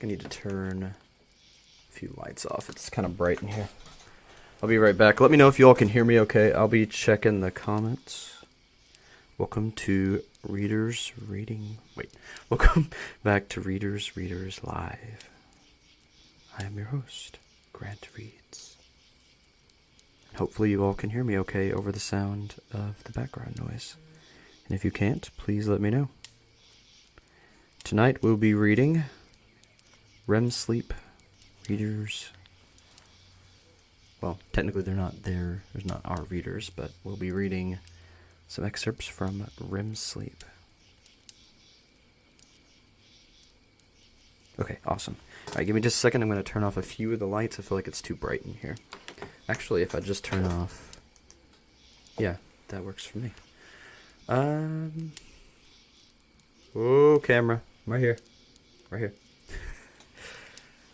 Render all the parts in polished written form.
I need to turn a few lights off. It's kind of bright in here. I'll be right back. Let me know if you all can hear me okay. I'll be checking the comments. Welcome to Readers Reading. Wait. Welcome back to Readers Live. I am your host, Grant Reads. Hopefully you all can hear me okay over the sound of the background noise. And if you can't, please let me know. Tonight we'll be reading REM Sleep Readers. Well, technically they're not there. There's not our readers, but we'll be reading some excerpts from REM Sleep. Okay, awesome. Alright, give me just a second. I'm going to turn off a few of the lights. I feel like it's too bright in here. Actually, if I just turn off... Yeah, that works for me. Oh, camera. Right here. Right here.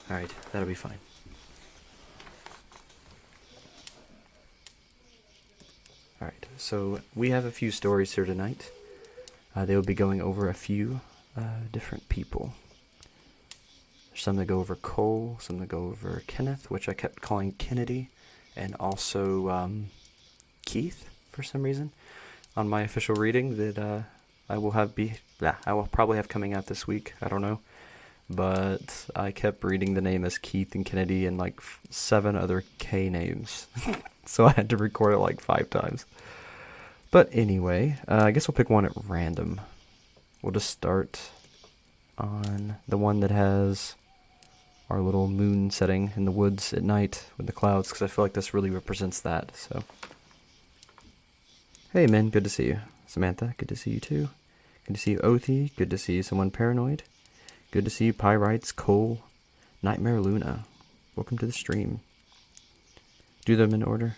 Alright, that'll be fine. Alright, so we have a few stories here tonight. They will be going over a few different people. There's some that go over Cole, some that go over Kenneth, which I kept calling Kennedy, and also Keith for some reason on my official reading that I will probably have coming out this week. I don't know. But I kept reading the name as Keith and Kennedy and like 7 other K names. So I had to record it like 5 times. But anyway, I guess we'll pick one at random. We'll just start on the one that has our little moon setting in the woods at night with the clouds, because I feel like this really represents that. So, hey men, good to see you. Samantha, good to see you too. Good to see you, Othi. Good to see you, someone paranoid. Good to see you, Pyrites, Cole, Nightmare Luna. Welcome to the stream. Do them in order?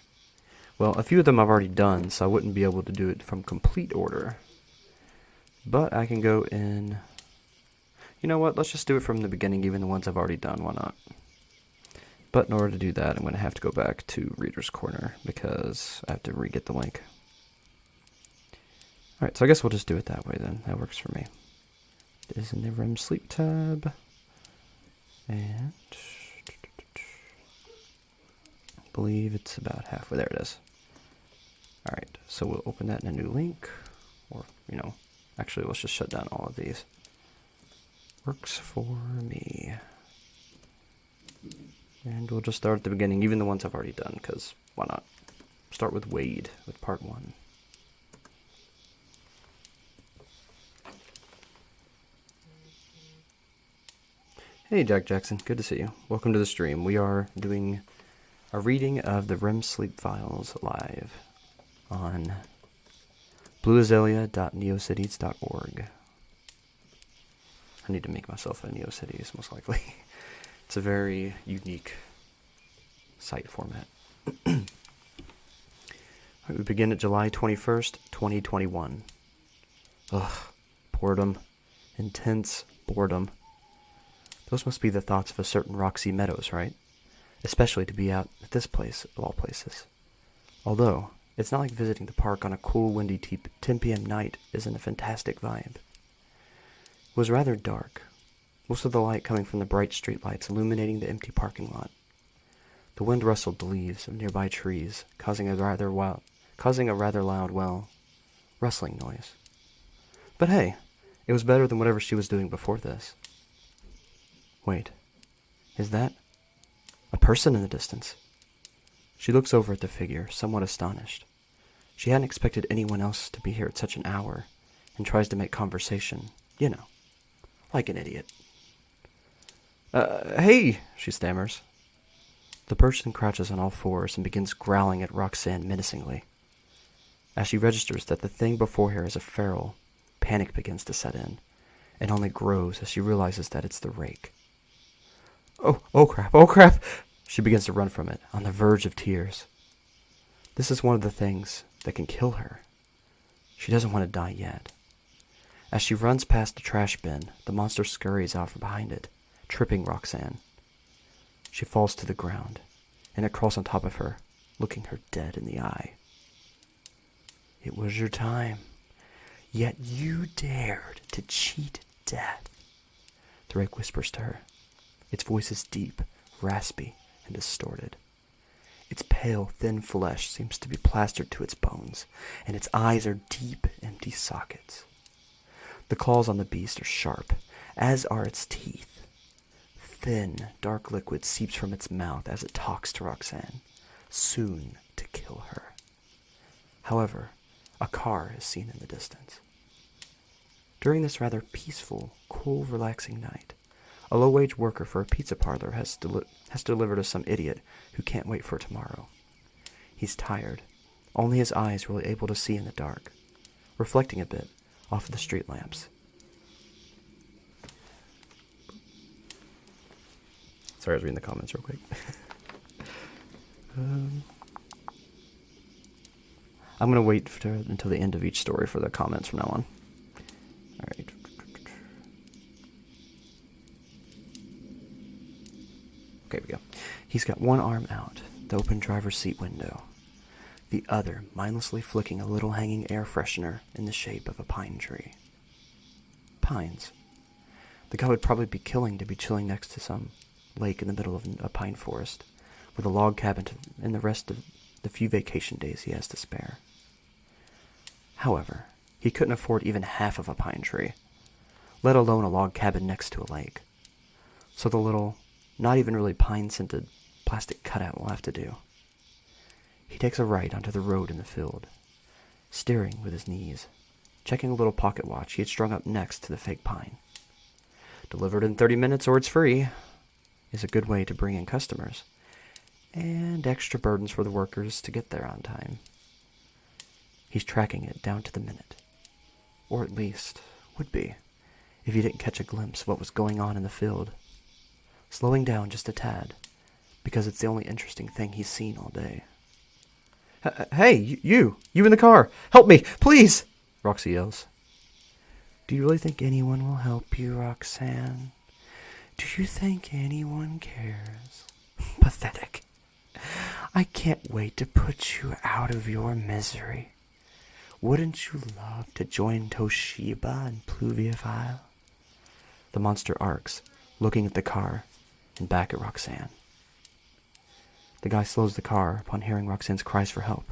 Well, a few of them I've already done, so I wouldn't be able to do it from complete order. But I can go in... You know what? Let's just do it from the beginning, even the ones I've already done. Why not? But in order to do that, I'm going to have to go back to Reader's Corner, because I have to re-get the link. Alright, so I guess we'll just do it that way then. That works for me. It is in the REM Sleep tab. And... I believe it's about halfway. There it is. Alright, so we'll open that in a new link. Or, actually let's just shut down all of these. Works for me. And we'll just start at the beginning, even the ones I've already done, because why not? Start with Wade, with part 1. Hey Jack Jackson, good to see you. Welcome to the stream. We are doing a reading of the REM Sleep files live on blueazalea.neocities.org. I need to make myself a NeoCities, most likely. It's a very unique site format. Right, we begin at July 21st, 2021. Ugh, boredom. Intense boredom. Those must be the thoughts of a certain Roxy Meadows, right? Especially to be out at this place, of all places. Although, it's not like visiting the park on a cool, windy 10 p.m. night isn't a fantastic vibe. It was rather dark, most of the light coming from the bright streetlights illuminating the empty parking lot. The wind rustled the leaves of nearby trees, causing a rather loud, rustling noise. But hey, it was better than whatever she was doing before this. Wait, is that a person in the distance? She looks over at the figure, somewhat astonished. She hadn't expected anyone else to be here at such an hour, and tries to make conversation, like an idiot. Hey, she stammers. The person crouches on all fours and begins growling at Roxanne menacingly. As she registers that the thing before her is a feral, panic begins to set in, and only grows as she realizes that it's the rake. Oh crap. She begins to run from it, on the verge of tears. This is one of the things that can kill her. She doesn't want to die yet. As she runs past the trash bin, the monster scurries out from behind it, tripping Roxanne. She falls to the ground, and it crawls on top of her, looking her dead in the eye. It was your time, yet you dared to cheat death, the rake whispers to her. Its voice is deep, raspy, and distorted. Its pale, thin flesh seems to be plastered to its bones, and its eyes are deep, empty sockets. The claws on the beast are sharp, as are its teeth. Thin, dark liquid seeps from its mouth as it talks to Roxanne, soon to kill her. However, a car is seen in the distance. During this rather peaceful, cool, relaxing night, a low-wage worker for a pizza parlor has delivered to some idiot who can't wait for tomorrow. He's tired, only his eyes really able to see in the dark, reflecting a bit off of the street lamps. Sorry, I was reading the comments real quick. I'm going to wait until the end of each story for the comments from now on. All right. Okay, we go. He's got one arm out, the open driver's seat window. The other mindlessly flicking a little hanging air freshener in the shape of a pine tree. Pines. The guy would probably be killing to be chilling next to some lake in the middle of a pine forest, with a log cabin and the rest of the few vacation days he has to spare. However, he couldn't afford even half of a pine tree, let alone a log cabin next to a lake. So the little, not even really pine-scented plastic cutout will have to do. He takes a right onto the road in the field, steering with his knees, checking a little pocket watch he had strung up next to the fake pine. Delivered in 30 minutes or it's free is a good way to bring in customers, and extra burdens for the workers to get there on time. He's tracking it down to the minute, or at least would be, if he didn't catch a glimpse of what was going on in the field, slowing down just a tad, because it's the only interesting thing he's seen all day. Hey, you in the car, help me, please, Roxy yells. Do you really think anyone will help you, Roxanne? Do you think anyone cares? Pathetic. I can't wait to put you out of your misery. Wouldn't you love to join Toshiba and Pluviophile? The monster arcs, looking at the car and back at Roxanne. The guy slows the car upon hearing Roxanne's cries for help,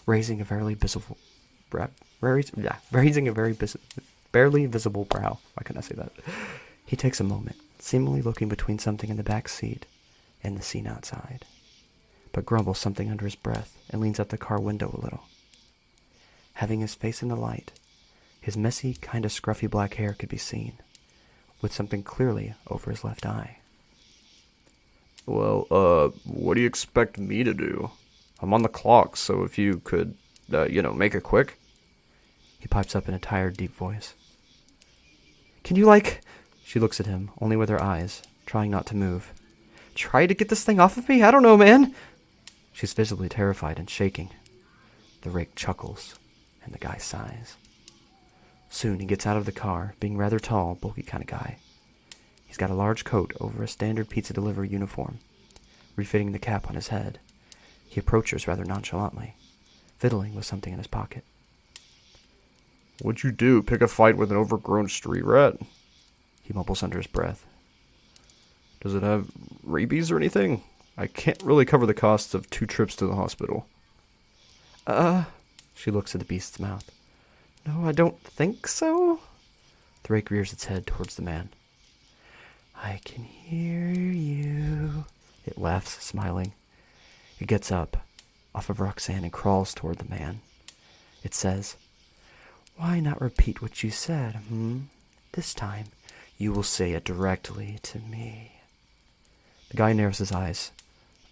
raising a barely visible brow. Why couldn't I say that? He takes a moment, seemingly looking between something in the back seat and the scene outside, but grumbles something under his breath and leans out the car window a little. Having his face in the light, his messy, kind of scruffy black hair could be seen, with something clearly over his left eye. Well, what do you expect me to do? I'm on the clock, so if you could, make it quick. He pipes up in a tired, deep voice. Can you, She looks at him, only with her eyes, trying not to move. Try to get this thing off of me? I don't know, man. She's visibly terrified and shaking. The rake chuckles, and the guy sighs. Soon he gets out of the car, being rather tall, bulky kind of guy. He's got a large coat over a standard pizza delivery uniform, refitting the cap on his head. He approaches rather nonchalantly, fiddling with something in his pocket. What'd you do, pick a fight with an overgrown street rat? He mumbles under his breath. Does it have rabies or anything? I can't really cover the costs of 2 trips to the hospital. She looks at the beast's mouth. No, I don't think so. The rake rears its head towards the man. I can hear you. It laughs, smiling. It gets up, off of Roxanne, and crawls toward the man. It says, Why not repeat what you said, This time, you will say it directly to me. The guy narrows his eyes,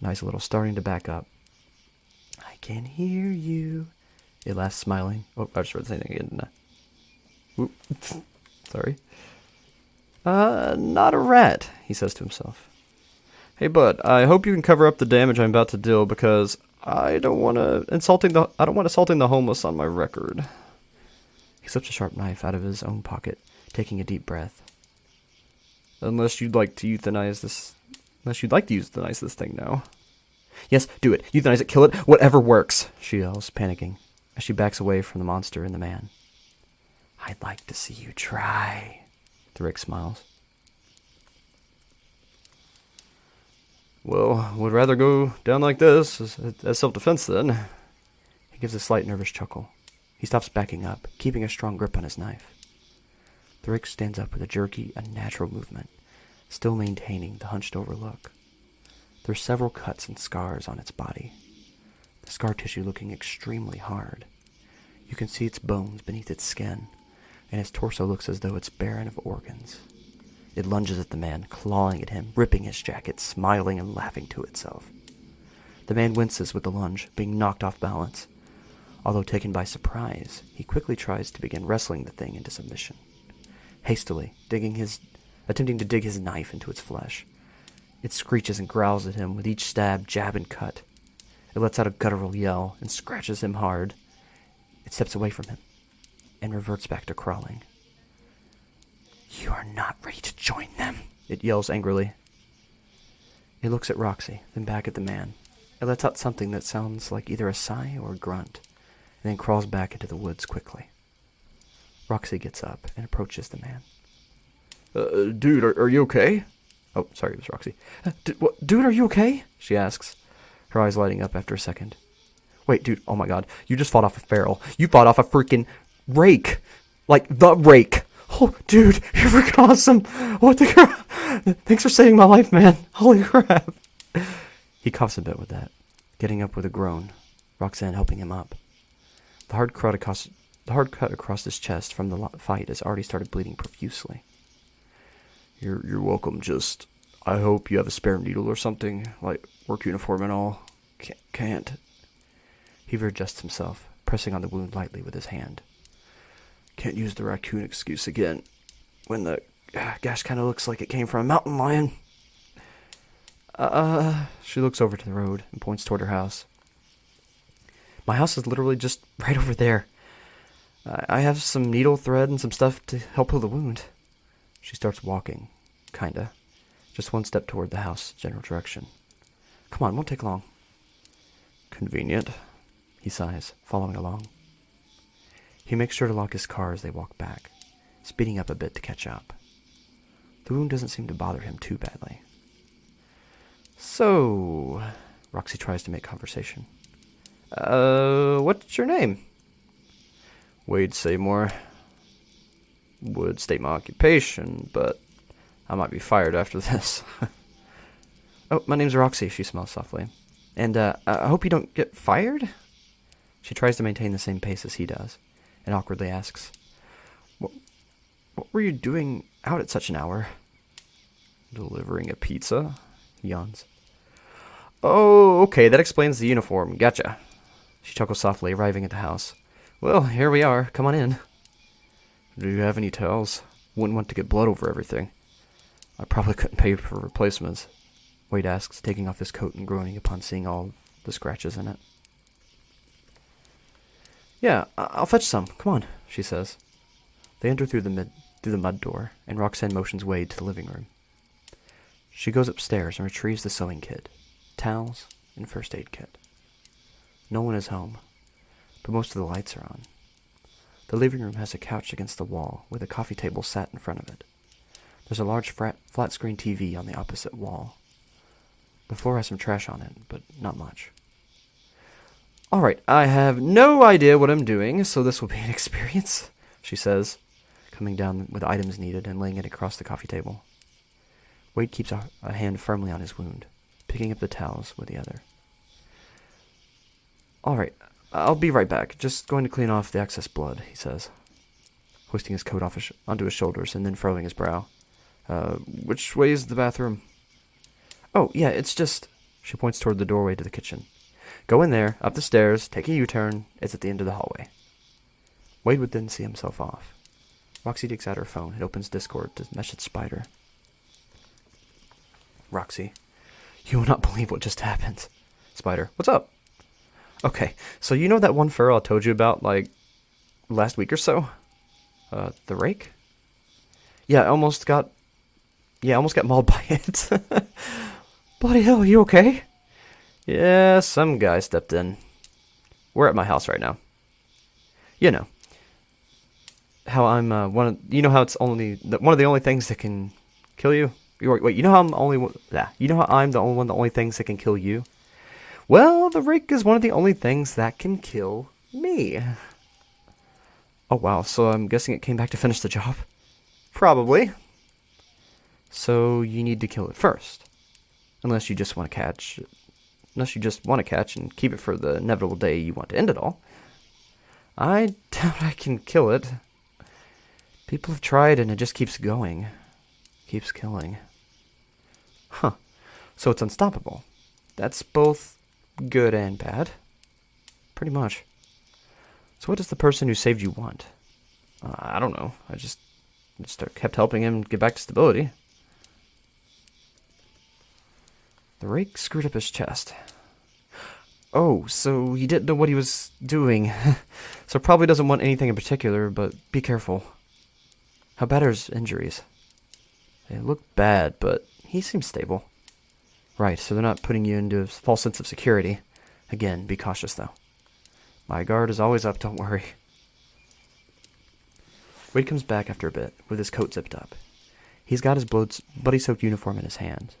nice little starting to back up. I can hear you. It laughs, smiling. Oh, I just read the same thing again, didn't I? Oops. Sorry. Not a rat, he says to himself. Hey, bud, I hope you can cover up the damage I'm about to deal, because I don't want assaulting the homeless on my record. He slips a sharp knife out of his own pocket, taking a deep breath. Unless you'd like to euthanize this thing now. Yes, do it. Euthanize it, kill it, whatever works, she yells, panicking, as she backs away from the monster and the man. I'd like to see you try. The rake smiles. Well, would rather go down like this as self-defense then. He gives a slight nervous chuckle. He stops backing up, keeping a strong grip on his knife. The rake stands up with a jerky, unnatural movement, still maintaining the hunched-over look. There are several cuts and scars on its body, the scar tissue looking extremely hard. You can see its bones beneath its skin, and its torso looks as though it's barren of organs. It lunges at the man, clawing at him, ripping his jacket, smiling and laughing to itself. The man winces with the lunge, being knocked off balance. Although taken by surprise, he quickly tries to begin wrestling the thing into submission. Hastily, attempting to dig his knife into its flesh. It screeches and growls at him with each stab, jab, and cut. It lets out a guttural yell and scratches him hard. It steps away from him and reverts back to crawling. You are not ready to join them, it yells angrily. It looks at Roxy, then back at the man. It lets out something that sounds like either a sigh or a grunt, and then crawls back into the woods quickly. Roxy gets up and approaches the man. Dude, are you okay? Oh, sorry, it was Roxy. Dude, are you okay? She asks, her eyes lighting up after a second. Wait, dude, oh my god, you just fought off a feral. You fought off a freaking rake. Like, the rake. Oh, dude, you're freaking awesome. What the crap? Thanks for saving my life, man. Holy crap. He coughs a bit with that, getting up with a groan, Roxanne helping him up. The hard cut across his chest from the fight has already started bleeding profusely. You're welcome, just... I hope you have a spare needle or something, like work uniform and all. Can't. He readjusts himself, pressing on the wound lightly with his hand. Can't use the raccoon excuse again, when the gash kind of looks like it came from a mountain lion. She looks over to the road and points toward her house. My house is literally just right over there. I have some needle thread and some stuff to help heal the wound. She starts walking, kinda. Just one step toward the house, general direction. Come on, won't take long. Convenient, he sighs, following along. He makes sure to lock his car as they walk back, speeding up a bit to catch up. The wound doesn't seem to bother him too badly. So, Roxy tries to make conversation. What's your name? Wade Seymour. Would state my occupation, but I might be fired after this. Oh, my name's Roxy, she smiles softly. And, I hope you don't get fired? She tries to maintain the same pace as he does, and awkwardly asks, What were you doing out at such an hour? Delivering a pizza? He yawns. Oh, okay, that explains the uniform. Gotcha. She chuckles softly, arriving at the house. Well, here we are. Come on in. Do you have any towels? Wouldn't want to get blood over everything. I probably couldn't pay for replacements, Wade asks, taking off his coat and groaning upon seeing all the scratches in it. Yeah, I'll fetch some. Come on, she says. They enter through the mud door, and Roxanne motions Wade to the living room. She goes upstairs and retrieves the sewing kit, towels, and first aid kit. No one is home, but most of the lights are on. The living room has a couch against the wall with a coffee table sat in front of it. There's a large flat-screen TV on the opposite wall. The floor has some trash on it, but not much. Alright, I have no idea what I'm doing, so this will be an experience, she says, coming down with items needed and laying it across the coffee table. Wade keeps a hand firmly on his wound, picking up the towels with the other. Alright, I'll be right back. Just going to clean off the excess blood, he says, hoisting his coat onto his shoulders and then furrowing his brow. Which way is the bathroom? Oh, yeah, it's just... She points toward the doorway to the kitchen. Go in there, up the stairs, take a U-turn. It's at the end of the hallway. Wade would then see himself off. Roxy takes out her phone and opens Discord to message Spider. Roxy, you will not believe what just happened. Spider, what's up? Okay, so you know that one feral I told you about, like, last week or so? The rake? Yeah, I almost got mauled by it. Bloody hell, you okay? Yeah, some guy stepped in. We're at my house right now. You know how I'm you know how it's one of the only things that can kill you? Wait, you know how I'm you know how I'm the only one, the only things that can kill you? Well, the rake is one of the only things that can kill me. Oh wow, so I'm guessing it came back to finish the job? Probably. So you need to kill it first. Unless you just want to catch and keep it for the inevitable day you want to end it all. I doubt I can kill it. People have tried and it just keeps going. Keeps killing. Huh. So it's unstoppable. That's both good and bad. Pretty much. So what does the person who saved you want? I don't know. I just kept helping him get back to stability. The rake screwed up his chest. Oh, so he didn't know what he was doing. So probably doesn't want anything in particular, but be careful. How bad are his injuries? They look bad, but he seems stable. Right, so they're not putting you into a false sense of security. Again, be cautious though. My guard is always up, don't worry. Wade comes back after a bit, with his coat zipped up. He's got his bloody-soaked uniform in his hand.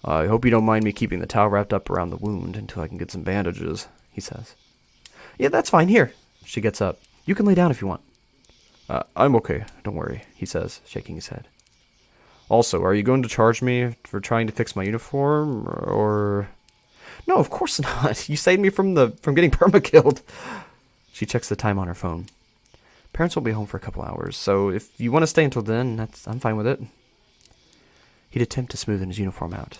I hope you don't mind me keeping the towel wrapped up around the wound until I can get some bandages, he says. Yeah, that's fine. Here. She gets up. You can lay down if you want. I'm okay. Don't worry, he says, shaking his head. Also, are you going to charge me for trying to fix my uniform, or... No, of course not. You saved me from getting perma-killed. She checks the time on her phone. Parents will be home for a couple hours, so if you want to stay until then, I'm fine with it. He'd attempt to smoothen his uniform out.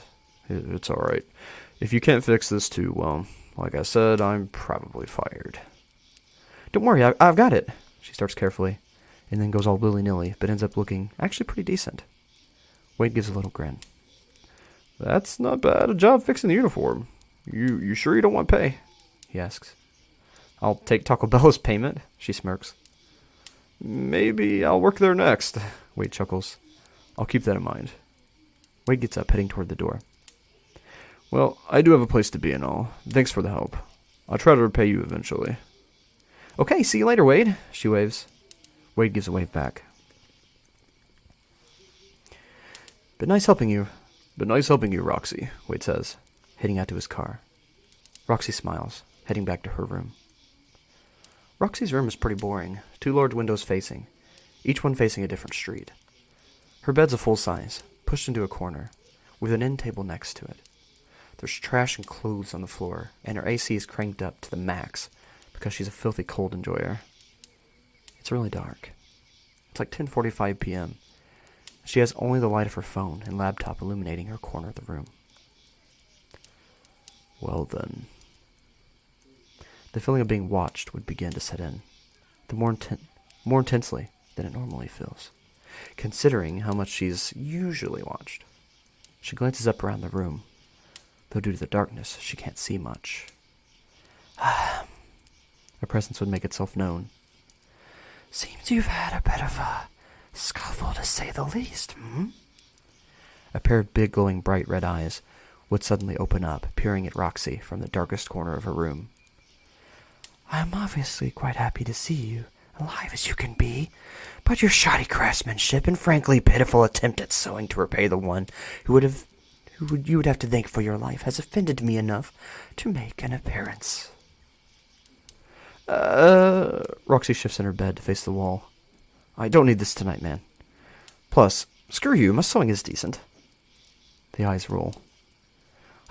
It's alright. If you can't fix this too, well, like I said, I'm probably fired. Don't worry, I've got it. She starts carefully, and then goes all willy-nilly, but ends up looking actually pretty decent. Wade gives a little grin. That's not bad a job fixing the uniform. You sure you don't want pay? He asks. I'll take Taco Bell's payment, she smirks. Maybe I'll work there next, Wade chuckles. I'll keep that in mind. Wade gets up, heading toward the door. Well, I do have a place to be and all. Thanks for the help. I'll try to repay you eventually. Okay, see you later, Wade, she waves. Wade gives a wave back. Been nice helping you, Roxy, Wade says, heading out to his car. Roxy smiles, heading back to her room. Roxy's room is pretty boring. 2 large windows facing, each one facing a different street. Her bed's a full size, pushed into a corner, with an end table next to it. There's trash and clothes on the floor, and her AC is cranked up to the max because she's a filthy cold enjoyer. It's really dark. It's like 10:45 p.m. She has only the light of her phone and laptop illuminating her corner of the room. Well then. The feeling of being watched would begin to set in, more intensely than it normally feels, considering how much she's usually watched. She glances up around the room, though due to the darkness, she can't see much. Her presence would make itself known. Seems you've had a bit of a scuffle, to say the least, A pair of big, glowing, bright red eyes would suddenly open up, peering at Roxy from the darkest corner of her room. I'm obviously quite happy to see you, alive as you can be, but your shoddy craftsmanship and frankly pitiful attempt at sewing to repay the one you would have to thank for your life has offended me enough to make an appearance. Roxy shifts in her bed to face the wall. I don't need this tonight, man. Plus, screw you, my sewing is decent. The eyes roll.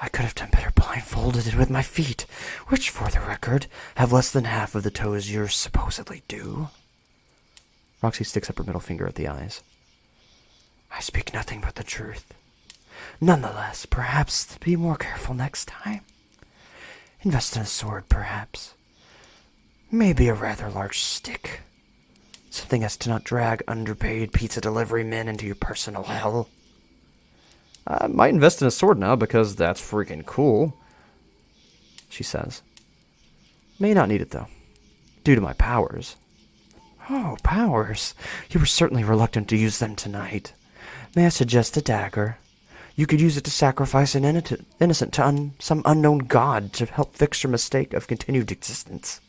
I could have done better blindfolded and with my feet, which, for the record, have less than half of the toes yours supposedly do. Roxy sticks up her middle finger at the eyes. I speak nothing but the truth. Nonetheless, perhaps be more careful next time. Invest in a sword, perhaps. Maybe a rather large stick. Something as to not drag underpaid pizza delivery men into your personal hell. I might invest in a sword now because that's freaking cool, she says. May not need it, though, due to my powers. Oh, powers. You were certainly reluctant to use them tonight. May I suggest a dagger? You could use it to sacrifice an innocent to some unknown god to help fix your mistake of continued existence.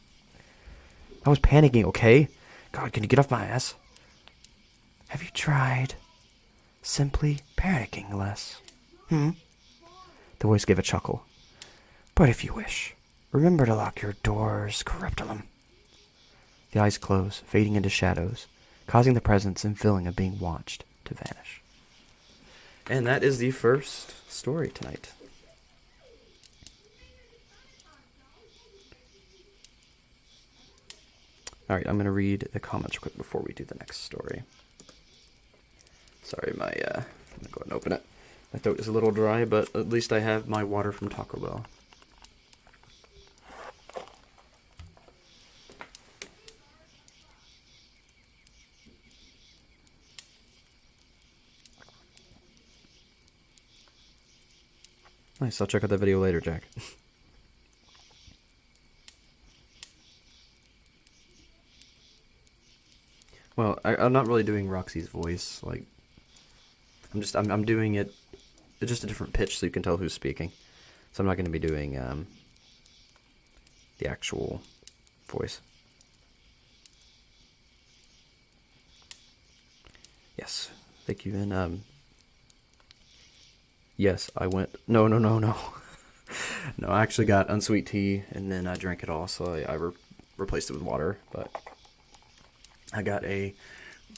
I was panicking, okay? God, can you get off my ass? Have you tried? Simply panicking less. The voice gave a chuckle. But if you wish, remember to lock your doors, corruptulum. The eyes close, fading into shadows, causing the presence and feeling of being watched to vanish. And that is the first story tonight. Alright, I'm going to read the comments real quick before we do the next story. Sorry, I'm going to go ahead and open it. My throat is a little dry, but at least I have my water from Taco Bell. Nice, I'll check out that video later, Jack. Well, I'm not really doing Roxy's voice. Like, I'm doing it at just a different pitch so you can tell who's speaking. So I'm not going to be doing the actual voice. Yes, thank you. And yes, I went. No. No, I actually got unsweet tea and then I drank it all, so I replaced it with water. But I got a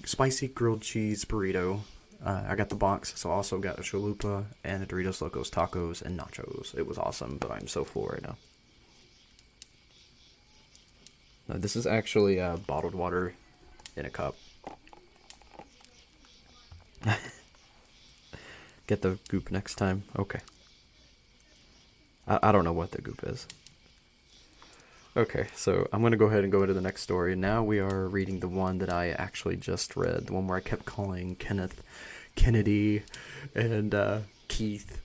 spicy grilled cheese burrito. I got the box, so I also got a chalupa and a Doritos Locos tacos and nachos. It was awesome, but I'm so full right now. No, this is actually bottled water in a cup. Get the goop next time. Okay. I don't know what the goop is. Okay, so I'm going to go ahead and go into the next story. Now we are reading the one that I actually just read. The one where I kept calling Kenneth Kennedy and Keith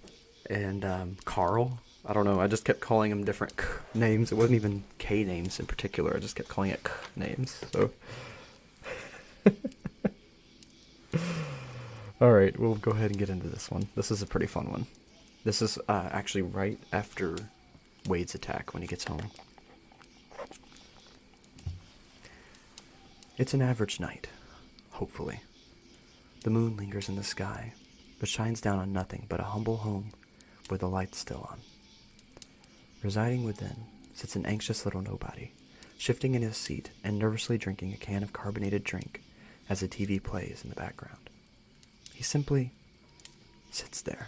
and Carl. I don't know, I just kept calling them different names. It wasn't even K names in particular. I just kept calling it names. So Alright, we'll go ahead and get into this one. This is a pretty fun one. This is actually right after Wade's attack when he gets home. It's an average night, hopefully. The moon lingers in the sky, but shines down on nothing but a humble home with the lights still on. Residing within sits an anxious little nobody, shifting in his seat and nervously drinking a can of carbonated drink as the TV plays in the background. He simply sits there,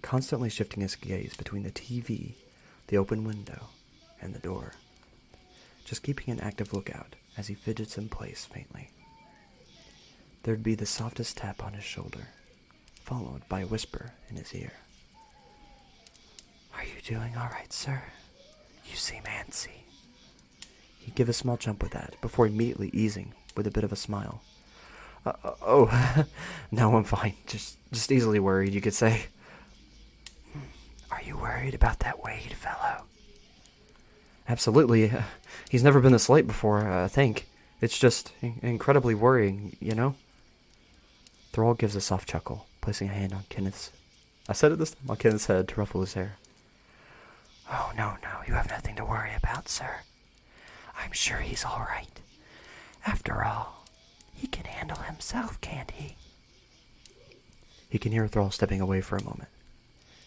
constantly shifting his gaze between the TV, the open window, and the door, just keeping an active lookout as he fidgets in place faintly. There'd be the softest tap on his shoulder, followed by a whisper in his ear. Are you doing all right, sir? You seem antsy. He'd give a small jump with that, before immediately easing with a bit of a smile. Oh, no, I'm fine. Just easily worried, you could say. Are you worried about that Wade fellow? Absolutely. He's never been this late before, I think. It's just incredibly worrying, you know? Thrall gives a soft chuckle, placing a hand on Kenneth's... I said it this time, on Kenneth's head to ruffle his hair. Oh, no, you have nothing to worry about, sir. I'm sure he's all right. After all, he can handle himself, can't he? He can hear Thrall stepping away for a moment,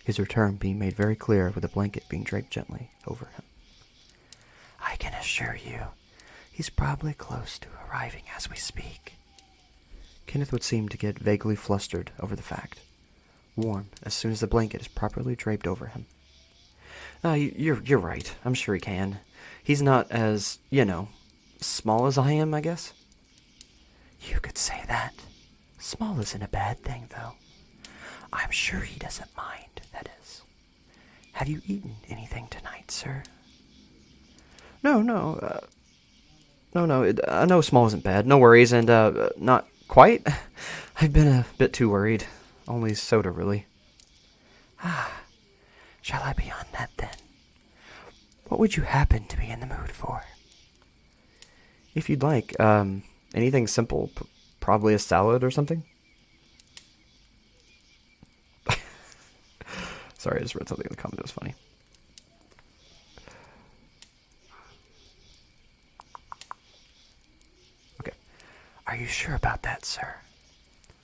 his return being made very clear with a blanket being draped gently over him. I can assure you, he's probably close to arriving as we speak. Kenneth would seem to get vaguely flustered over the fact, warm as soon as the blanket is properly draped over him. You're right. I'm sure he can. He's not as, small as I am, I guess. You could say that. Small isn't a bad thing, though. I'm sure he doesn't mind, that is. Have you eaten anything tonight, sir? No. I know small isn't bad. No worries, and, not quite. I've been a bit too worried. Only soda, really. Shall I be on that, then? What would you happen to be in the mood for? If you'd like, anything simple. Probably a salad or something? Sorry, I just read something in the comment that was funny. Okay. Are you sure about that, sir?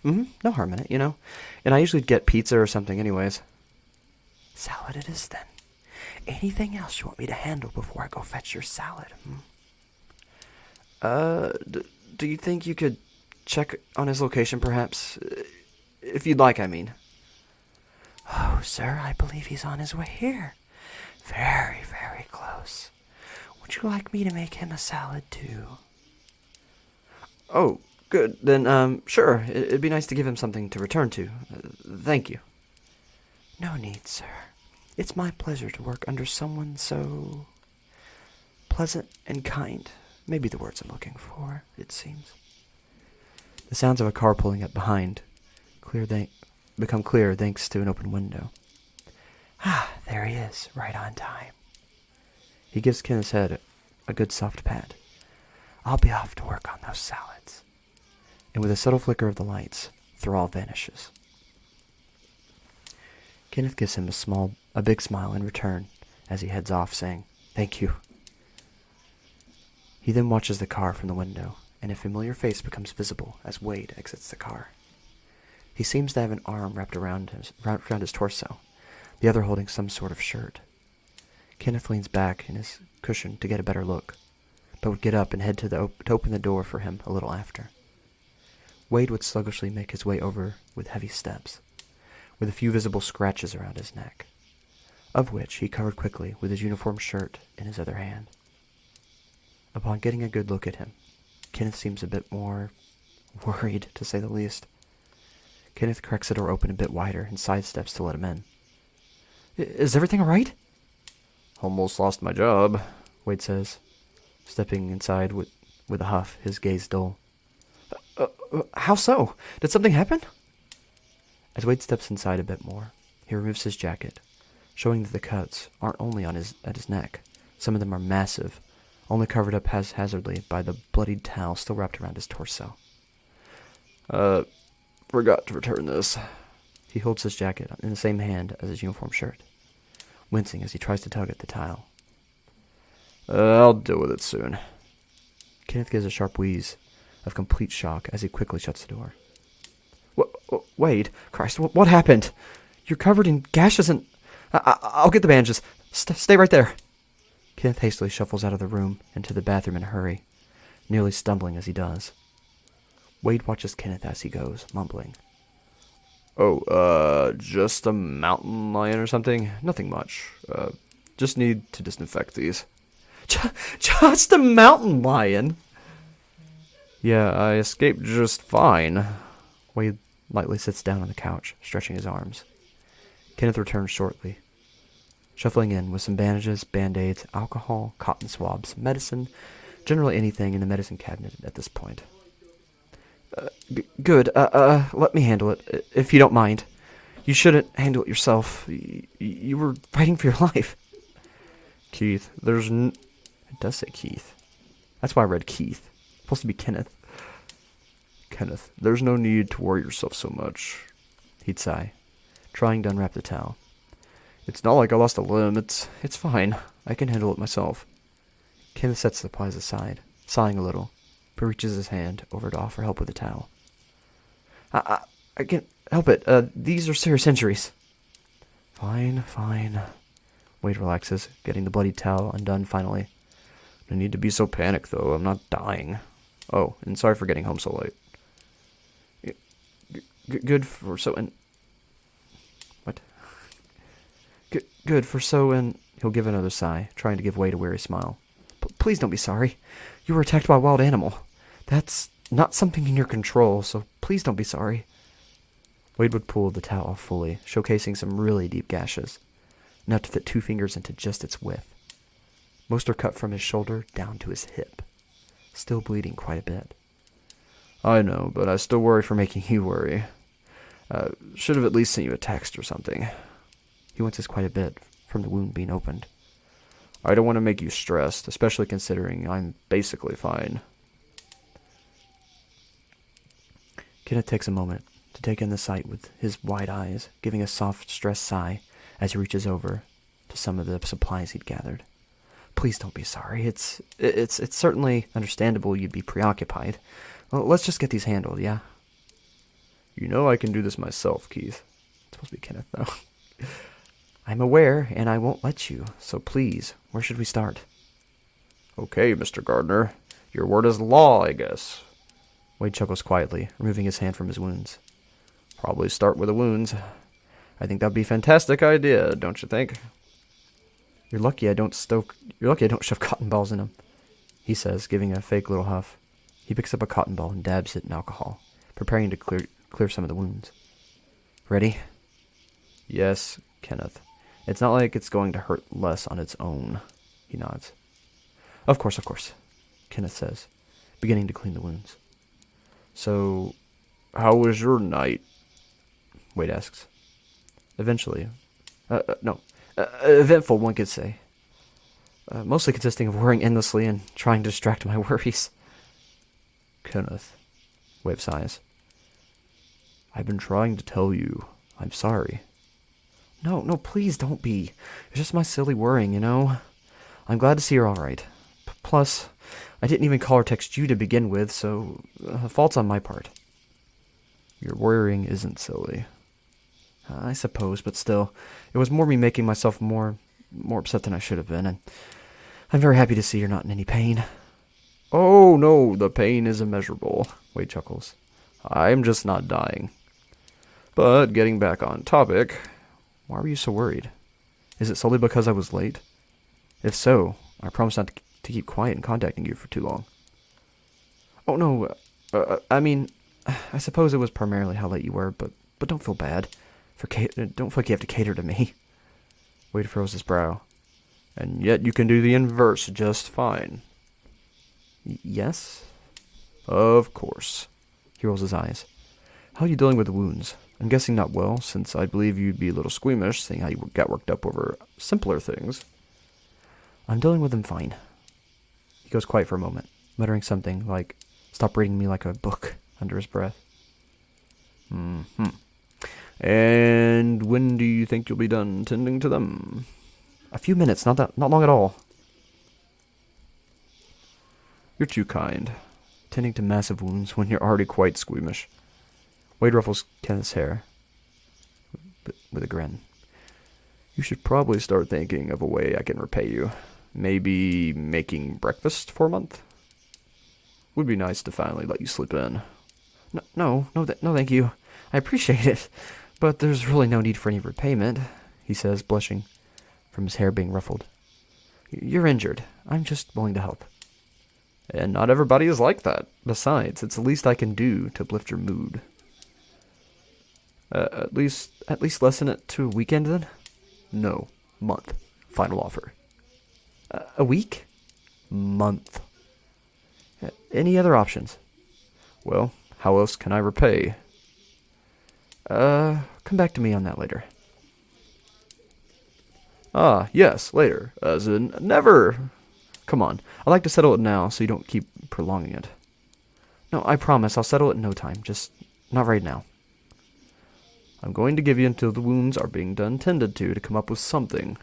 No harm in it, you know. And I usually get pizza or something anyways. Salad it is then. Anything else you want me to handle before I go fetch your salad? Do you think you could check on his location, perhaps? If you'd like, I mean. Oh, sir, I believe he's on his way here. Very, very close. Would you like me to make him a salad, too? Oh, good. Then, sure. It'd be nice to give him something to return to. Thank you. No need, sir. It's my pleasure to work under someone so pleasant and kind. Maybe the words I'm looking for, it seems. The sounds of a car pulling up behind become clear thanks to an open window. Ah, there he is, right on time. He gives Kenneth's head a good soft pat. I'll be off to work on those salads. And with a subtle flicker of the lights, Thrall vanishes. Kenneth gives him a big smile in return as he heads off, saying, "Thank you." He then watches the car from the window, and a familiar face becomes visible as Wade exits the car. He seems to have an arm wrapped around his torso, the other holding some sort of shirt. Kenneth leans back in his cushion to get a better look, but would get up and head to open the door for him a little after. Wade would sluggishly make his way over with heavy steps, with a few visible scratches around his neck, of which he covered quickly with his uniform shirt in his other hand. Upon getting a good look at him, Kenneth seems a bit more worried, to say the least. Kenneth cracks the door open a bit wider and sidesteps to let him in. Is everything all right? Almost lost my job, Wade says, stepping inside with a huff, his gaze dull. How so? Did something happen? As Wade steps inside a bit more, he removes his jacket, showing that the cuts aren't only at his neck. Some of them are massive, only covered up haphazardly by the bloodied towel still wrapped around his torso. Forgot to return this. He holds his jacket in the same hand as his uniform shirt, wincing as he tries to tug at the towel. I'll deal with it soon. Kenneth gives a sharp wheeze of complete shock as he quickly shuts the door. Wade, Christ, what happened? You're covered in gashes and... I'll get the bandages. Stay right there. Kenneth hastily shuffles out of the room and to the bathroom in a hurry, nearly stumbling as he does. Wade watches Kenneth as he goes, mumbling. Just a mountain lion or something? Nothing much. Just need to disinfect these. Just a mountain lion? Yeah, I escaped just fine. Wade lightly sits down on the couch, stretching his arms. Kenneth returns shortly, shuffling in with some bandages, band-aids, alcohol, cotton swabs, medicine, generally anything in the medicine cabinet at this point. Good. Let me handle it, if you don't mind. You shouldn't handle it yourself. You were fighting for your life. Keith, it does say Keith. That's why I read Keith. It's supposed to be Kenneth. Kenneth, there's no need to worry yourself so much. He'd sigh, trying to unwrap the towel. It's not like I lost a limb. It's fine. I can handle it myself. Kenneth sets the supplies aside, sighing a little, but reaches his hand over to offer help with the towel. I can't help it. These are serious injuries. Fine. Wade relaxes, getting the bloody towel undone finally. No need to be so panicked, though. I'm not dying. Oh, and sorry for getting home so late. Good for so and... What? Good for so and... He'll give another sigh, trying to give Wade a weary smile. Please don't be sorry. You were attacked by a wild animal. That's not something in your control, so please don't be sorry. Wade would pull the towel off fully, showcasing some really deep gashes, enough to fit 2 fingers into just its width. Most are cut from his shoulder down to his hip, still bleeding quite a bit. I know, but I still worry for making you worry. Should have at least sent you a text or something. He winces quite a bit from the wound being opened. I don't want to make you stressed, especially considering I'm basically fine. Kenneth takes a moment to take in the sight with his wide eyes, giving a soft, stressed sigh as he reaches over to some of the supplies he'd gathered. Please don't be sorry. It's certainly understandable you'd be preoccupied. Well, let's just get these handled, yeah? You know I can do this myself, Keith. It's supposed to be Kenneth, though. I'm aware, and I won't let you. So please, where should we start? Okay, Mr. Gardner. Your word is law, I guess. Wade chuckles quietly, removing his hand from his wounds. Probably start with the wounds. I think that'd be a fantastic idea, don't you think? You're lucky I don't shove cotton balls in him, he says, giving a fake little huff. He picks up a cotton ball and dabs it in alcohol, preparing to clear some of the wounds. Ready? Yes, Kenneth. It's not like it's going to hurt less on its own, he nods. Of course, Kenneth says, beginning to clean the wounds. So, how was your night? Wade asks. Eventful, one could say. Mostly consisting of worrying endlessly and trying to distract my worries. Kenneth, Wade sighs. I've been trying to tell you. I'm sorry. No, please don't be. It's just my silly worrying, you know? I'm glad to see you're alright. Plus, I didn't even call or text you to begin with, so fault's on my part. Your worrying isn't silly. I suppose, but still, it was more me making myself more upset than I should have been, and I'm very happy to see you're not in any pain. Oh, no, the pain is immeasurable, Wade chuckles. I'm just not dying. But getting back on topic, why were you so worried? Is it solely because I was late? If so, I promise not to keep quiet in contacting you for too long. Oh, no, I suppose it was primarily how late you were, but don't feel bad. Don't feel like you have to cater to me. Wade furrows his brow. And yet you can do the inverse just fine. Yes? Of course. He rolls his eyes. How are you dealing with the wounds? I'm guessing not well, since I believe you'd be a little squeamish, seeing how you got worked up over simpler things. I'm dealing with them fine. He goes quiet for a moment, muttering something like, stop reading me like a book, under his breath. And when do you think you'll be done tending to them? A few minutes, not long at all. You're too kind. Tending to massive wounds when you're already quite squeamish. Wade ruffles Kenneth's hair with a grin. You should probably start thinking of a way I can repay you. Maybe making breakfast for a month? Would be nice to finally let you slip in. No, thank you. I appreciate it, but there's really no need for any repayment, he says, blushing from his hair being ruffled. You're injured. I'm just willing to help. And not everybody is like that. Besides, it's the least I can do to uplift your mood. At least lessen it to a weekend, then? No. Month. Final offer. A week? Month. Any other options? Well, how else can I repay? Come back to me on that later. Ah, yes, later. As in, never. Come on. I'd like to settle it now so you don't keep prolonging it. No, I promise I'll settle it in no time. Just not right now. I'm going to give you until the wounds are being done tended to come up with something.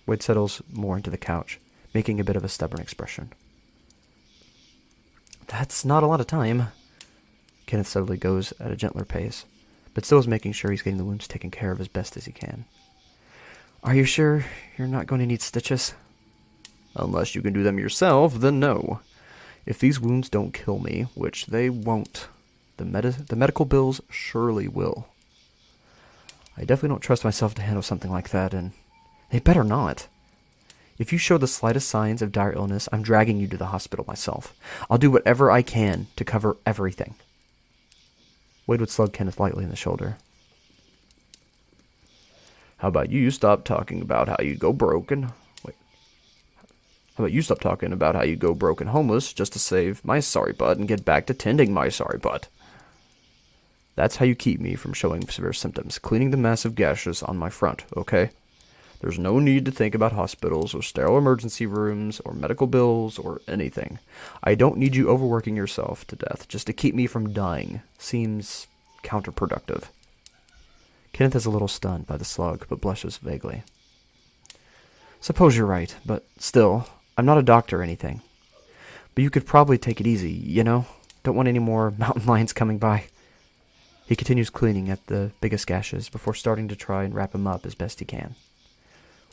Wade settles more into the couch, making a bit of a stubborn expression. That's not a lot of time. Kenneth steadily goes at a gentler pace, but still is making sure he's getting the wounds taken care of as best as he can. Are you sure you're not going to need stitches? Unless you can do them yourself, then no. If these wounds don't kill me, which they won't, the medical bills surely will. I definitely don't trust myself to handle something like that, and they better not. If you show the slightest signs of dire illness, I'm dragging you to the hospital myself. I'll do whatever I can to cover everything. Wade would slug Kenneth lightly in the shoulder. How about you stop talking about how you go broke and... How about you stop talking about how you go broke and homeless just to save my sorry butt and get back to tending my sorry butt? That's how you keep me from showing severe symptoms, cleaning the massive gashes on my front, okay? There's no need to think about hospitals or sterile emergency rooms or medical bills or anything. I don't need you overworking yourself to death just to keep me from dying. Seems counterproductive. Kenneth is a little stunned by the slug, but blushes vaguely. Suppose you're right, but still, I'm not a doctor or anything. But you could probably take it easy, you know? Don't want any more mountain lions coming by. He continues cleaning at the biggest gashes before starting to try and wrap him up as best he can.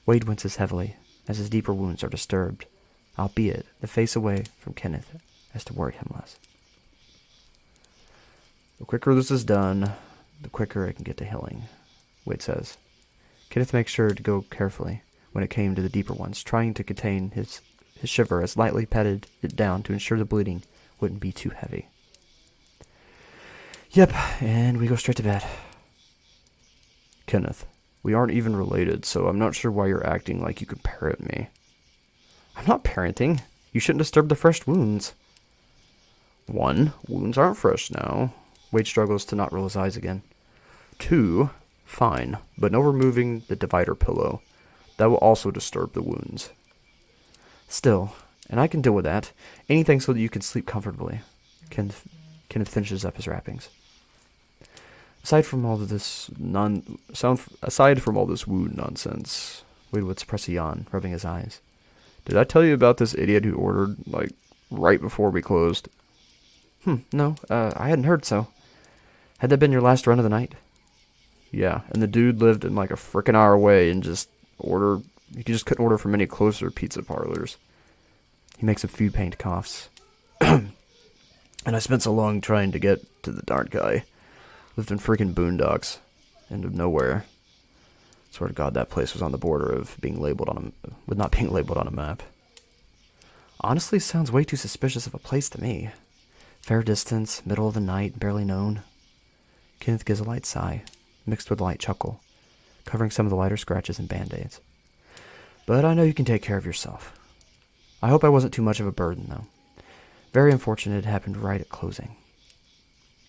Wade winces heavily as his deeper wounds are disturbed, albeit the face away from Kenneth as to worry him less. The quicker this is done, the quicker I can get to healing, Wade says. Kenneth makes sure to go carefully when it came to the deeper ones, trying to contain his shiver as lightly patted it down to ensure the bleeding wouldn't be too heavy. Yep, and we go straight to bed. Kenneth, we aren't even related, so I'm not sure why you're acting like you can parrot me. I'm not parenting. You shouldn't disturb the fresh wounds. 1, wounds aren't fresh now. Wade struggles to not roll his eyes again. 2, fine, but no removing the divider pillow. That will also disturb the wounds. Still, and I can deal with that. Anything so that you can sleep comfortably. Kenneth finishes up his wrappings. Aside from all this wound nonsense, Wade would suppress a yawn, rubbing his eyes. Did I tell you about this idiot who ordered, right before we closed? No, I hadn't heard so. Had that been your last run of the night? Yeah, and the dude lived in a frickin' hour away and he just couldn't order from any closer pizza parlors. He makes a few pained coughs. And I spent so long trying to get to the darn guy. Lived in freaking boondocks. End of nowhere. Swear to God, that place was on the border of not being labeled on a map. Honestly, sounds way too suspicious of a place to me. Fair distance, middle of the night, barely known. Kenneth gives a light sigh, mixed with a light chuckle, covering some of the lighter scratches and band-aids. But I know you can take care of yourself. I hope I wasn't too much of a burden, though. Very unfortunate it happened right at closing.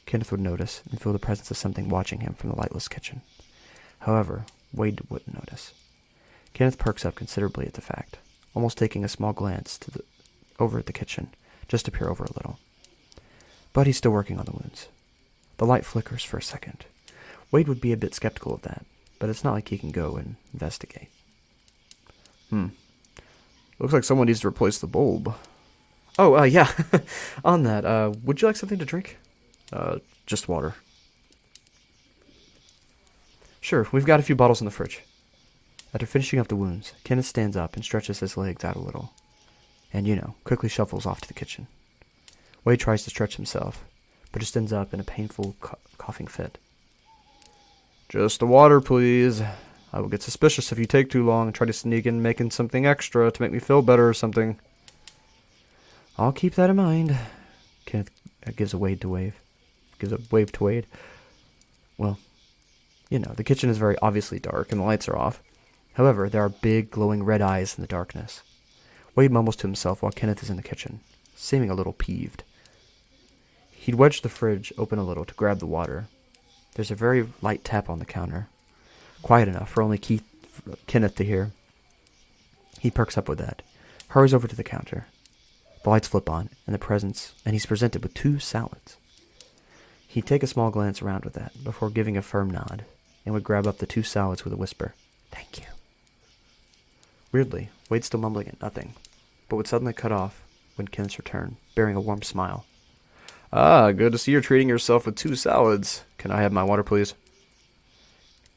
Kenneth would notice and feel the presence of something watching him from the lightless kitchen. However, Wade wouldn't notice. Kenneth perks up considerably at the fact, almost taking a small glance over at the kitchen, just to peer over a little. But he's still working on the wounds. The light flickers for a second. Wade would be a bit skeptical of that, but it's not like he can go and investigate. Looks like someone needs to replace the bulb. Oh, yeah. On that, would you like something to drink? Just water. Sure, we've got a few bottles in the fridge. After finishing up the wounds, Kenneth stands up and stretches his legs out a little. And, quickly shuffles off to the kitchen. Wade tries to stretch himself, but just ends up in a painful coughing fit. Just the water, please. I will get suspicious if you take too long and try to sneak in making something extra to make me feel better or something. I'll keep that in mind. Kenneth gives a wave to Wade. Well, the kitchen is very obviously dark and the lights are off. However, there are big, glowing red eyes in the darkness. Wade mumbles to himself while Kenneth is in the kitchen, seeming a little peeved. He'd wedged the fridge open a little to grab the water. There's a very light tap on the counter. Quiet enough for only Kenneth to hear. He perks up with that, hurries over to the counter. The lights flip on, and he's presented with 2 salads. He'd take a small glance around with that, before giving a firm nod, and would grab up the 2 salads with a whisper. Thank you. Weirdly, Wade's still mumbling at nothing, but would suddenly cut off when Kenneth's returned, bearing a warm smile. Good to see you're treating yourself with 2 salads. Can I have my water, please?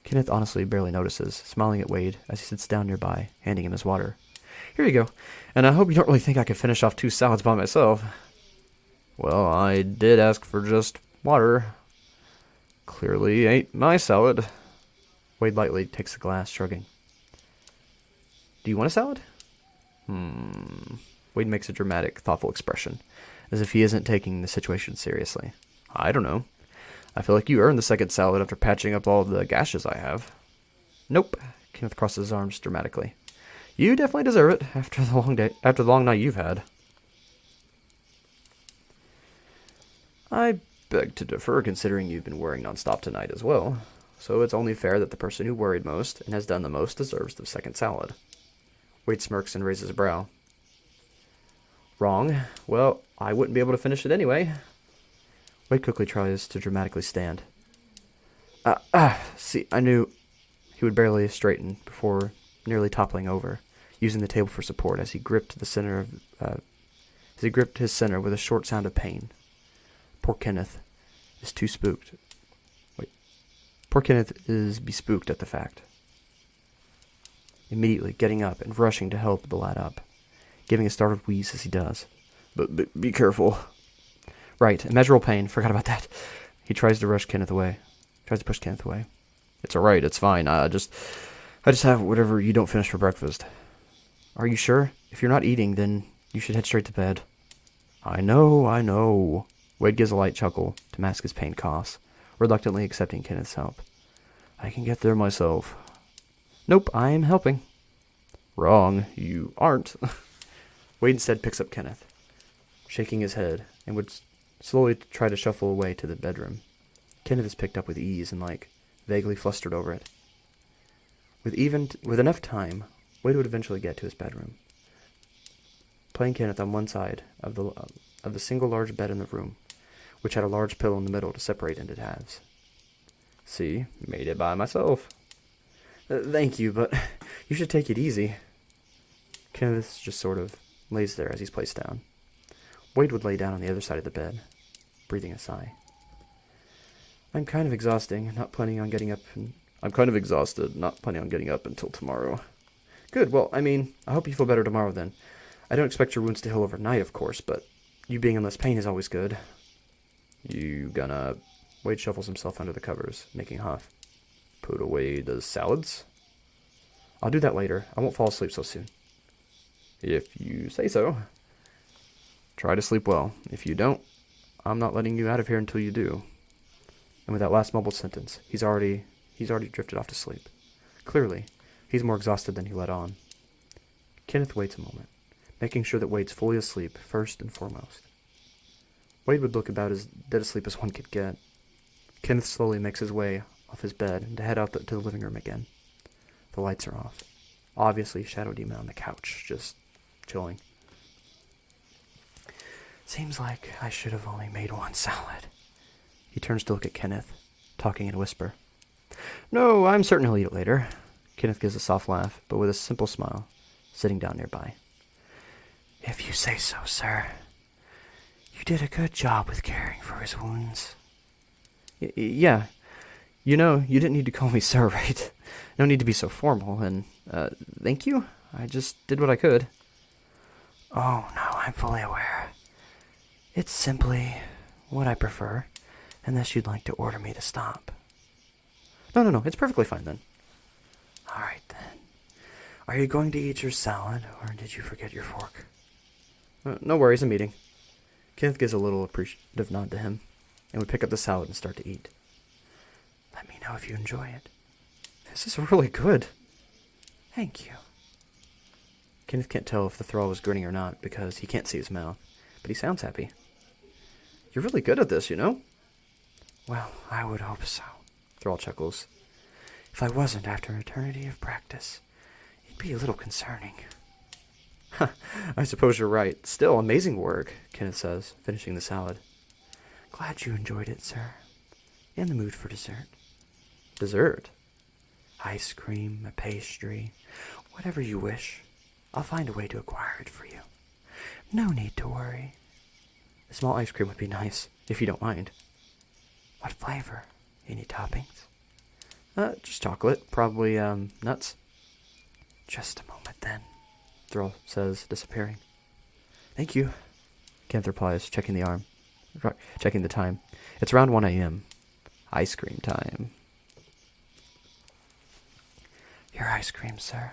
Kenneth honestly barely notices, smiling at Wade as he sits down nearby, handing him his water. Here you go, and I hope you don't really think I could finish off 2 salads by myself. Well, I did ask for just water. Clearly ain't my salad. Wade lightly takes the glass, shrugging. Do you want a salad? Wade makes a dramatic, thoughtful expression, as if he isn't taking the situation seriously. I don't know. I feel like you earned the second salad after patching up all the gashes I have. Nope. Kenneth crosses his arms dramatically. You definitely deserve it after the long night you've had. I beg to differ, considering you've been worrying nonstop tonight as well. So it's only fair that the person who worried most and has done the most deserves the second salad. Wade smirks and raises a brow. Wrong. Well, I wouldn't be able to finish it anyway. Wade quickly tries to dramatically stand. See, I knew... He would barely straighten before nearly toppling over, using the table for support as he gripped his center with a short sound of pain. Poor Kenneth is too spooked Poor Kenneth is bespooked at the fact. Immediately getting up and rushing to help the lad up, giving a startled wheeze as he does. But be careful. Right, immeasurable pain. Forgot about that. He tries to push Kenneth away. It's alright, it's fine. I just have whatever you don't finish for breakfast. Are you sure? If you're not eating, then you should head straight to bed. I know. Wade gives a light chuckle to mask his pain coughs, reluctantly accepting Kenneth's help. I can get there myself. Nope, I am helping. Wrong, you aren't. Wade instead picks up Kenneth, shaking his head, and would slowly try to shuffle away to the bedroom. Kenneth is picked up with ease and, vaguely flustered over it. With enough time, Wade would eventually get to his bedroom, playing Kenneth on one side of the single large bed in the room, which had a large pillow in the middle to separate into halves. See, made it by myself. Thank you, but you should take it easy. Kenneth just sort of lays there as he's placed down. Wade would lay down on the other side of the bed, breathing a sigh. I'm kind of exhausted, not planning on getting up until tomorrow. Good, well, I hope you feel better tomorrow then. I don't expect your wounds to heal overnight, of course, but you being in less pain is always good. You gonna... Wade shuffles himself under the covers, making a huff. Put away the salads? I'll do that later. I won't fall asleep so soon. If you say so. Try to sleep well. If you don't, I'm not letting you out of here until you do. And with that last mumbled sentence, he's already drifted off to sleep. Clearly, he's more exhausted than he let on. Kenneth waits a moment, making sure that Wade's fully asleep first and foremost. Wade would look about as dead asleep as one could get. Kenneth slowly makes his way off his bed to head out to the living room again. The lights are off. Obviously, Shadow Demon on the couch, just chilling. Seems like I should have only made one salad. He turns to look at Kenneth, talking in a whisper. No, I'm certain he'll eat it later. Kenneth gives a soft laugh, but with a simple smile, sitting down nearby. If you say so, sir. You did a good job with caring for his wounds. Yeah. You know, you didn't need to call me sir, right? No need to be so formal, and, thank you? I just did what I could. Oh, no, I'm fully aware. It's simply what I prefer, unless you'd like to order me to stop. No, it's perfectly fine then. All right, then. Are you going to eat your salad, or did you forget your fork? No worries, I'm eating. Kenneth gives a little appreciative nod to him, and would pick up the salad and start to eat. Let me know if you enjoy it. This is really good. Thank you. Kenneth can't tell if the thrall was grinning or not, because he can't see his mouth, but he sounds happy. You're really good at this, you know? Well, I would hope so, Thrall chuckles. If I wasn't after an eternity of practice, it'd be a little concerning. I suppose you're right. Still, amazing work, Kenneth says, finishing the salad. Glad you enjoyed it, sir. In the mood for dessert. Dessert? Ice cream, a pastry, whatever you wish. I'll find a way to acquire it for you. No need to worry. A small ice cream would be nice, if you don't mind. What flavor? Any toppings? Just chocolate. Probably, nuts. Just a moment, then, Thrall says, disappearing. Thank you, Kenneth replies, checking the time. It's around 1 a.m. Ice cream time. Your ice cream, sir.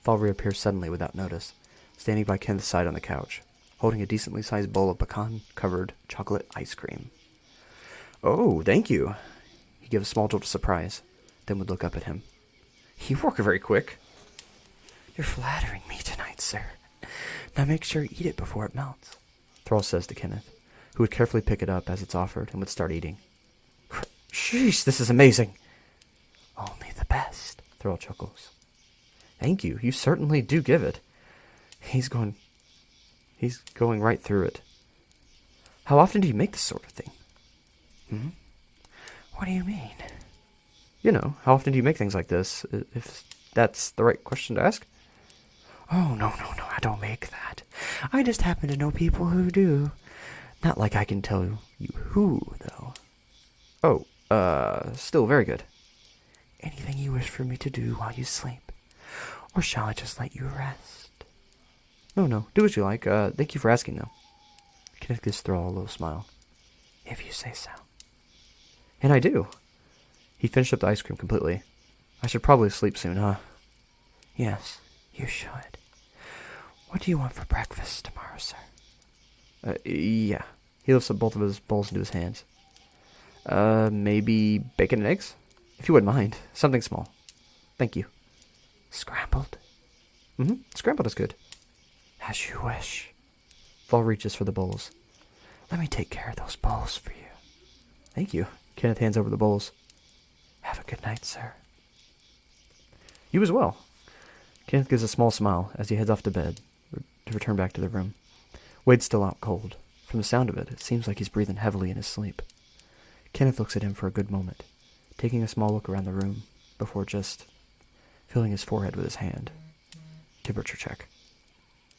Thrall reappears suddenly without notice, standing by Kenneth's side on the couch, holding a decently sized bowl of pecan-covered chocolate ice cream. Oh, thank you. He gives a small jolt of surprise, then would look up at him. You work very quick. You're flattering me tonight, sir. Now make sure you eat it before it melts, Thrall says to Kenneth, who would carefully pick it up as it's offered and would start eating. Sheesh, this is amazing. Only the best, Thrall chuckles. Thank you. You certainly do give it. He's going right through it. How often do you make this sort of thing? What do you mean? You know, how often do you make things like this, if that's the right question to ask? Oh, no, I don't make that. I just happen to know people who do. Not like I can tell you who, though. Oh, still very good. Anything you wish for me to do while you sleep? Or shall I just let you rest? No, do what you like. Thank you for asking, though. Kenneth gives Thrall a little smile. If you say so. And I do. He finished up the ice cream completely. I should probably sleep soon, huh? Yes, you should. What do you want for breakfast tomorrow, sir? Yeah. He lifts up both of his bowls into his hands. Maybe bacon and eggs? If you wouldn't mind. Something small. Thank you. Scrambled? Scrambled is good. As you wish. Thrall reaches for the bowls. Let me take care of those bowls for you. Thank you. Kenneth hands over the bowls. Have a good night, sir. You as well. Kenneth gives a small smile as he heads off to bed to return back to the room. Wade's still out cold. From the sound of it, it seems like he's breathing heavily in his sleep. Kenneth looks at him for a good moment, taking a small look around the room before just filling his forehead with his hand. Temperature check.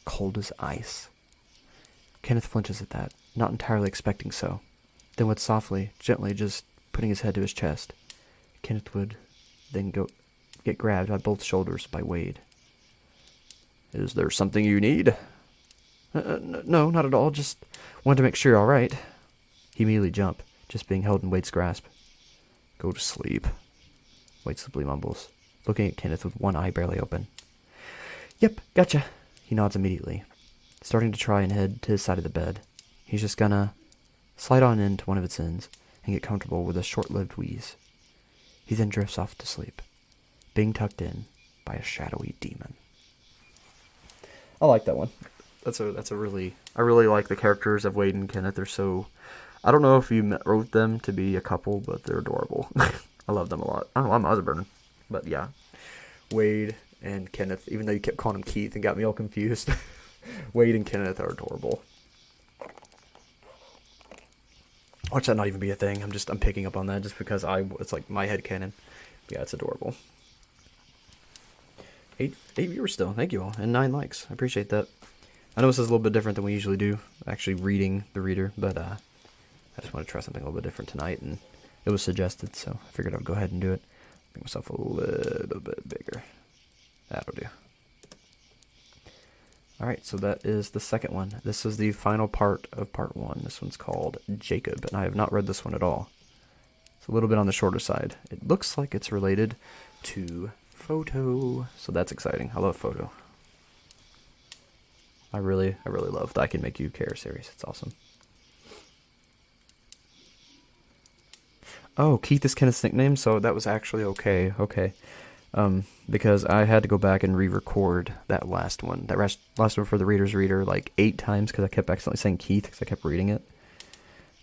Cold as ice. Kenneth flinches at that, not entirely expecting so. Then would softly, gently, just putting his head to his chest. Kenneth would then get grabbed by both shoulders by Wade. Is there something you need? No, not at all. Just wanted to make sure you're all right. He immediately jumped, just being held in Wade's grasp. Go to sleep. Wade sleepily mumbles, looking at Kenneth with one eye barely open. Yep, gotcha. He nods immediately, starting to try and head to his side of the bed. He's just gonna slide on into one of its ends and get comfortable with a short-lived wheeze. He then drifts off to sleep, being tucked in by a shadowy demon. I like that one. That's a really... I really like the characters of Wade and Kenneth. They're so... I don't know if you wrote them to be a couple, but they're adorable. I love them a lot. I don't know, I'm Osborne. But yeah. Wade and Kenneth, even though you kept calling him Keith and got me all confused. Wade and Kenneth are adorable. Watch that not even be a thing. I'm picking up on that just because it's like my headcanon. Yeah, it's adorable. 8 viewers still. Thank you all. And 9 likes. I appreciate that. I know this is a little bit different than we usually do, actually reading the reader, but I just want to try something a little bit different tonight, and it was suggested, so I figured I'd go ahead and do it. Make myself a little bit bigger. That'll do. Alright, so that is the second one. This is the final part of part 1. This one's called Jacob, and I have not read this one at all. It's a little bit on the shorter side. It looks like it's related to photo, so that's exciting. I love photo. I really love the I Can Make You Care series. It's awesome. Oh, Keith is Kenneth's nickname, so that was actually okay. Because I had to go back and re-record that last one. That last one for the Reader's Reader like 8 times because I kept accidentally saying Keith because I kept reading it.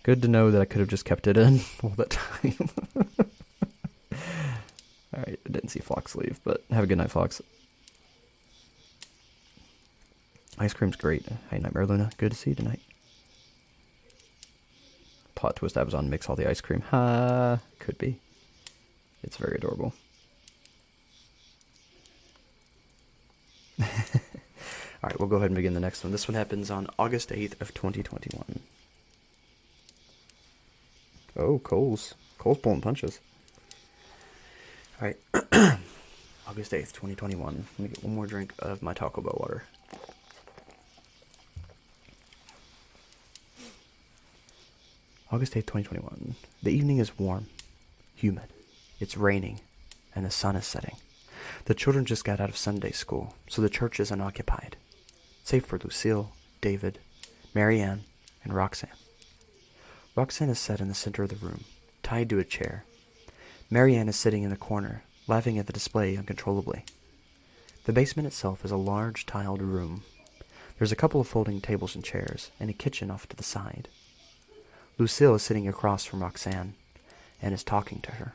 Good to know that I could have just kept it in all that time. Alright, I didn't see Fox leave, but have a good night, Fox. Ice cream's great. Hey, Nightmare Luna. Good to see you tonight. Plot twist Amazon makes all the ice cream. Could be. It's very adorable. Alright, we'll go ahead and begin the next one. This one happens on August 8th of 2021. Oh, Cole's pulling punches. Alright. August 8th, 2021. Let me get one more drink of my Taco Bell water. August 8th, 2021. The evening is warm, humid. It's raining, and the sun is setting. The children just got out of Sunday school, so the church is unoccupied, save for Lucille, David, Marianne, and Roxanne. Roxanne is set in the center of the room, tied to a chair. Marianne is sitting in the corner, laughing at the display uncontrollably. The basement itself is a large tiled room. There's a couple of folding tables and chairs, and a kitchen off to the side. Lucille is sitting across from Roxanne, and is talking to her.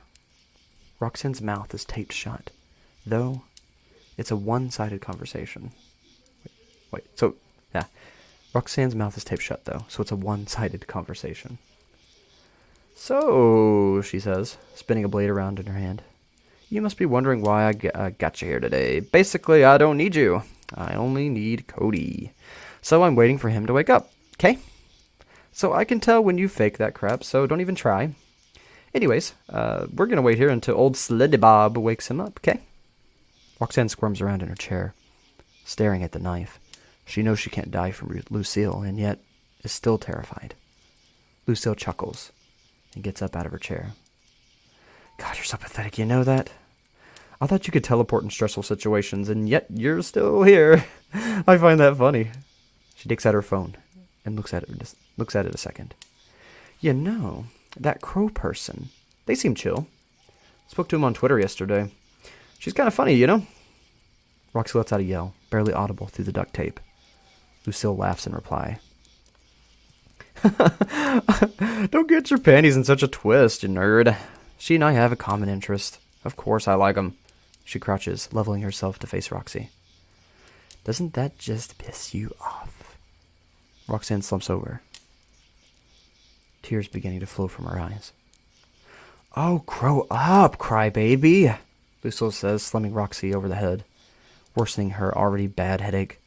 Roxanne's mouth is taped shut, though it's a one-sided conversation. Roxanne's mouth is taped shut, though, so it's a one-sided conversation. So, she says, spinning a blade around in her hand, you must be wondering why I got you here today. Basically, I don't need you. I only need Cody. So I'm waiting for him to wake up, okay? So I can tell when you fake that crap, so don't even try. Anyways, we're going to wait here until old Slenderbob wakes him up, okay? Roxanne squirms around in her chair, staring at the knife. She knows she can't die from Lucille, and yet is still terrified. Lucille chuckles and gets up out of her chair. God, you're so pathetic, you know that? I thought you could teleport in stressful situations, and yet you're still here. I find that funny. She takes out her phone and looks at it a second. You know, that crow person, they seem chill. Spoke to him on Twitter yesterday. She's kind of funny, you know? Roxy lets out a yell, barely audible through the duct tape. Lucille laughs in reply. Don't get your panties in such a twist, you nerd. She and I have a common interest. Of course I like 'em. She crouches, leveling herself to face Roxy. Doesn't that just piss you off? Roxanne slumps over, tears beginning to flow from her eyes. Oh, grow up, crybaby, Lucille says, slamming Roxy over the head, worsening her already bad headache.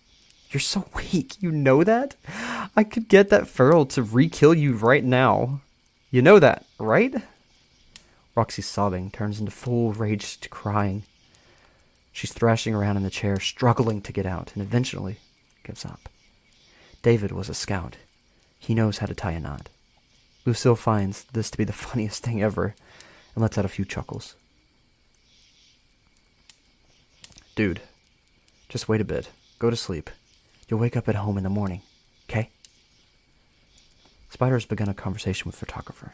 You're so weak, you know that? I could get that feral to re-kill you right now. You know that, right? Roxy's sobbing turns into full-raged crying. She's thrashing around in the chair, struggling to get out, and eventually gives up. David was a scout. He knows how to tie a knot. Lucille finds this to be the funniest thing ever and lets out a few chuckles. Dude, just wait a bit. Go to sleep. You'll wake up at home in the morning, okay? Spider has begun a conversation with photographer.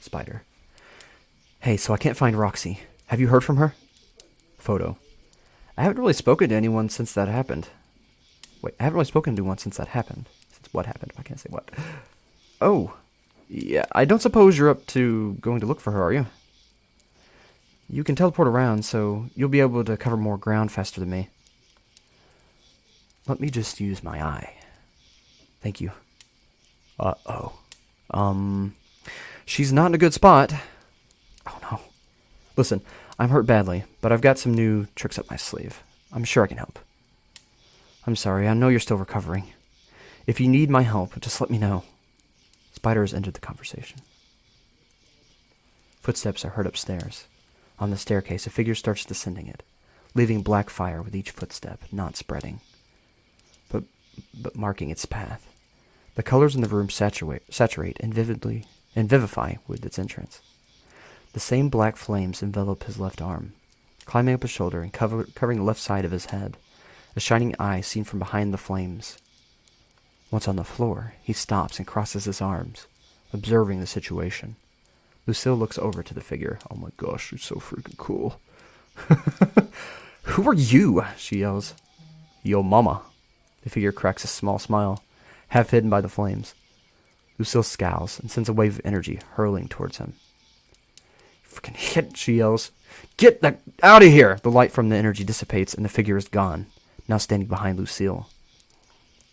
Spider. Hey, so I can't find Roxy. Have you heard from her? Photo. I haven't really spoken to anyone since that happened. Wait, I haven't really spoken to anyone since that happened. Since what happened? I can't say what. Oh, yeah, I don't suppose you're up to going to look for her, are you? You can teleport around, so you'll be able to cover more ground faster than me. Let me just use my eye. Thank you. Uh-oh. She's not in a good spot. Oh, no. Listen, I'm hurt badly, but I've got some new tricks up my sleeve. I'm sure I can help. I'm sorry, I know you're still recovering. If you need my help, just let me know. Spider has entered the conversation. Footsteps are heard upstairs. On the staircase, a figure starts descending it, leaving black fire with each footstep, not spreading, but marking its path. The colors in the room saturate and vivify with its entrance. The same black flames envelop his left arm, climbing up his shoulder and covering the left side of his head, a shining eye seen from behind the flames. Once on the floor, he stops and crosses his arms, observing the situation. Lucille looks over to the figure. Oh my gosh, you're so freaking cool. Who are you? She yells. Yo mama. The figure cracks a small smile, half hidden by the flames. Lucille scowls and sends a wave of energy hurling towards him. Freaking hit, she yells. Get that out of here! The light from the energy dissipates and the figure is gone, now standing behind Lucille.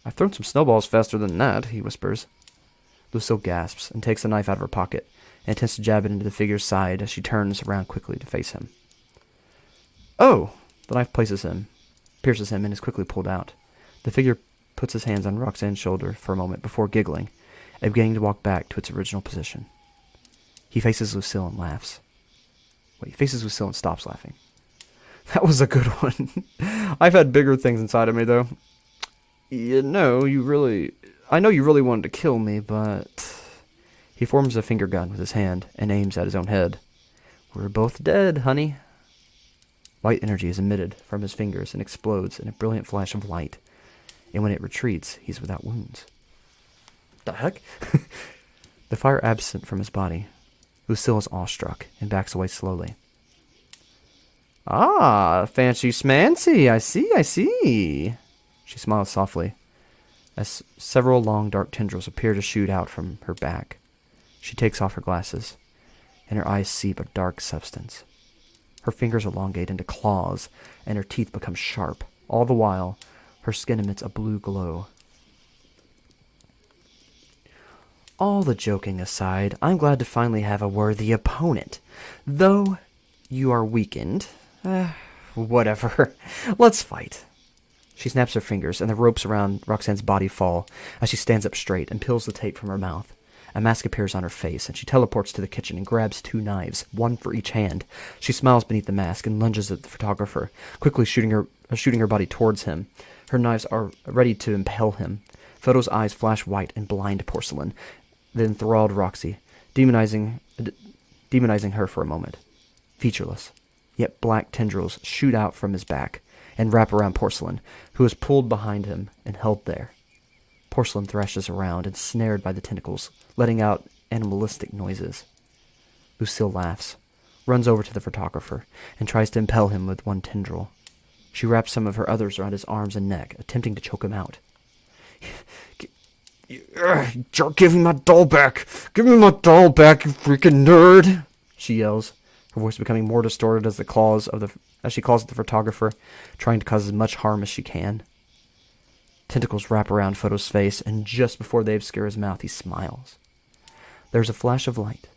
I've thrown some snowballs faster than that, he whispers. Lucille gasps and takes the knife out of her pocket and attempts to jab it into the figure's side as she turns around quickly to face him. Oh! The knife pierces him, and is quickly pulled out. The figure puts his hands on Roxanne's shoulder for a moment before giggling and beginning to walk back to its original position. He faces Lucille and laughs. He faces Lucille and stops laughing. That was a good one. I've had bigger things inside of me, though. I know you really wanted to kill me, but... He forms a finger gun with his hand and aims at his own head. We're both dead, honey. White energy is emitted from his fingers and explodes in a brilliant flash of light. And when it retreats, he's without wounds. The heck? The fire absent from his body. Lucille is awestruck and backs away slowly. Ah, fancy schmancy. I see. She smiles softly, as several long dark tendrils appear to shoot out from her back. She takes off her glasses, and her eyes seep a dark substance. Her fingers elongate into claws, and her teeth become sharp. All the while, her skin emits a blue glow. All the joking aside, I'm glad to finally have a worthy opponent. Though you are weakened. Whatever. Let's fight. She snaps her fingers, and the ropes around Roxanne's body fall as she stands up straight and peels the tape from her mouth. A mask appears on her face, and she teleports to the kitchen and grabs 2 knives, one for each hand. She smiles beneath the mask and lunges at the photographer, quickly shooting her body towards him. Her knives are ready to impale him. Photo's eyes flash white and blind Porcelain, the enthralled Roxy, demonizing her for a moment. Featureless, yet black tendrils shoot out from his back and wrap around Porcelain, who is pulled behind him and held there. Porcelain thrashes around, ensnared by the tentacles, letting out animalistic noises. Lucille laughs, runs over to the photographer, and tries to impale him with one tendril. She wraps some of her others around his arms and neck, attempting to choke him out. Give me my doll back! Give me my doll back, you freaking nerd! She yells, her voice becoming more distorted as she claws at the photographer, trying to cause as much harm as she can. Tentacles wrap around Photo's face, and just before they obscure his mouth, he smiles. There's a flash of light,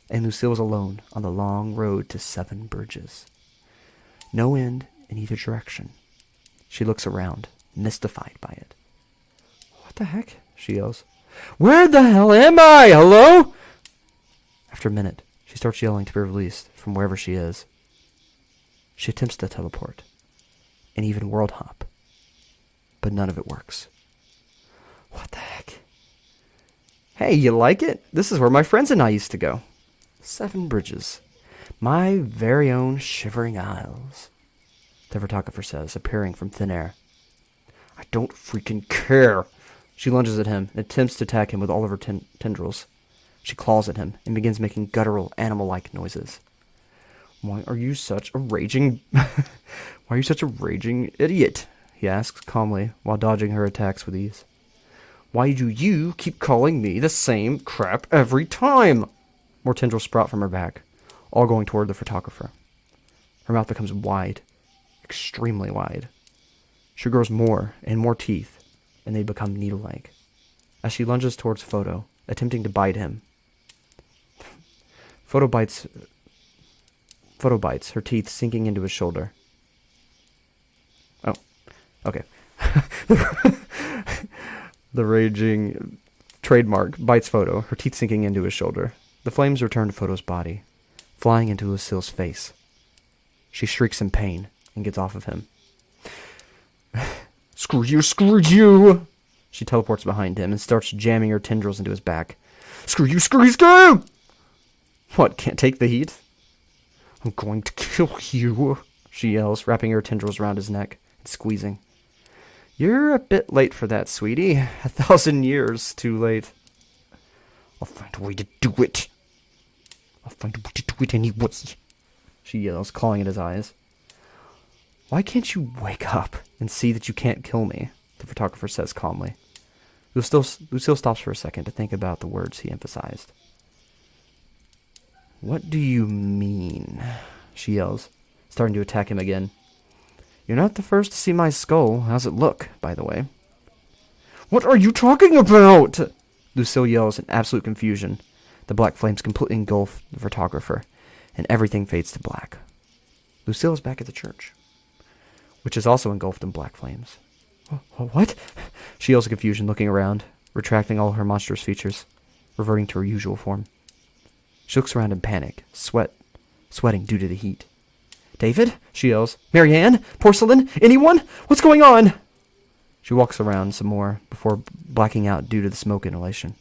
and Lucille is alone on the long road to 7 bridges. No end in either direction. She looks around, mystified by it. What the heck? She yells. Where the hell am I? Hello? After a minute, she starts yelling to be released from wherever she is. She attempts to teleport, and even world hop, but none of it works. What the heck? Hey, you like it? This is where my friends and I used to go. 7 bridges. My very own Shivering Isles, the photographer says, appearing from thin air. I don't freaking care. She lunges at him and attempts to attack him with all of her tendrils. She claws at him and begins making guttural, animal-like noises. Why are you such a raging idiot? He asks calmly while dodging her attacks with ease. Why do you keep calling me the same crap every time? More tendrils sprout from her back, all going toward the photographer. Her mouth becomes wide, extremely wide. She grows more and more teeth, and they become needle-like. As she lunges towards Photo, attempting to bite him, Photo bites, her teeth sinking into his shoulder. Oh, okay. The raging trademark bites Photo, her teeth sinking into his shoulder. The flames return to Photo's body, flying into Lucille's face. She shrieks in pain and gets off of him. Screw you! She teleports behind him and starts jamming her tendrils into his back. Screw you! What, can't take the heat? I'm going to kill you, she yells, wrapping her tendrils around his neck and squeezing. You're a bit late for that, sweetie. 1,000 years too late. I'll find a way to do it. Anyway, she yells, clawing at his eyes. Why can't you wake up and see that you can't kill me? The photographer says calmly. Lucille stops for a second to think about the words he emphasized. What do you mean? She yells, starting to attack him again. You're not the first to see my skull. How's it look, by the way? What are you talking about? Lucille yells in absolute confusion. The black flames completely engulf the photographer, and everything fades to black. Lucille is back at the church, which is also engulfed in black flames. What? She yells in confusion, looking around, retracting all her monstrous features, reverting to her usual form. She looks around in panic, sweating due to the heat. David? She yells. Marianne? Porcelain? Anyone? What's going on? She walks around some more before blacking out due to the smoke inhalation.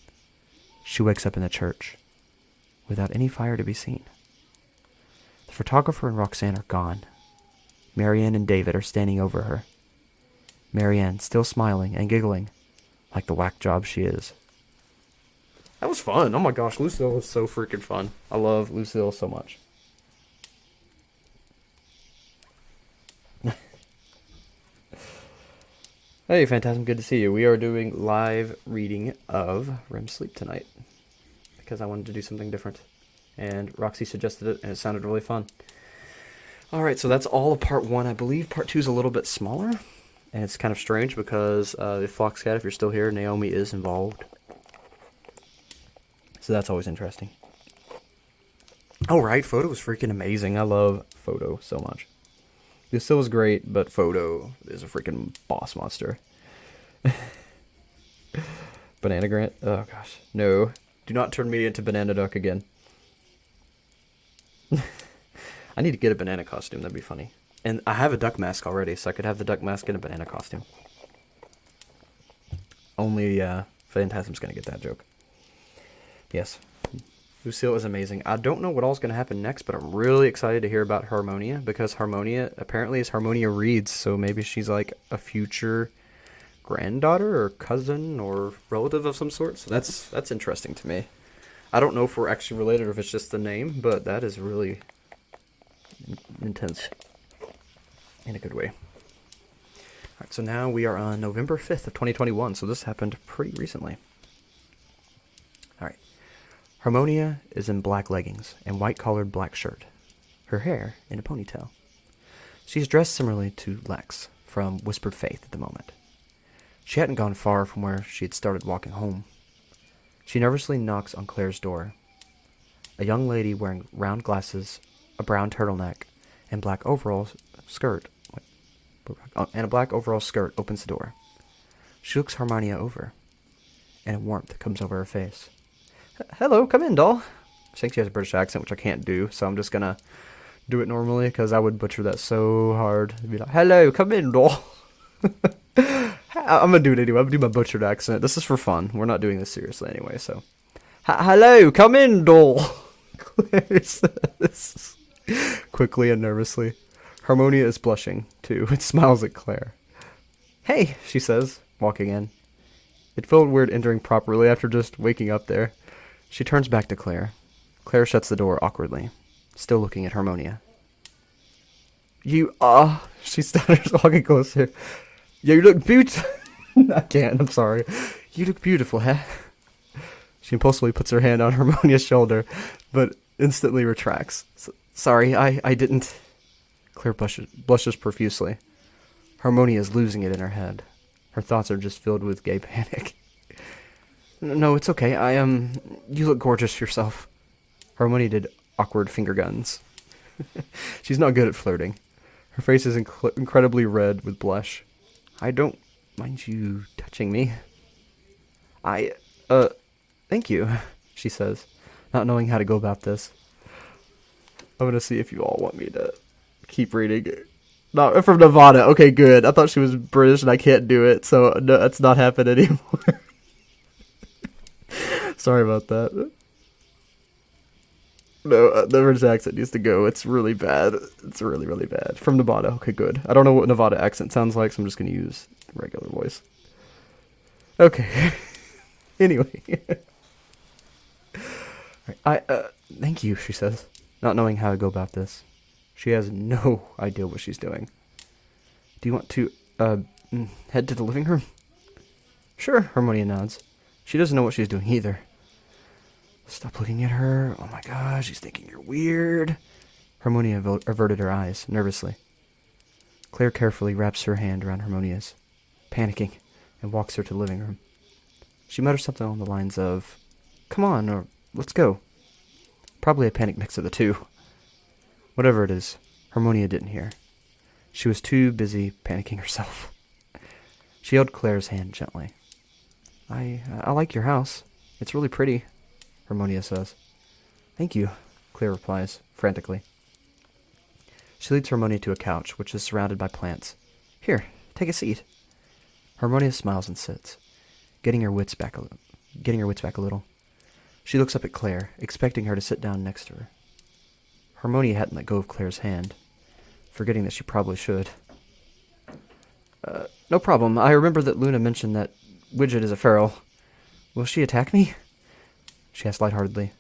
She wakes up in the church, without any fire to be seen. The photographer and Roxanne are gone. Marianne and David are standing over her. Marianne still smiling and giggling, like the whack job she is. That was fun. Oh my gosh, Lucille was so freaking fun. I love Lucille so much. Hey, Phantasm, good to see you. We are doing live reading of REM Sleep tonight because I wanted to do something different. And Roxy suggested it, and it sounded really fun. Alright, so that's all of part 1. I believe part 2 is a little bit smaller. And it's kind of strange because the Foxcat, if you're still here, Naomi is involved. So that's always interesting. Alright, Photo was freaking amazing. I love Photo so much. Lucille was great, but Photo is a freaking boss monster. Banana Grant? Oh gosh. No. Do not turn me into Banana Duck again. I need to get a banana costume. That'd be funny. And I have a duck mask already, so I could have the duck mask and a banana costume. Only Phantasm's going to get that joke. Yes. Lucille is amazing. I don't know what all's going to happen next, but I'm really excited to hear about Harmonia, because Harmonia apparently is Harmonia Reeds, so maybe she's like a future granddaughter or cousin or relative of some sort. So that's interesting to me. I don't know if we're actually related or if it's just the name, but that is really intense in a good way. All right, so now we are on November 5th of 2021, so this happened pretty recently. All right. Harmonia is in black leggings and white-collared black shirt, her hair in a ponytail. She's dressed similarly to Lex from Whispered Faith at the moment. She hadn't gone far from where she had started walking home. She nervously knocks on Claire's door. A young lady wearing round glasses, a brown turtleneck, and black overall skirt opens the door. She looks Harmonia over, and a warmth comes over her face. Hello, come in, doll. I think she has a British accent, which I can't do, so I'm just gonna do it normally, because I would butcher that so hard. It'd be like, hello, come in, doll. I'm gonna do it anyway. I'm gonna do my butchered accent. This is for fun. We're not doing this seriously anyway, so. Hello, come in, doll. Claire says, quickly and nervously. Harmonia is blushing, too, and smiles at Claire. Hey, she says, walking in. It felt weird entering properly after just waking up there. She turns back to Claire. Claire shuts the door awkwardly, still looking at Harmonia. She stutters, walking closer. You look beautiful. I can't, I'm sorry. You look beautiful, huh? She impulsively puts her hand on Harmonia's shoulder, but instantly retracts. Sorry, I didn't. Claire blushes profusely. Harmonia is losing it in her head. Her thoughts are just filled with gay panic. No, it's okay. You look gorgeous yourself. Harmonia did awkward finger guns. She's not good at flirting. Her face is incredibly red with blush. I don't mind you touching me. Thank you, she says, not knowing how to go about this. I'm gonna see if you all want me to keep reading. Not from Nevada. Okay, good. I thought she was British and I can't do it, so no, that's not happening anymore. Sorry about that. No, the British accent needs to go. It's really bad. It's really, really bad. From Nevada. Okay, good. I don't know what Nevada accent sounds like, so I'm just going to use regular voice. Okay. Anyway. Thank you, she says, not knowing how to go about this. She has no idea what she's doing. Do you want to, head to the living room? Sure, Harmonia nods. She doesn't know what she's doing either. Stop looking at her. Oh my gosh, she's thinking you're weird. Harmonia averted her eyes, nervously. Claire carefully wraps her hand around Harmonia's, panicking, and walks her to the living room. She mutters something along the lines of, come on, or let's go. Probably a panic mix of the two. Whatever it is, Harmonia didn't hear. She was too busy panicking herself. She held Claire's hand gently. I like your house. It's really pretty, Harmonia says. Thank you, Claire replies, frantically. She leads Harmonia to a couch, which is surrounded by plants. Here, take a seat. Harmonia smiles and sits, getting her wits back a little. She looks up at Claire, expecting her to sit down next to her. Harmonia hadn't let go of Claire's hand, forgetting that she probably should. No problem. I remember that Luna mentioned that Widget is a feral. Will she attack me? She asked lightheartedly.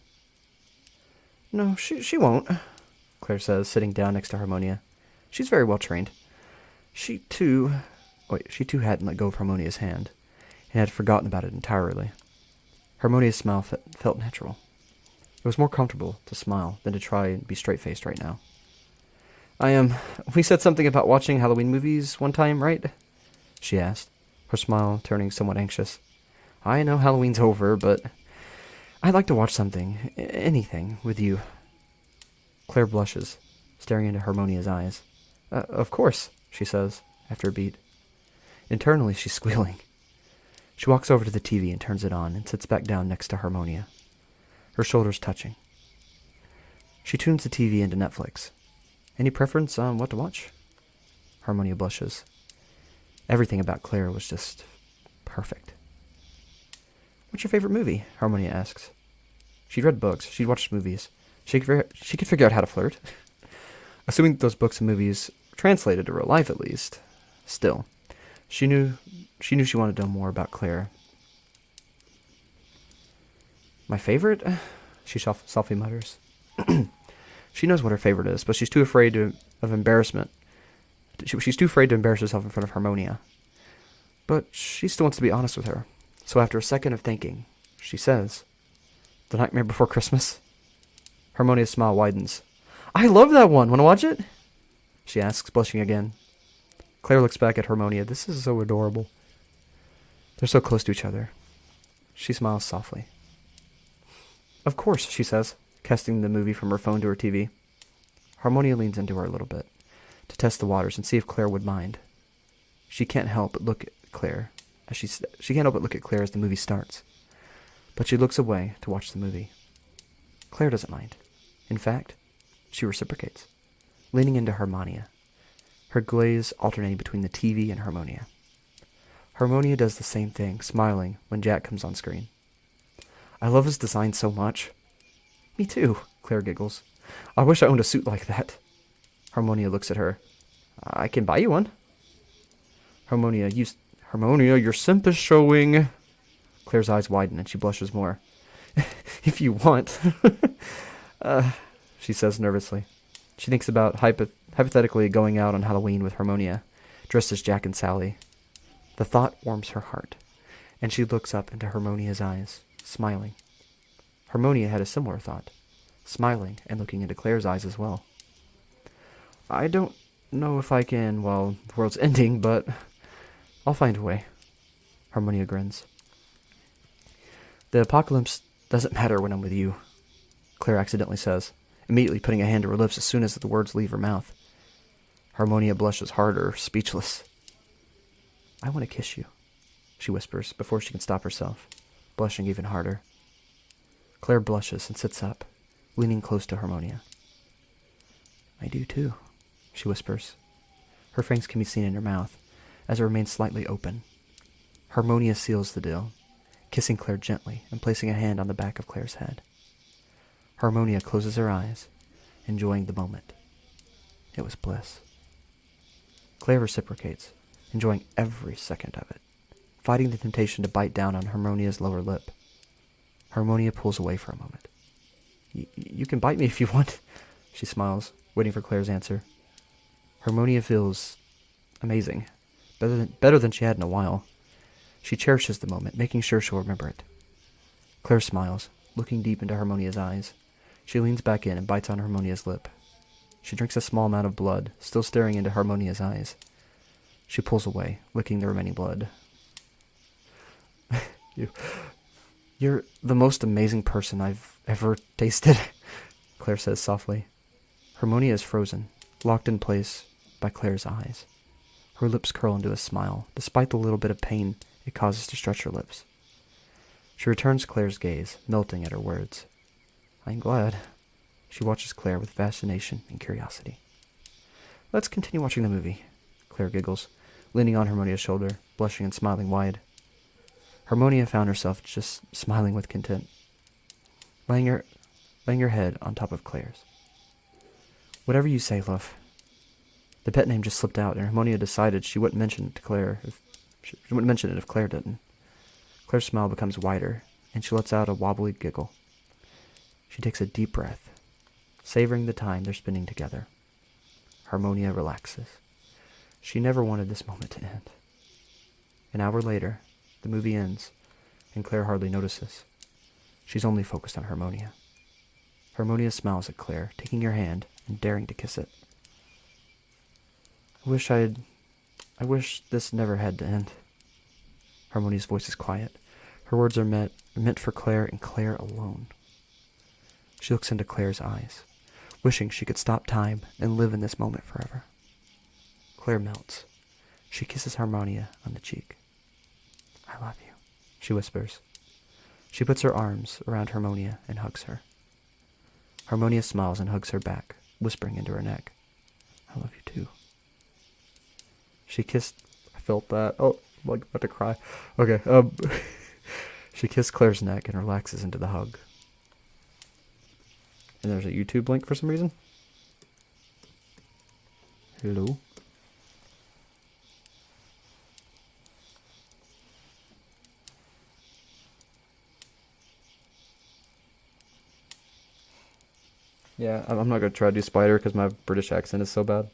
No, she won't, Claire says, sitting down next to Harmonia. She's very well trained. She too hadn't let go of Harmonia's hand, and had forgotten about it entirely. Harmonia's smile felt natural. It was more comfortable to smile than to try and be straight-faced right now. We said something about watching Halloween movies one time, right? She asked, her smile turning somewhat anxious. I know Halloween's over, but I'd like to watch something, anything, with you. Claire blushes, staring into Harmonia's eyes. Of course, she says, after a beat. Internally, she's squealing. She walks over to the TV and turns it on and sits back down next to Harmonia. her shoulders touching. She tunes the TV into Netflix. Any preference on what to watch? Harmonia blushes. Everything about Claire was just perfect. What's your favorite movie? Harmonia asks. She'd read books. She'd watched movies. She could figure out how to flirt. Assuming that those books and movies translated to real life, at least. Still, she knew she wanted to know more about Claire. My favorite? She softly mutters. She knows what her favorite is, but she's too afraid of embarrassment. She's too afraid to embarrass herself in front of Harmonia. But she still wants to be honest with her. So after a second of thinking, she says, The Nightmare Before Christmas? Harmonia's smile widens. I love that one. Want to watch it? She asks, blushing again. Claire looks back at Harmonia. This is so adorable. They're so close to each other. She smiles softly. Of course, she says, casting the movie from her phone to her TV. Harmonia leans into her a little bit to test the waters and see if Claire would mind. She can't help but look at Claire as the movie starts. But she looks away to watch the movie. Claire doesn't mind. In fact, she reciprocates, leaning into Harmonia, her gaze alternating between the TV and Harmonia. Harmonia does the same thing, smiling when Jack comes on screen. I love his design so much. Me too, Claire giggles. I wish I owned a suit like that. Harmonia looks at her. I can buy you one. Harmonia, your simp is showing. Claire's eyes widen and she blushes more. If you want. She says nervously. She thinks about hypothetically going out on Halloween with Harmonia, dressed as Jack and Sally. The thought warms her heart, and she looks up into Harmonia's eyes, smiling. Harmonia had a similar thought, smiling and looking into Claire's eyes as well. I don't know if I can while the world's ending, but I'll find a way. Harmonia grins. The apocalypse doesn't matter when I'm with you, Claire accidentally says, immediately putting a hand to her lips as soon as the words leave her mouth. Harmonia blushes harder, speechless. I want to kiss you, she whispers before she can stop herself, blushing even harder. Claire blushes and sits up, leaning close to Harmonia. I do too, she whispers. Her fangs can be seen in her mouth, as it remains slightly open. Harmonia seals the deal, kissing Claire gently and placing a hand on the back of Claire's head. Harmonia closes her eyes, enjoying the moment. It was bliss. Claire reciprocates, enjoying every second of it, fighting the temptation to bite down on Harmonia's lower lip. Harmonia pulls away for a moment. You can bite me if you want, she smiles, waiting for Claire's answer. Harmonia feels amazing, better than she had in a while. She cherishes the moment, making sure she'll remember it. Claire smiles, looking deep into Harmonia's eyes. She leans back in and bites on Harmonia's lip. She drinks a small amount of blood, still staring into Harmonia's eyes. She pulls away, licking the remaining blood. You're the most amazing person I've ever tasted, Claire says softly. Harmonia is frozen, locked in place by Claire's eyes. Her lips curl into a smile, despite the little bit of pain it causes to stretch her lips. She returns Claire's gaze, melting at her words. I'm glad. She watches Claire with fascination and curiosity. Let's continue watching the movie, Claire giggles, leaning on Harmonia's shoulder, blushing and smiling wide. Harmonia found herself just smiling with content, laying her head on top of Claire's. Whatever you say, love. The pet name just slipped out, and Harmonia decided she wouldn't mention it to Claire if Claire didn't. Claire's smile becomes wider, and she lets out a wobbly giggle. She takes a deep breath, savoring the time they're spending together. Harmonia relaxes. She never wanted this moment to end. An hour later, the movie ends, and Claire hardly notices. She's only focused on Harmonia. Harmonia smiles at Claire, taking her hand and daring to kiss it. I wish this never had to end. Harmonia's voice is quiet. Her words are meant for Claire and Claire alone. She looks into Claire's eyes, wishing she could stop time and live in this moment forever. Claire melts. She kisses Harmonia on the cheek. I love you, she whispers. She puts her arms around Harmonia and hugs her. Harmonia smiles and hugs her back, whispering into her neck, "I love you too." She kissed... I felt that. Oh, I'm like about to cry. Okay, She kissed Claire's neck and relaxes into the hug. And there's a YouTube link for some reason. Hello? Yeah, I'm not going to try to do Spider because my British accent is so bad.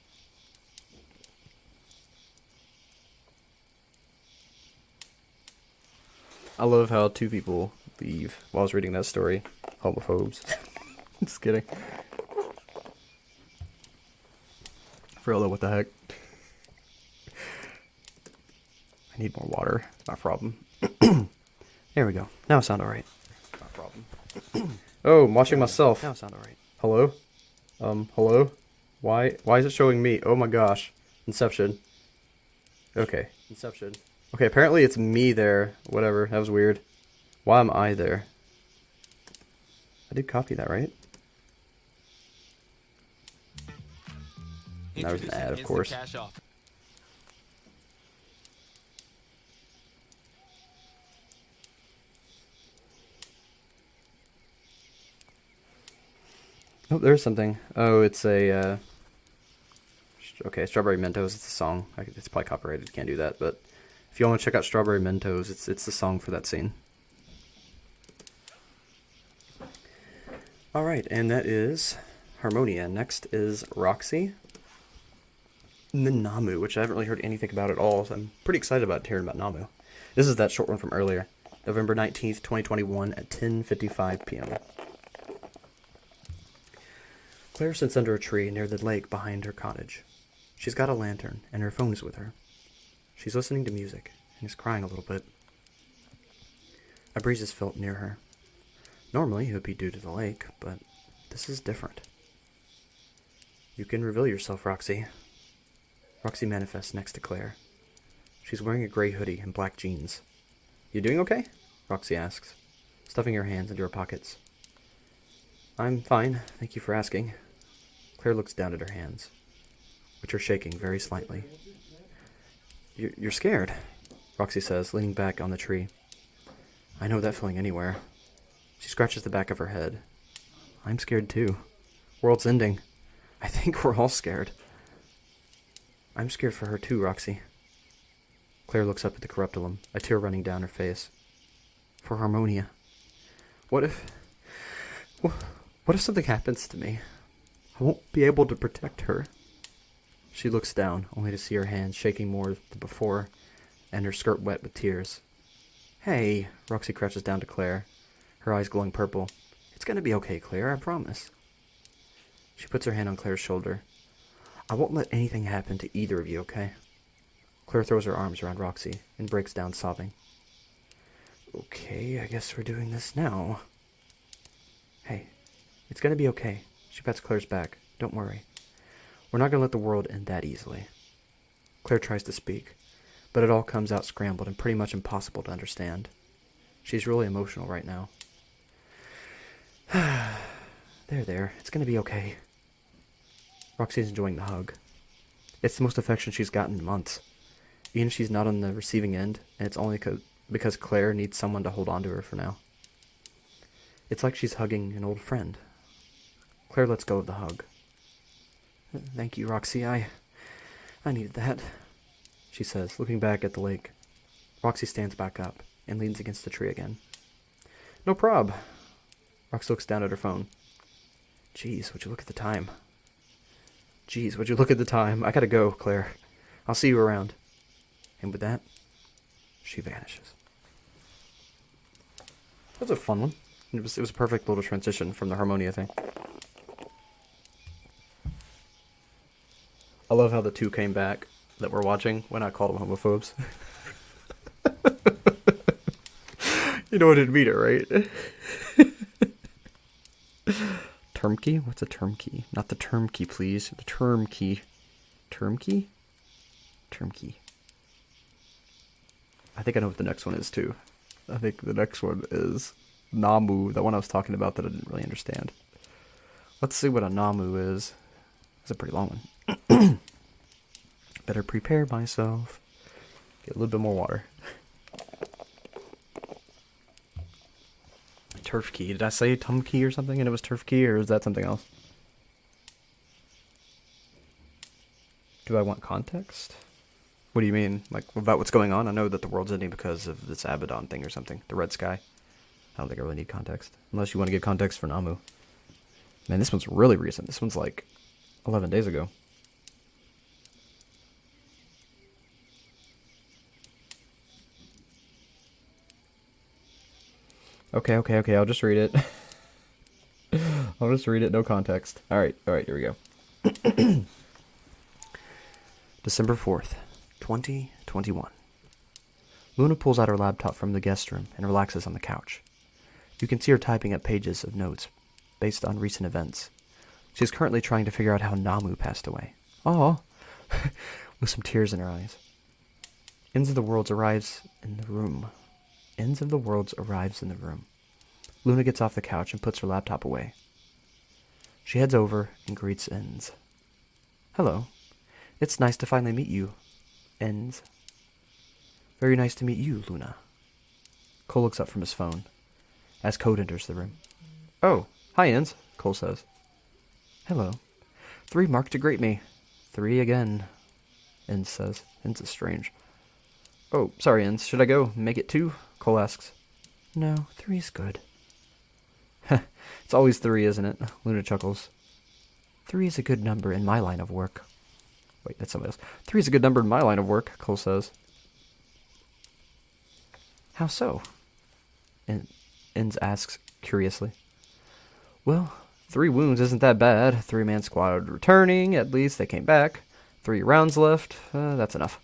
I love how two people leave while I was reading that story. Homophobes. Just kidding. For real though, what the heck? I need more water. Not a problem. There we go. Now I sound alright. Not a problem. Oh, I'm watching myself. Now I sound alright. Hello? Hello? Why is it showing me? Oh my gosh. Inception. Okay. Inception. Okay, apparently it's me there. Whatever. That was weird. Why am I there? I did copy that, right? That was an ad, of course. Oh, there's something. Oh, it's a, okay, Strawberry Mentos. It's a song. It's probably copyrighted. Can't do that, but if you want to check out Strawberry Mentos, it's the song for that scene. Alright, and that is Harmonia. Next is Roxy. And then Namu, which I haven't really heard anything about at all, so I'm pretty excited about hearing about Namu. This is that short one from earlier. November 19th, 2021 at 10:55 p.m. Claire sits under a tree near the lake behind her cottage. She's got a lantern, and her phone is with her. She's listening to music, and is crying a little bit. A breeze is felt near her. Normally, it would be due to the lake, but this is different. You can reveal yourself, Roxy. Roxy manifests next to Claire. She's wearing a gray hoodie and black jeans. You doing okay? Roxy asks, stuffing her hands into her pockets. I'm fine, thank you for asking. Claire looks down at her hands, which are shaking very slightly. You're scared, Roxy says, leaning back on the tree. I know that feeling anywhere. She scratches the back of her head. I'm scared too. World's ending. I think we're all scared. I'm scared for her too, Roxy. Claire looks up at the corruptulum, a tear running down her face. For Harmonia. What if something happens to me? I won't be able to protect her. She looks down, only to see her hands shaking more than before, and her skirt wet with tears. Hey, Roxy crouches down to Claire, her eyes glowing purple. It's gonna be okay, Claire, I promise. She puts her hand on Claire's shoulder. I won't let anything happen to either of you, okay? Claire throws her arms around Roxy and breaks down sobbing. Okay, I guess we're doing this now. Hey, it's gonna be okay. She pats Claire's back. Don't worry. We're not gonna let the world end that easily. Claire tries to speak, but it all comes out scrambled and pretty much impossible to understand. She's really emotional right now. There. It's gonna be okay. Roxy's enjoying the hug. It's the most affection she's gotten in months. Even if she's not on the receiving end, and it's only because Claire needs someone to hold on to her for now. It's like she's hugging an old friend. Claire lets go of the hug. Thank you, Roxy. I needed that, she says, looking back at the lake. Roxy stands back up and leans against the tree again. No prob. Roxy looks down at her phone. Jeez, would you look at the time? I gotta go, Claire. I'll see you around. And with that, she vanishes. That was a fun one. It was a perfect little transition from the Harmonia thing. I love how the two came back that we're watching when I called them homophobes. You know what it'd mean, right? Term key? What's a term key? Not the term key, please. The term key. Term key? Term key. I think I know what the next one is, too. I think the next one is Namu, the one I was talking about that I didn't really understand. Let's see what a Namu is. It's a pretty long one. Better prepare myself. Get a little bit more water. Turf key. Did I say tum key or something and it was turf key, or is that something else? Do I want context? What do you mean? Like, about what's going on? I know that the world's ending because of this Abaddon thing or something. The red sky. I don't think I really need context. Unless you want to give context for Namu. Man, this one's really recent. This one's like 11 days ago. Okay, I'll just read it. I'll just read it, no context. Alright, here we go. December 4th, 2021. Luna pulls out her laptop from the guest room and relaxes on the couch. You can see her typing up pages of notes based on recent events. She is currently trying to figure out how Namu passed away. Oh, with some tears in her eyes. Ends of the Worlds arrives in the room. Luna gets off the couch and puts her laptop away. She heads over and greets Ends. Hello. It's nice to finally meet you, Ends. Very nice to meet you, Luna. Cole looks up from his phone as Code enters the room. Oh, hi, Ends, Cole says. Hello. 3 marked to greet me. 3 again, Ends says. Ends is strange. Oh, sorry, Ends. Should I go make it 2? Cole asks. No, 3's good. It's always 3, isn't it? Luna chuckles. 3 is a good number in my line of work. Wait, that's somebody else. 3 is a good number in my line of work, Cole says. How so? Ends asks curiously. Well, 3 wounds isn't that bad. 3-man squad returning, at least they came back. 3 rounds left, that's enough.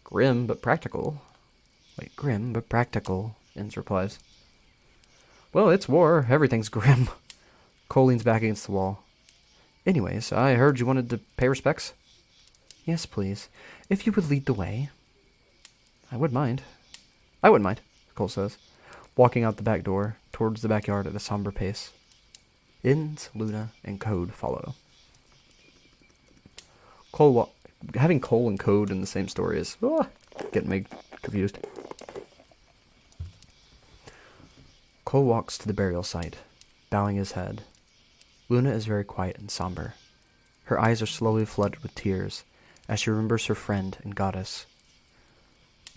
Grim, but practical. Grim, but practical, Ends replies. Well, it's war. Everything's grim. Cole leans back against the wall. Anyways, I heard you wanted to pay respects? Yes, please. If you would lead the way. I wouldn't mind, Cole says, walking out the back door towards the backyard at a somber pace. Ends, Luna, and Code follow. Having Cole and Code in the same story is getting me confused. Cole walks to the burial site, bowing his head. Luna is very quiet and somber. Her eyes are slowly flooded with tears as she remembers her friend and goddess.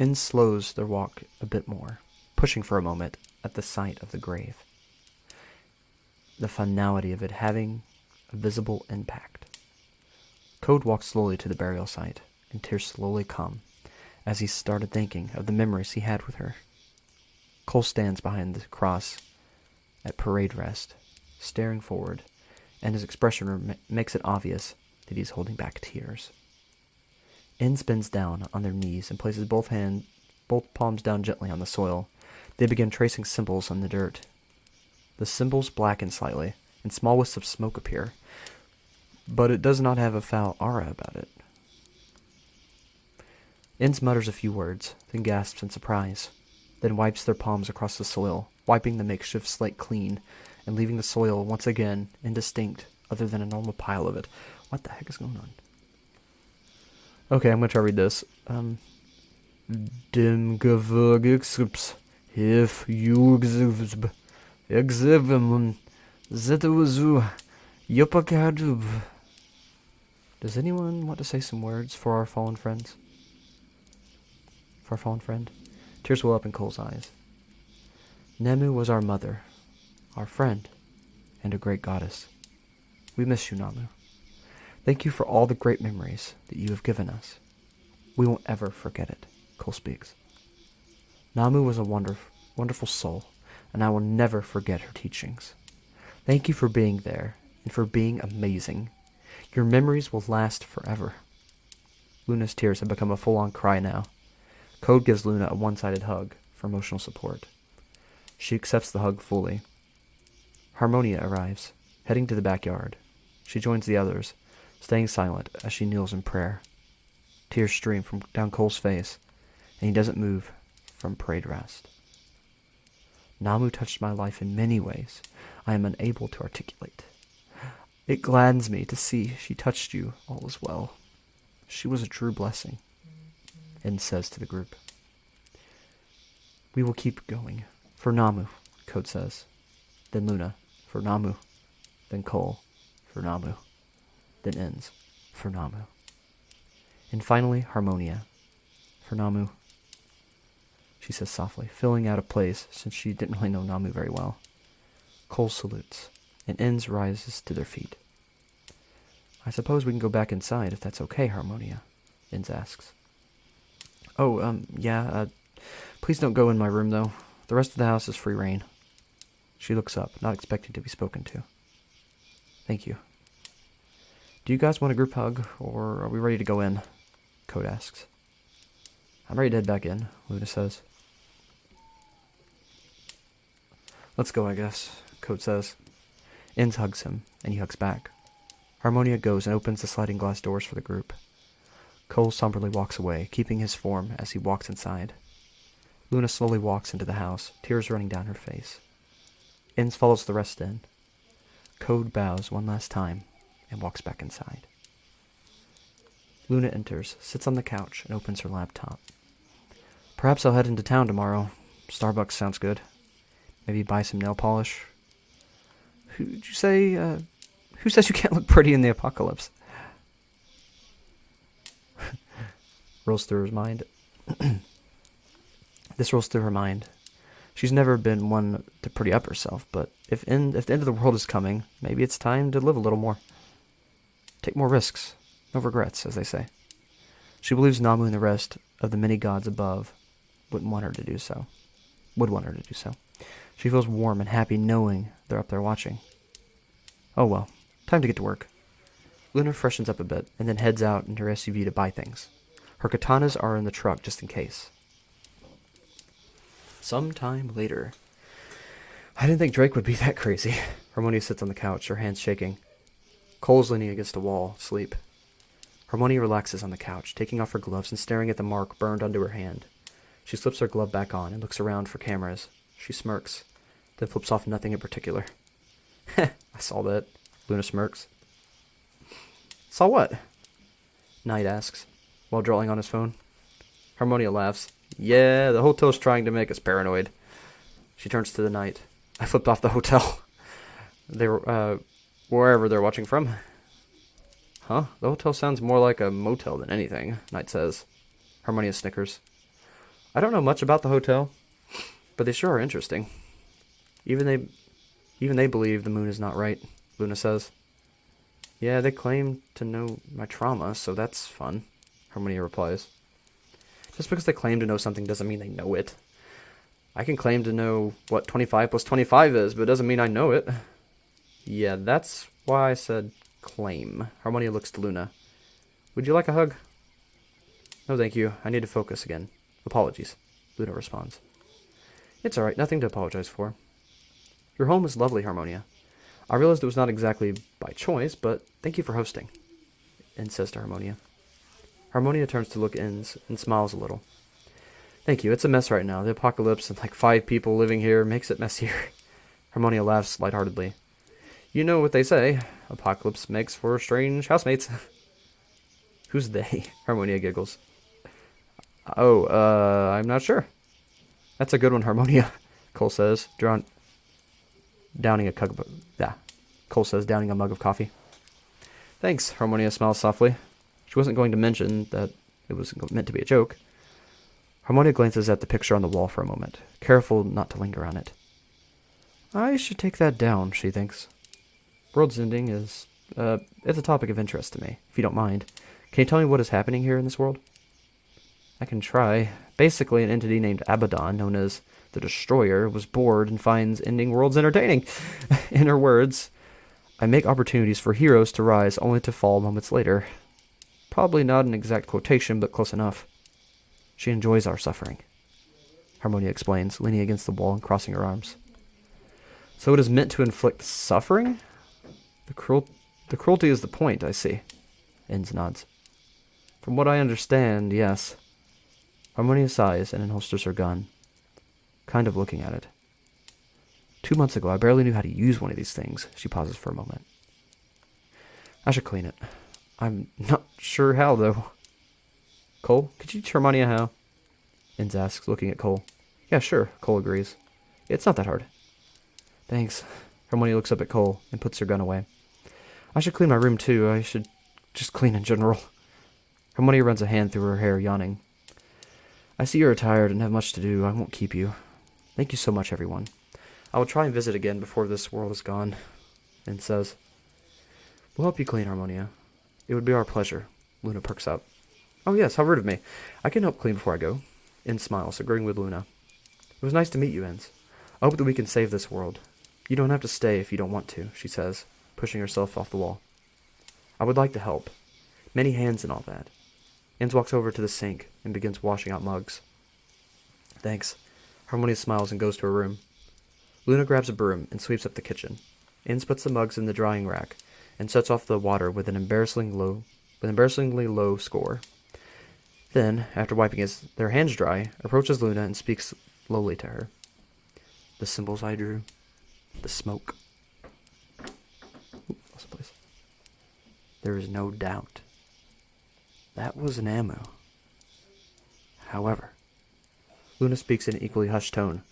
Ends slows their walk a bit more, pushing for a moment at the sight of the grave. The finality of it having a visible impact. Code walks slowly to the burial site, and tears slowly come as he started thinking of the memories he had with her. Cole stands behind the cross at parade rest, staring forward, and his expression makes it obvious that he's holding back tears. Ends bends down on their knees and places both palms down gently on the soil. They begin tracing symbols on the dirt. The symbols blacken slightly, and small wisps of smoke appear, but it does not have a foul aura about it. Ends mutters a few words, then gasps in surprise, then wipes their palms across the soil, wiping the makeshift slate clean, and leaving the soil once again indistinct, other than a normal pile of it. What the heck is going on? Okay, I'm going to try to read this. Dem gewürgexps, if you exhibim, zetuzu, yopakadub. Does anyone want to say some words for our fallen friends? For our fallen friend? Tears well up in Cole's eyes. Nemu was our mother, our friend, and a great goddess. We miss you, Namu. Thank you for all the great memories that you have given us. We won't ever forget it, Cole speaks. Namu was a wonderful soul, and I will never forget her teachings. Thank you for being there, and for being amazing. Your memories will last forever. Luna's tears have become a full-on cry now. Code gives Luna a one-sided hug for emotional support. She accepts the hug fully. Harmonia arrives, heading to the backyard. She joins the others, staying silent as she kneels in prayer. Tears stream from down Cole's face, and he doesn't move from parade rest. Namu touched my life in many ways I am unable to articulate. It gladdens me to see she touched you all as well. She was a true blessing, En says to the group. We will keep going. For Namu, Code says. Then Luna, for Namu. Then Cole, for Namu. Then Ends, for Namu. And finally, Harmonia, for Namu. She says softly, filling out of place since she didn't really know Namu very well. Cole salutes, and Ends rises to their feet. I suppose we can go back inside if that's okay, Harmonia, Ends asks. Oh, yeah, please don't go in my room, though. The rest of the house is free reign. She looks up, not expecting to be spoken to. Thank you. Do you guys want a group hug, or are we ready to go in? Code asks. I'm ready to head back in, Luna says. Let's go, I guess, Code says. Ends hugs him, and he hugs back. Harmonia goes and opens the sliding glass doors for the group. Cole somberly walks away, keeping his form as he walks inside. Luna slowly walks into the house, tears running down her face. Ends follows the rest in. Code bows one last time and walks back inside. Luna enters, sits on the couch, and opens her laptop. Perhaps I'll head into town tomorrow. Starbucks sounds good. Maybe buy some nail polish. Who says you can't look pretty in the apocalypse? Rolls through his mind. This rolls through her mind. She's never been one to pretty up herself, but if the end of the world is coming, maybe it's time to live a little more. Take more risks. No regrets, as they say. She believes Namu and the rest of the many gods above would want her to do so. She feels warm and happy knowing they're up there watching. Oh well, time to get to work. Luna freshens up a bit and then heads out in her SUV to buy things. Her katanas are in the truck just in case. Sometime later. I didn't think Drake would be that crazy. Harmonia sits on the couch, her hands shaking. Cole's leaning against a wall, asleep. Harmonia relaxes on the couch, taking off her gloves and staring at the mark burned onto her hand. She slips her glove back on and looks around for cameras. She smirks, then flips off nothing in particular. Heh, I saw that. Luna smirks. Saw what? Knight asks, while drawing on his phone. Harmonia laughs. Yeah, the hotel's trying to make us paranoid. She turns to the Knight. I flipped off the hotel. They were, wherever they're watching from. Huh? The hotel sounds more like a motel than anything, Knight says. Harmonia snickers. I don't know much about the hotel, but they sure are interesting. Even they believe the moon is not right, Luna says. Yeah, they claim to know my trauma, so that's fun, Harmonia replies. Just because they claim to know something doesn't mean they know it. I can claim to know what 25 plus 25 is, but it doesn't mean I know it. Yeah, that's why I said claim. Harmonia looks to Luna. Would you like a hug? No, thank you. I need to focus again. Apologies, Luna responds. It's alright, nothing to apologize for. Your home is lovely, Harmonia. I realized it was not exactly by choice, but thank you for hosting, En says to Harmonia. Harmonia turns to look Ends and smiles a little. Thank you, it's a mess right now. The apocalypse and like 5 people living here makes it messier. Harmonia laughs lightheartedly. You know what they say, apocalypse makes for strange housemates. Who's they? Harmonia giggles. Oh, I'm not sure. That's a good one, Harmonia, Cole says, downing a mug of coffee. Thanks, Harmonia smiles softly. She wasn't going to mention that it was meant to be a joke. Harmonia glances at the picture on the wall for a moment, careful not to linger on it. I should take that down, she thinks. World's ending is, it's a topic of interest to me, if you don't mind. Can you tell me what is happening here in this world? I can try. Basically, an entity named Abaddon, known as the Destroyer, was bored and finds ending worlds entertaining. In her words, I make opportunities for heroes to rise only to fall moments later. Probably not an exact quotation, but close enough. She enjoys our suffering, Harmonia explains, leaning against the wall and crossing her arms. So it is meant to inflict suffering? The cruelty is the point, I see. Ends nods. From what I understand, yes. Harmonia sighs and holsters her gun, kind of looking at it. 2 months ago, I barely knew how to use one of these things. She pauses for a moment. I should clean it. I'm not sure how, though. Cole, could you teach Harmonia how? Inns asks, looking at Cole. Yeah, sure, Cole agrees. It's not that hard. Thanks. Harmonia looks up at Cole and puts her gun away. I should clean my room, too. I should just clean in general. Harmonia runs a hand through her hair, yawning. I see you're tired and have much to do. I won't keep you. Thank you so much, everyone. I will try and visit again before this world is gone. Inn says. We'll help you clean, Harmonia. It would be our pleasure. Luna perks up. Oh yes, how rude of me. I can help clean before I go. Inn smiles, agreeing with Luna. It was nice to meet you, Inns. I hope that we can save this world. You don't have to stay if you don't want to, she says, pushing herself off the wall. I would like to help. Many hands and all that. Inns walks over to the sink and begins washing out mugs. Thanks. Harmonia smiles and goes to her room. Luna grabs a broom and sweeps up the kitchen. Inns puts the mugs in the drying rack and sets off the water with an embarrassingly low score. Then, after wiping their hands dry, approaches Luna and speaks lowly to her. The symbols I drew. The smoke. Ooh, lost a place. There is no doubt. That was an ammo. However, Luna speaks in an equally hushed tone.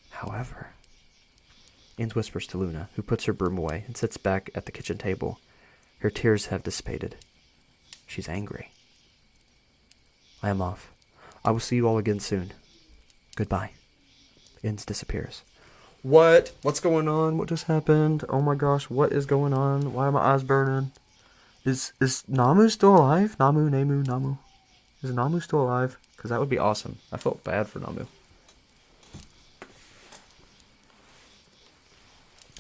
However, Inns whispers to Luna, who puts her broom away and sits back at the kitchen table. Her tears have dissipated. She's angry. I am off. I will see you all again soon. Goodbye. Inns disappears. What? What's going on? What just happened? Oh my gosh, what is going on? Why are my eyes burning? Is Namu still alive? Namu. Is Namu still alive? Because that would be awesome. I felt bad for Namu.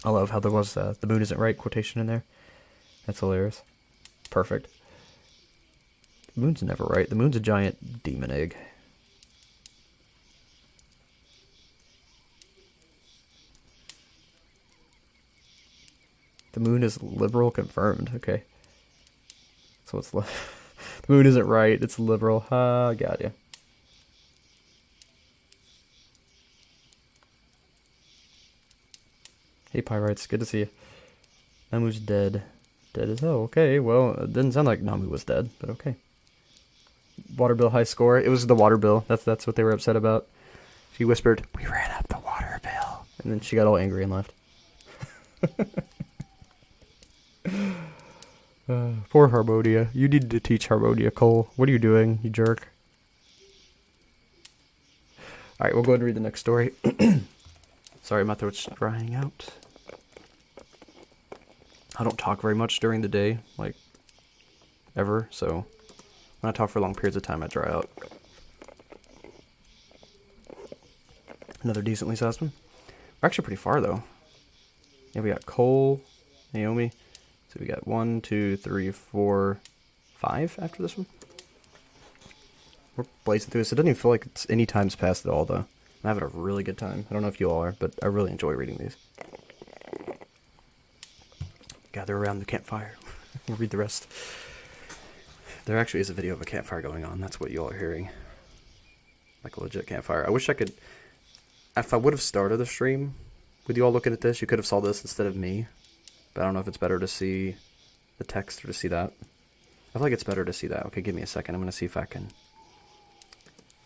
I love how there was the moon isn't right quotation in there. That's hilarious. Perfect. The moon's never right. The moon's a giant demon egg. The moon is liberal confirmed. Okay. So it's the moon isn't right. It's liberal. Got ya. Hey, Pyrites. Good to see you. Namu's dead. Dead as hell. Okay, well, it didn't sound like Namu was dead, but okay. Water bill high score. It was the water bill. That's what they were upset about. She whispered, "We ran up the water bill." And then she got all angry and left. Poor Harmonia. You need to teach Harmonia, Cole. What are you doing, you jerk? Alright, we'll go ahead and read the next story. Sorry, my throat's drying out. I don't talk very much during the day, like, ever, so when I talk for long periods of time, I dry out. Another decently sized one. We're actually pretty far, though. Yeah, we got Cole, Naomi. So we got 1, 2, 3, 4, 5 after this one. We're blazing through this. It doesn't even feel like it's any time's passed at all, though. I'm having a really good time. I don't know if you all are, but I really enjoy reading these. Gather around the campfire. We'll read the rest. There actually is a video of a campfire going on. That's what you all are hearing. Like a legit campfire. I wish I could... If I would have started the stream with you all looking at this, you could have saw this instead of me. But I don't know if it's better to see the text or to see that. I feel like it's better to see that. Okay, give me a second. I'm going to see if I can...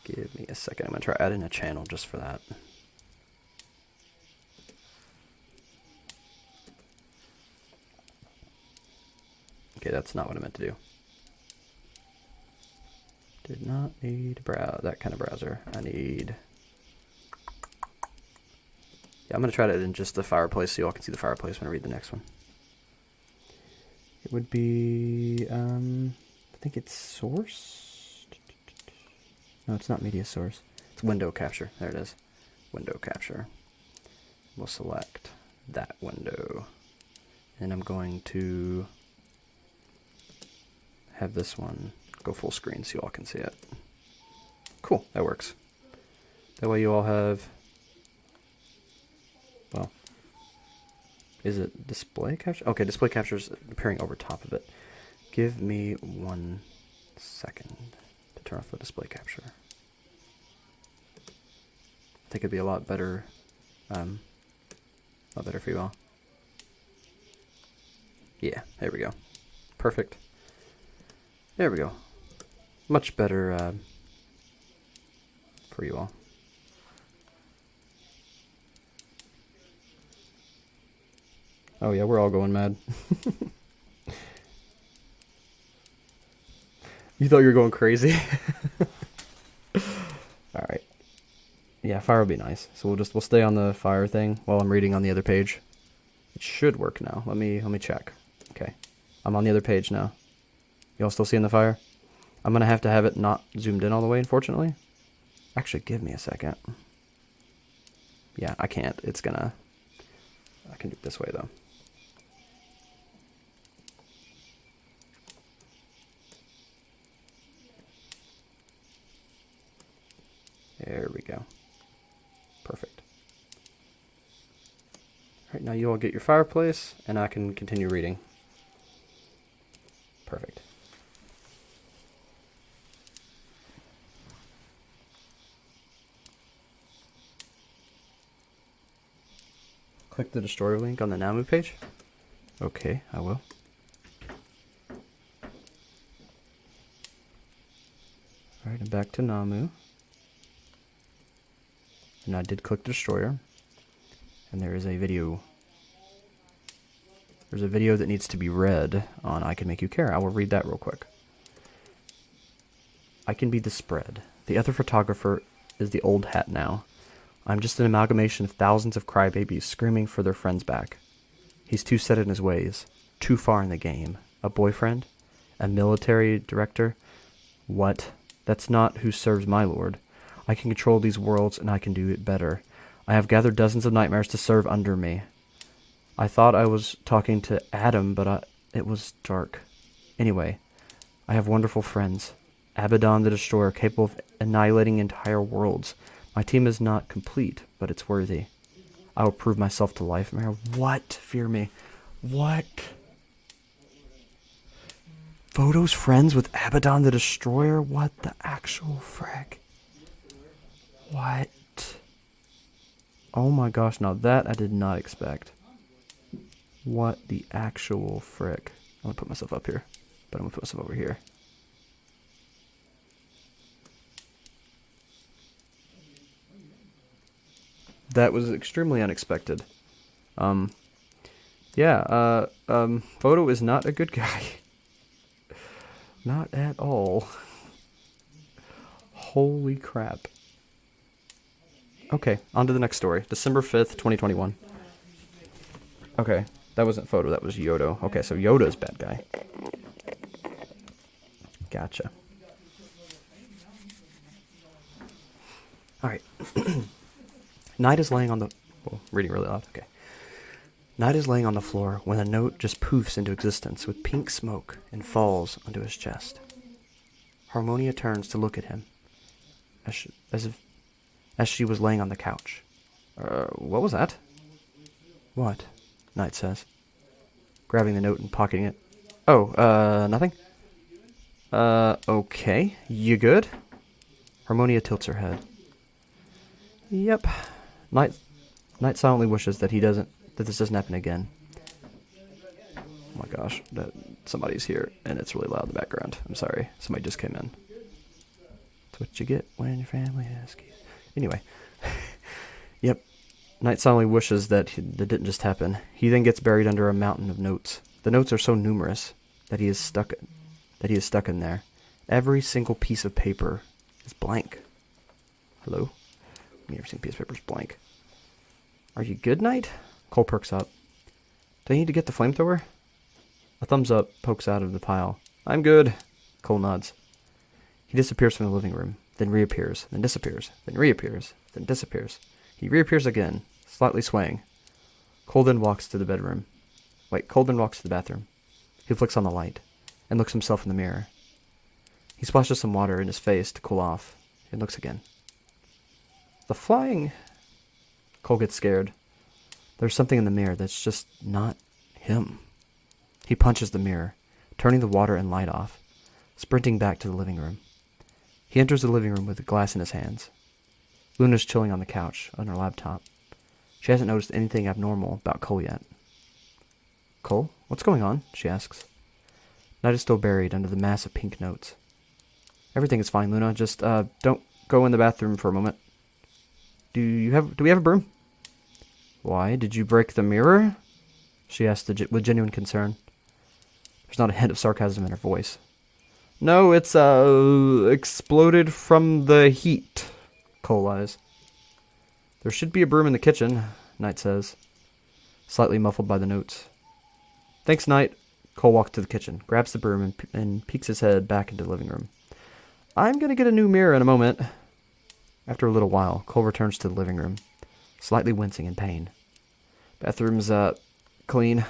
Give me a second. I'm going to try adding a channel just for that. Okay, that's not what I meant to do. Did not need that kind of browser. I need... Yeah, I'm going to try to add in just the fireplace so you all can see the fireplace when I read the next one. It would be, I think it's source? No, it's not media source. It's window capture. There it is. Window capture. We'll select that window. And I'm going to have this one go full screen so you all can see it. Cool, that works. That way you all have, well, is it display capture? Okay, display capture is appearing over top of it. Give me 1 second to turn off the display capture. I think it'd be a lot better A lot better for you all. Yeah, there we go. Perfect. There we go. Much better for you all. Oh yeah, we're all going mad. You thought you were going crazy? Alright. Yeah, fire would be nice. So we'll stay on the fire thing while I'm reading on the other page. It should work now. Let me check. Okay. I'm on the other page now. Y'all still seeing the fire? I'm gonna have to have it not zoomed in all the way, unfortunately. Actually, give me a second. Yeah, I can't. I can do it this way though. There we go. Perfect. Alright, now you all get your fireplace, and I can continue reading. Perfect. Click the destroyer link on the Now Move page. Okay, I will. Alright, I'm back to Namu. And I did click the destroyer. And there is a video. There's a video that needs to be read on I Can Make You Care. I will read that real quick. I can be the spread. The other photographer is the old hat now. I'm just an amalgamation of thousands of crybabies screaming for their friends back. He's too set in his ways. Too far in the game. A boyfriend? A military director? What? That's not who serves my lord. I can control these worlds, and I can do it better. I have gathered dozens of nightmares to serve under me. I thought I was talking to Adam, but it was dark. Anyway, I have wonderful friends. Abaddon the Destroyer, capable of annihilating entire worlds. My team is not complete, but it's worthy. I will prove myself to life. What? Fear me. What? Photo's friends with Abaddon the Destroyer? What the actual frick? What? Oh my gosh, now that I did not expect. What the actual frick? I'm gonna put myself up here, but I'm gonna put myself over here. That was extremely unexpected. Photo is not a good guy. Not at all. Holy crap. Okay, on to the next story. December 5th, 2021. Okay, that wasn't Photo, that was Yodo. Okay, so Yoda's bad guy. Gotcha. Alright. Night is laying on the... Well, reading really loud. Okay. Night is laying on the floor when a note just poofs into existence with pink smoke and falls onto his chest. Harmonia turns to look at him, as she was laying on the couch. What was that? What? Night says, grabbing the note and pocketing it. Oh, nothing? Okay. You good? Harmonia tilts her head. Yep. Night silently wishes that this doesn't happen again. Oh my gosh, that somebody's here and it's really loud in the background. I'm sorry. Somebody just came in. That's what you get when your family asks you. Anyway. Yep. Knight silently wishes that didn't just happen. He then gets buried under a mountain of notes. The notes are so numerous that he is stuck in there. Every single piece of paper is blank. Hello? Every single piece of paper is blank. Are you good, Knight? Cole perks up. Do I need to get the flamethrower? A thumbs up pokes out of the pile. I'm good. Cole nods. He disappears from the living room, then reappears, then disappears, then reappears, then disappears. He reappears again, slightly swaying. Cole then walks to the bathroom. He flicks on the light and looks himself in the mirror. He splashes some water in his face to cool off and looks again. The flying... Cole gets scared. There's something in the mirror that's just not him. He punches the mirror, turning the water and light off, sprinting back to the living room. He enters the living room with a glass in his hands. Luna's chilling on the couch on her laptop. She hasn't noticed anything abnormal about Cole yet. Cole, what's going on? She asks. Night is still buried under the mass of pink notes. Everything is fine, Luna. Just, don't go in the bathroom for a moment. Do we have a broom? Why, did you break the mirror? She asked with genuine concern. There's not a hint of sarcasm in her voice. No, it's, exploded from the heat, Cole lies. There should be a broom in the kitchen, Knight says, slightly muffled by the notes. Thanks, Knight. Cole walks to the kitchen, grabs the broom, and peeks his head back into the living room. I'm going to get a new mirror in a moment. After a little while, Cole returns to the living room, slightly wincing in pain. Bathroom's, clean.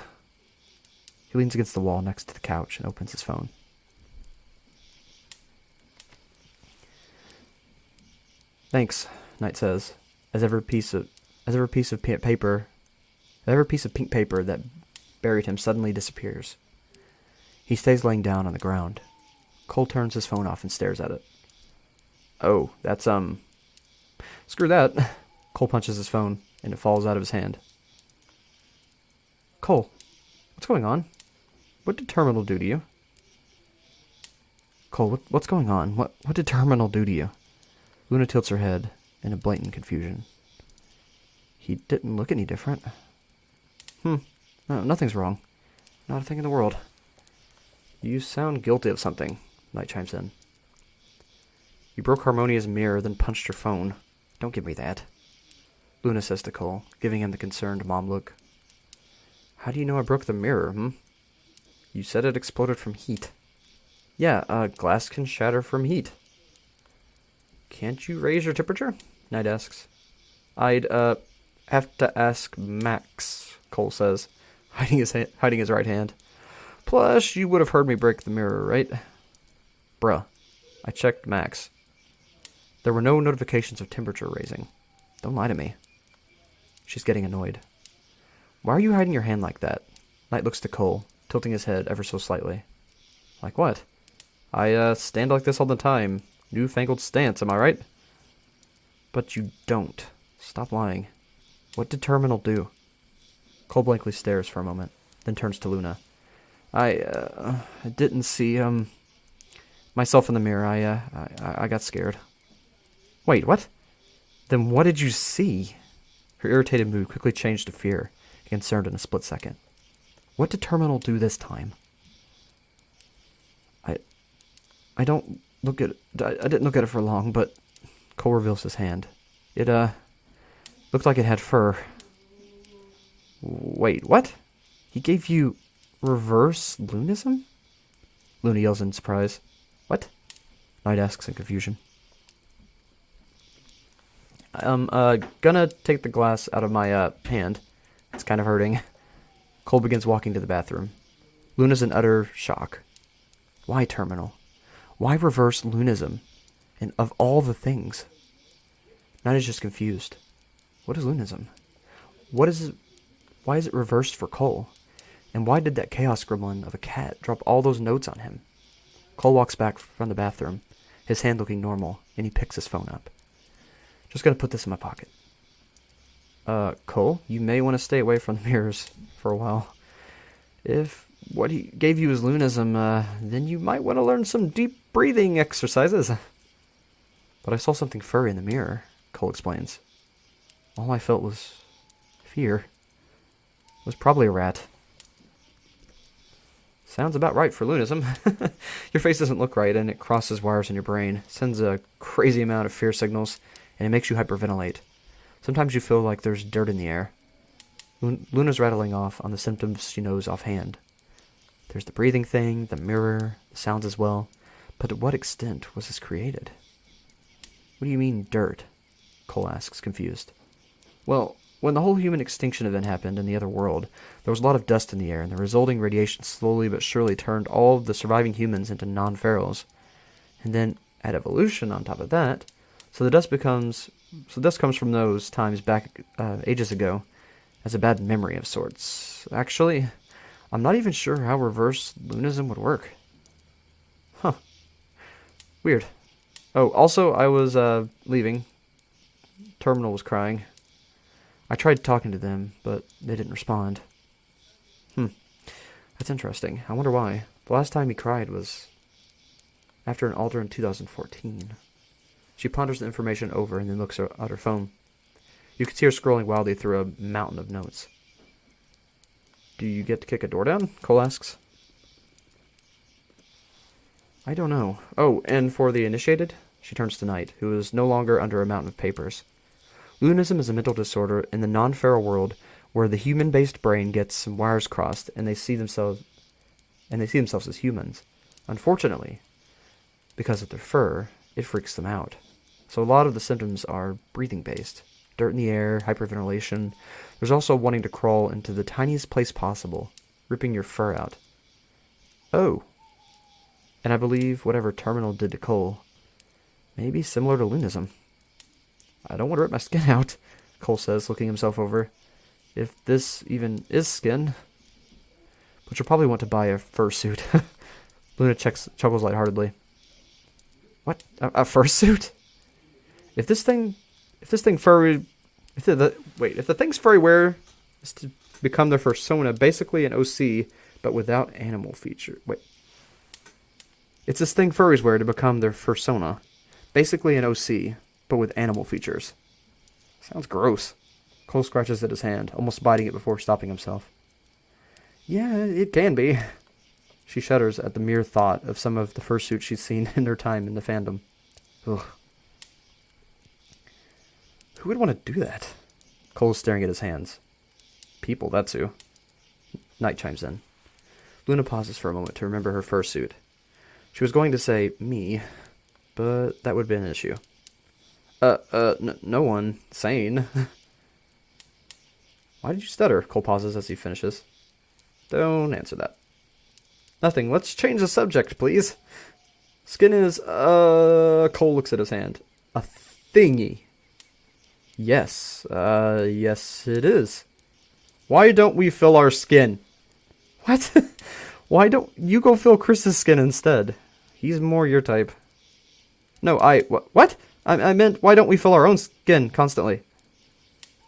He leans against the wall next to the couch and opens his phone. Thanks, Knight says, as every piece of pink paper that buried him suddenly disappears. He stays laying down on the ground. Cole turns his phone off and stares at it. Oh, that's, screw that. Cole punches his phone, and it falls out of his hand. Cole, what's going on? What did Terminal do to you? Cole, what's going on? What did Terminal do to you? Luna tilts her head in a blatant confusion. He didn't look any different. No, nothing's wrong. Not a thing in the world. You sound guilty of something, Knight chimes in. You broke Harmonia's mirror, then punched her phone. Don't give me that. Luna says to Cole, giving him the concerned mom look. How do you know I broke the mirror, You said it exploded from heat. Yeah, glass can shatter from heat. Can't you raise your temperature? Knight asks. I'd, have to ask Max, Cole says, hiding his right hand. Plus, you would have heard me break the mirror, right? Bruh, I checked Max. There were no notifications of temperature raising. Don't lie to me. She's getting annoyed. Why are you hiding your hand like that? Knight looks to Cole, tilting his head ever so slightly. Like what? I, stand like this all the time. Newfangled stance, am I right? But you don't. Stop lying. What did Terminal do? Cole blankly stares for a moment, then turns to Luna. I didn't see, myself in the mirror. I got scared. Wait, what? Then what did you see? Her irritated mood quickly changed to fear, concerned in a split second. What did Terminal do this time? I didn't look at it for long, but Cole reveals his hand. It, looked like it had fur. Wait, what? He gave you reverse lunism? Luna yells in surprise. What? Knight asks in confusion. Gonna take the glass out of my, hand. It's kind of hurting. Cole begins walking to the bathroom. Luna's in utter shock. Why Terminal? Why reverse lunism? And of all the things. Knight is just confused. What is lunism? What is it? Why is it reversed for Cole? And why did that chaos gremlin of a cat drop all those notes on him? Cole walks back from the bathroom, his hand looking normal, and he picks his phone up. Just gonna put this in my pocket. Cole, you may want to stay away from the mirrors for a while. If what he gave you is lunism, then you might want to learn some deep breathing exercises. But I saw something furry in the mirror, Cole explains. All I felt was fear. It was probably a rat. Sounds about right for lunism. Your face doesn't look right, and it crosses wires in your brain, sends a crazy amount of fear signals, and it makes you hyperventilate. Sometimes you feel like there's dirt in the air. Luna's rattling off on the symptoms she knows offhand. There's the breathing thing, the mirror, the sounds as well. But to what extent was this created? What do you mean, dirt? Cole asks, confused. Well, when the whole human extinction event happened in the other world, there was a lot of dust in the air, and the resulting radiation slowly but surely turned all of the surviving humans into non-ferals. And then add evolution on top of that, so dust comes from those times back ages ago as a bad memory of sorts. Actually, I'm not even sure how reverse lunism would work. Huh. Weird. Oh, also, I was leaving. Terminal was crying. I tried talking to them, but they didn't respond. That's interesting. I wonder why. The last time he cried was after an altar in 2014. She ponders the information over and then looks at her phone. You can see her scrolling wildly through a mountain of notes. Do you get to kick a door down? Cole asks. I don't know. Oh, and for the initiated? She turns to Knight, who is no longer under a mountain of papers. Lunanism is a mental disorder in the non-feral world where the human-based brain gets some wires crossed and they see themselves as humans. Unfortunately, because of their fur, it freaks them out. So a lot of the symptoms are breathing-based. Dirt in the air, hyperventilation. There's also wanting to crawl into the tiniest place possible, ripping your fur out. Oh. And I believe whatever Terminal did to Cole may be similar to lunism. I don't want to rip my skin out, Cole says, looking himself over. If this even is skin. But you'll probably want to buy a fursuit. Luna chuckles lightheartedly. What? A fursuit? If the thing's furry wear is to become their persona, basically an OC, but without animal feature. Wait. It's this thing furries wear to become their persona, basically an OC, but with animal features. Sounds gross. Cole scratches at his hand, almost biting it before stopping himself. Yeah, it can be. She shudders at the mere thought of some of the fursuits she's seen in her time in the fandom. Ugh. Who would want to do that? Cole's staring at his hands. People, that's who. Knight chimes in. Luna pauses for a moment to remember her fursuit. She was going to say, me, but that would have been an issue. No one sane. Why did you stutter? Cole pauses as he finishes. Don't answer that. Nothing. Let's change the subject, please. Skin is, Cole looks at his hand. A thingy. Yes. Yes it is. Why don't we fill our skin? What? Why don't you go fill Chris's skin instead? He's more your type. No, what? I meant, why don't we fill our own skin constantly?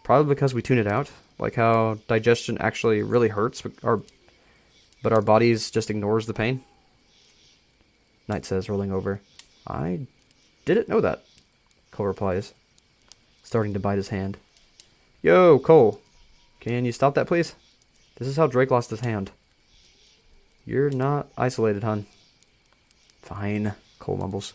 Probably because we tune it out. Like how digestion actually really hurts, but our bodies just ignores the pain. Knight says, rolling over. I didn't know that, Cole replies, starting to bite his hand. Yo, Cole. Can you stop that, please? This is how Drake lost his hand. You're not isolated, hun. Fine, Cole mumbles.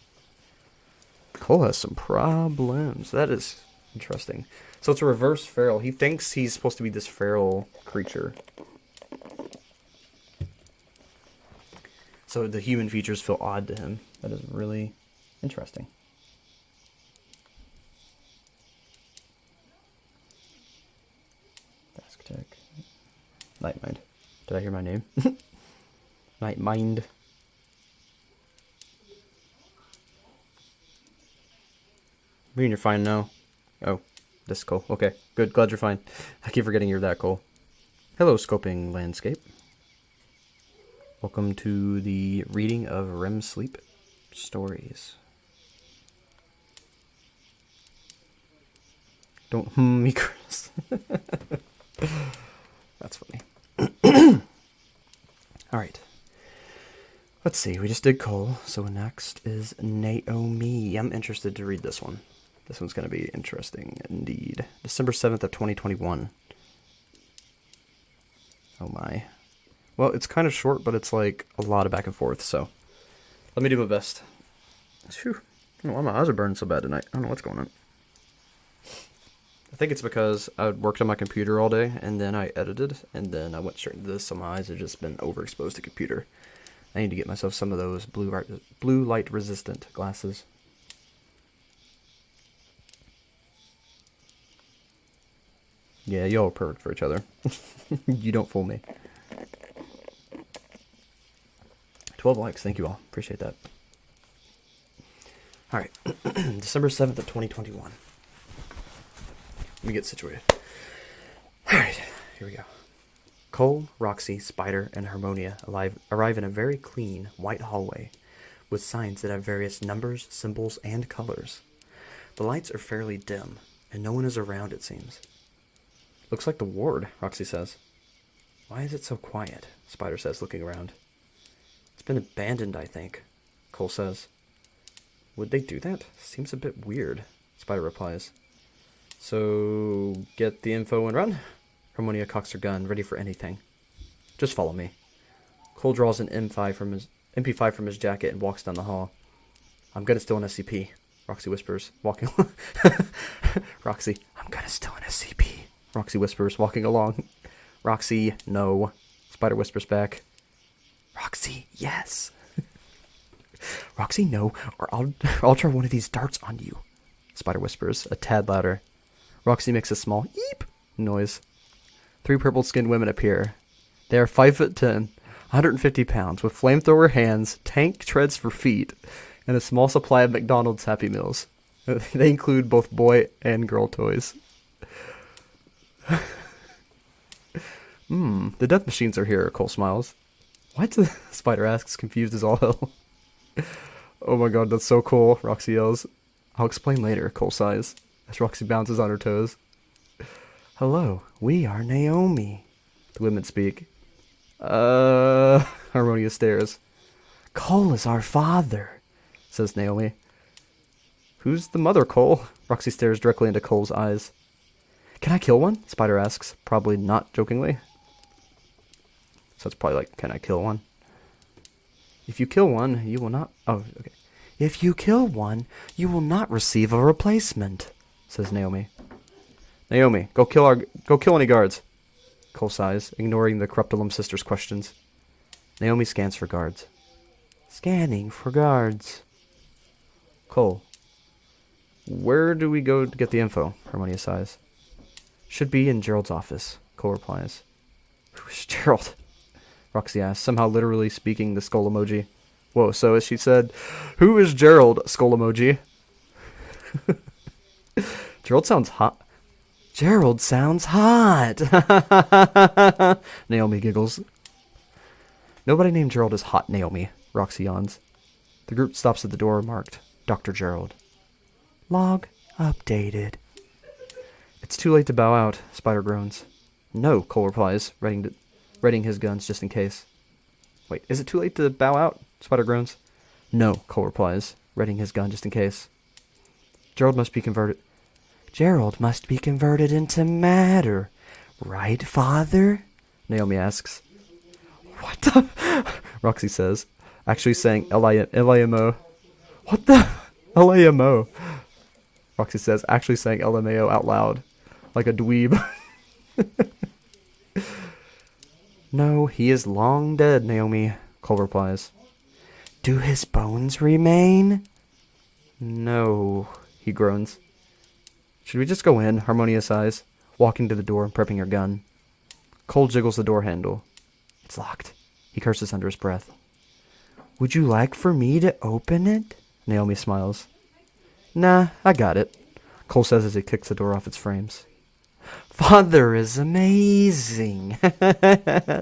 Cole has some problems. That is interesting. So it's a reverse feral. He thinks he's supposed to be this feral creature. So the human features feel odd to him. That is really interesting. Task tech. Nightmind. Did I hear my name? Nightmind. I mean, you're fine now. Oh, this is Cole. Okay, good. Glad you're fine. I keep forgetting you're that Cole. Hello, scoping landscape. Welcome to the reading of REM Sleep stories. Don't me, Chris. That's funny. Alright. Let's see, we just did Cole, so next is Naomi. I'm interested to read this one. This one's going to be interesting indeed. December 7th of 2021. Oh my. Well, it's kind of short, but it's like a lot of back and forth, so let me do my best. Phew. I don't know why my eyes are burning so bad tonight. I don't know what's going on. I think it's because I worked on my computer all day, and then I edited, and then I went straight into this, so my eyes have just been overexposed to computer. I need to get myself some of those blue light resistant glasses. Yeah, y'all are perfect for each other. You don't fool me. 12 likes, thank you all. Appreciate that. Alright, December 7th of 2021. Let me get situated. Alright, here we go. Cole, Roxy, Spider, and Harmonia arrive in a very clean, white hallway with signs that have various numbers, symbols, and colors. The lights are fairly dim, and no one is around, it seems. Looks like the ward, Roxy says. Why is it so quiet? Spider says, looking around. It's been abandoned, I think, Cole says. Would they do that? Seems a bit weird, Spider replies. So, get the info and run? Harmonia cocks her gun, ready for anything. Just follow me. Cole draws an MP5 from his jacket and walks down the hall. I'm gonna steal an SCP, Roxy whispers, walking Roxy, I'm gonna steal an SCP, Roxy whispers, walking along. Roxy, no, Spider whispers back. Roxy, yes. Roxy, no, or I'll try one of these darts on you, Spider whispers, a tad louder. Roxy makes a small eep noise. 3 purple-skinned women appear. They are 5'10", 150 pounds, with flamethrower hands, tank treads for feet, and a small supply of McDonald's Happy Meals. They include both boy and girl toys. The death machines are here, Cole smiles. What? Spider asks, confused as all hell. Oh my god, that's so cool, Roxy yells. I'll explain later, Cole sighs, as Roxy bounces on her toes. Hello, we are Naomi, the women speak. Harmonia stares. Cole is our father, says Naomi. Who's the mother, Cole? Roxy stares directly into Cole's eyes. Can I kill one? Spider asks, probably not jokingly. So it's probably like, can I kill one? If you kill one, you will not... Oh, okay. If you kill one, you will not receive a replacement, says Naomi. Naomi, go kill any guards. Cole sighs, ignoring the Corruptulum sisters' questions. Naomi scans for guards. Scanning for guards. Cole. Where do we go to get the info? Harmonia sighs. Should be in Gerald's office, Cole replies. Who's Gerald? Roxy asks, somehow literally speaking the skull emoji. Whoa, so as she said, who is Gerald? Skull emoji. Gerald sounds hot. Gerald sounds hot. Naomi giggles. Nobody named Gerald is hot, Naomi, Roxy yawns. The group stops at the door marked Dr. Gerald. Log updated. It's too late to bow out, Spider groans. No, Cole replies, readying his guns just in case. Wait, is it too late to bow out? Spider groans. No, Cole replies, readying his gun just in case. Gerald must be converted into matter. Right, Father? Naomi asks. What the? Roxy says, actually saying L-I-M-O. What the? L-A-M-O. Roxy says, actually saying LMAO out loud. Like a dweeb. No, he is long dead, Naomi, Cole replies. Do his bones remain? No, he groans. Should we just go in? Harmonia sighs, walking to the door and prepping her gun. Cole jiggles the door handle. It's locked. He curses under his breath. Would you like for me to open it? Naomi smiles. Nah, I got it, Cole says as he kicks the door off its frames. Father is amazing,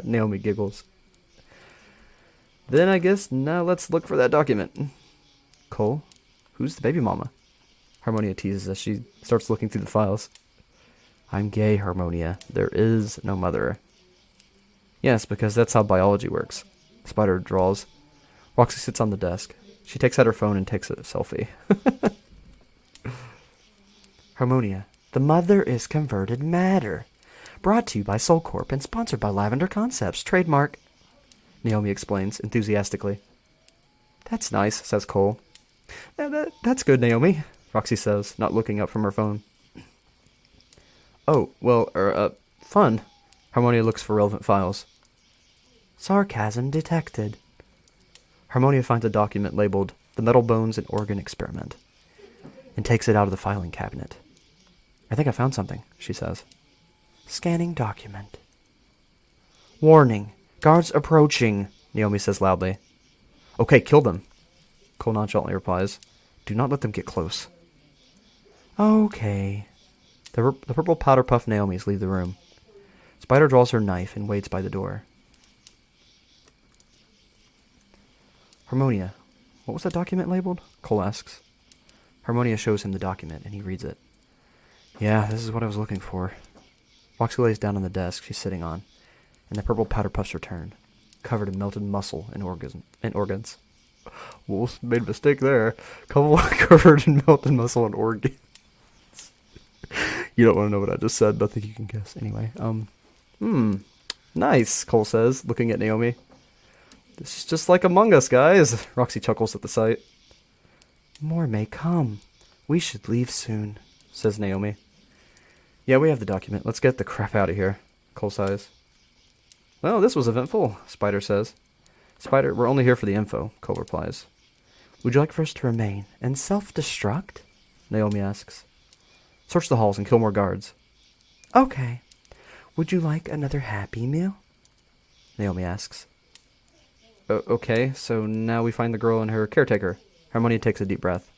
Naomi giggles. Then I guess now let's look for that document. Cole, who's the baby mama? Harmonia teases as she starts looking through the files. I'm gay, Harmonia. There is no mother. Yes, because that's how biology works. Spider draws. Roxy sits on the desk. She takes out her phone and takes a selfie. Harmonia, the mother is converted matter. Brought to you by Soul Corp and sponsored by Lavender Concepts. Trademark. Naomi explains enthusiastically. That's nice, says Cole. That's good, Naomi, Roxy says, not looking up from her phone. Oh, well, fun. Harmonia looks for relevant files. Sarcasm detected. Harmonia finds a document labeled The Metal Bones and Organ Experiment and takes it out of the filing cabinet. I think I found something, she says. Scanning document. Warning. Guards approaching, Naomi says loudly. Okay, kill them, Cole nonchalantly replies. Do not let them get close. Okay. The purple powder puff Naomis leave the room. Spider draws her knife and waits by the door. Harmonia, what was that document labeled? Cole asks. Harmonia shows him the document, and he reads it. Yeah, this is what I was looking for. Roxy lays down on the desk she's sitting on, and the purple powder puffs return, covered in melted muscle and organs. Well, made a mistake there. Covered in melted muscle and organs. You don't want to know what I just said, but I think you can guess. Anyway, nice, Cole says, looking at Naomi. This is just like Among Us, guys. Roxy chuckles at the sight. More may come. We should leave soon, says Naomi. Yeah, we have the document. Let's get the crap out of here, Cole sighs. Well, this was eventful, Spider says. Spider, we're only here for the info, Cole replies. Would you like for us to remain and self-destruct? Naomi asks. Search the halls and kill more guards. Okay. Would you like another Happy Meal? Naomi asks. Okay, so now we find the girl and her caretaker. Harmonia takes a deep breath.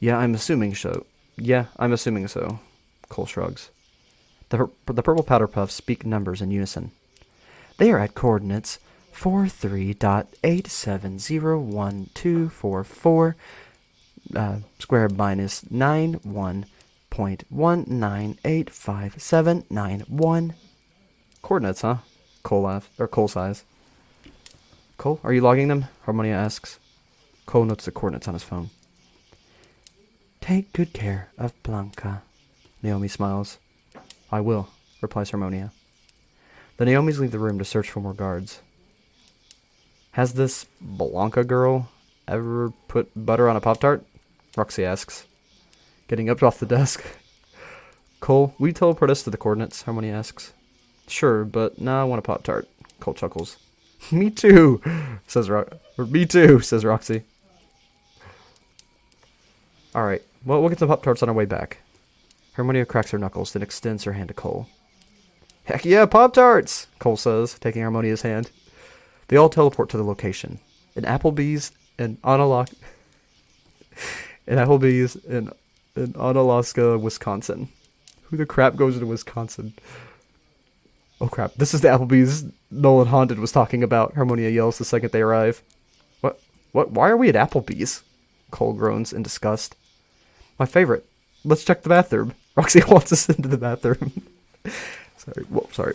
Yeah, I'm assuming so. Cole shrugs. The purple powder puffs speak numbers in unison. They are at coordinates 43.8701244 square minus 91.1985791. Coordinates, huh? Cole sighs. Cole, are you logging them? Harmonia asks. Cole notes the coordinates on his phone. Take good care of Blanca, Naomi smiles. I will, replies Harmonia. The Naomis leave the room to search for more guards. Has this Blanca girl ever put butter on a Pop-Tart? Roxy asks, getting up off the desk. Cole, will you teleport us to the coordinates? Harmonia asks. Sure, but now I want a Pop-Tart. Cole chuckles. Me too, says Roxy. Alright, well, we'll get some Pop-Tarts on our way back. Harmonia cracks her knuckles, then extends her hand to Cole. Heck yeah, Pop-Tarts, Cole says, taking Harmonia's hand. They all teleport to the location. An Applebee's in Onalaska, Wisconsin. Who the crap goes to Wisconsin? Oh crap, this is the Applebee's Nolan Haunted was talking about, Harmonia yells the second they arrive. What? Why are we at Applebee's? Cole groans in disgust. My favorite. Let's check the bathroom. Roxy waltzes into the bathroom. Sorry.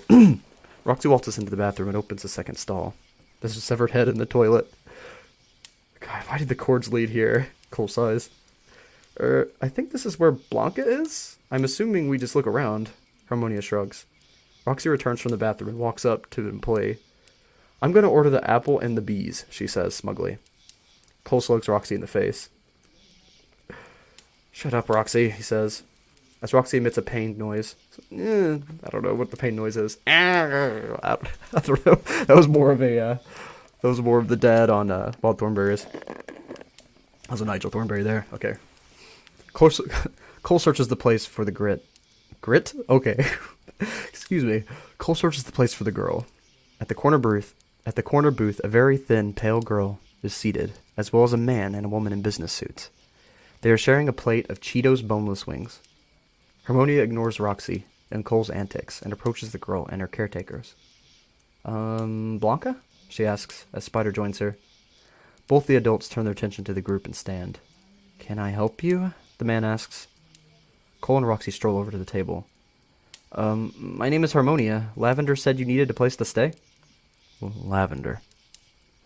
Roxy waltzes into the bathroom and opens the second stall. There's a severed head in the toilet. God, why did the cords lead here? Cole sighs. I think this is where Blanca is? I'm assuming we just look around. Harmonia shrugs. Roxy returns from the bathroom and walks up to the employee. I'm going to order the apple and the bees, she says smugly. Cole slugs Roxy in the face. Shut up, Roxy, he says. As Roxy emits a pained noise. I don't know what the pain noise is. I don't know. That was more of the dad on Wild Thornberries. That was a Nigel Thornberry there. Okay. Cole searches the place for the grit. Grit? Okay. Excuse me. Cole searches the place for the girl. At the corner booth, a very thin, pale girl is seated, as well as a man and a woman in business suits. They are sharing a plate of Cheetos boneless wings. Harmonia ignores Roxy and Cole's antics and approaches the girl and her caretakers. Blanca? She asks as Spider joins her. Both the adults turn their attention to the group and stand. Can I help you? The man asks. Cole and Roxy stroll over to the table. My name is Harmonia. Lavender said you needed a place to stay? Lavender.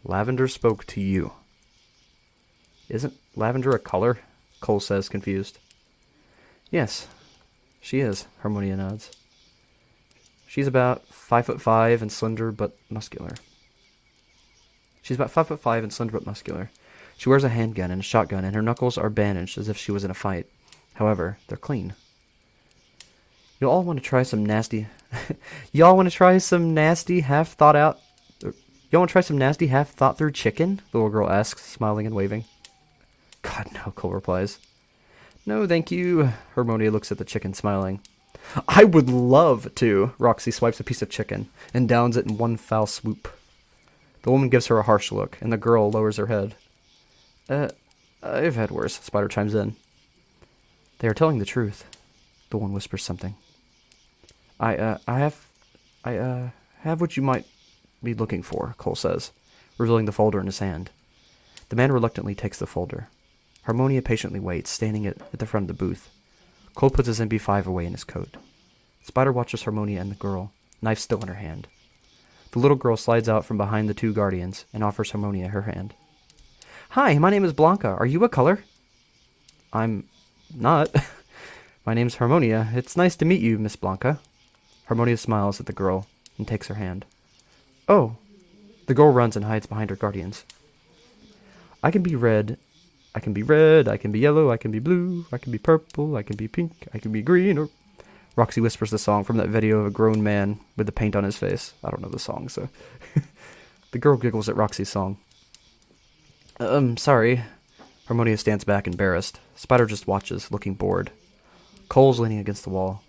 Lavender spoke to you. Isn't lavender a color? Cole says, confused. Yes, she is, Harmonia nods. She's about 5'5" and slender but muscular. She wears a handgun and a shotgun, and her knuckles are bandaged as if she was in a fight. However, they're clean. You all want to try some nasty, half thought through chicken? The little girl asks, smiling and waving. God, no, Cole replies. No, thank you. Harmonia looks at the chicken, smiling. I would love to. Roxy swipes a piece of chicken and downs it in one foul swoop. The woman gives her a harsh look, and the girl lowers her head. I've had worse, Spider chimes in. They are telling the truth. The one whispers something. I have what you might be looking for, Cole says, revealing the folder in his hand. The man reluctantly takes the folder. Harmonia patiently waits, standing at the front of the booth. Cole puts his MP5 away in his coat. Spider watches Harmonia and the girl, knife still in her hand. The little girl slides out from behind the two guardians and offers Harmonia her hand. Hi, my name is Blanca. Are you a color? I'm not. My name's Harmonia. It's nice to meet you, Miss Blanca. Harmonia smiles at the girl and takes her hand. Oh. The girl runs and hides behind her guardians. I can be red. I can be red. I can be yellow. I can be blue. I can be purple. I can be pink. I can be green. Or Roxy whispers the song from that video of a grown man with the paint on his face. I don't know the song, so... The girl giggles at Roxy's song. Sorry. Harmonia stands back, embarrassed. Spider just watches, looking bored. Cole's leaning against the wall.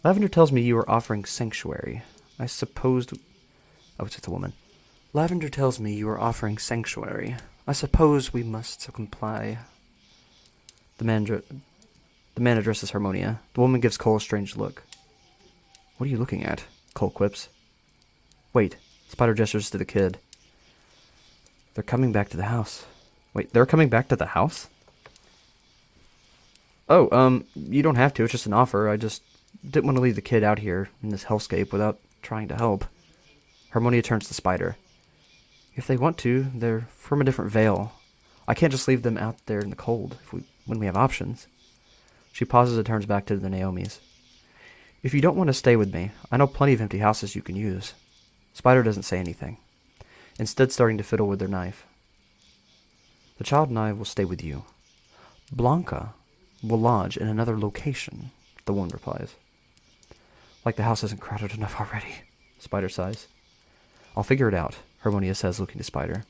Lavender tells me you are offering sanctuary. I supposed... Oh, it's a woman. Lavender tells me you are offering sanctuary. I suppose we must comply. The man addresses Harmonia. The woman gives Cole a strange look. What are you looking at? Cole quips. Wait. Spider gestures to the kid. They're coming back to the house. Wait, they're coming back to the house? Oh, you don't have to. It's just an offer. I just didn't want to leave the kid out here in this hellscape without trying to help. Harmonia turns to Spider. If they want to, they're from a different veil. I can't just leave them out there in the cold when we have options. She pauses and turns back to the Naomis. If you don't want to stay with me, I know plenty of empty houses you can use. Spider doesn't say anything, instead starting to fiddle with their knife. The child and I will stay with you. Blanca will lodge in another location, the woman replies. Like the house isn't crowded enough already, Spider sighs. I'll figure it out, Harmonia says, looking to Spider.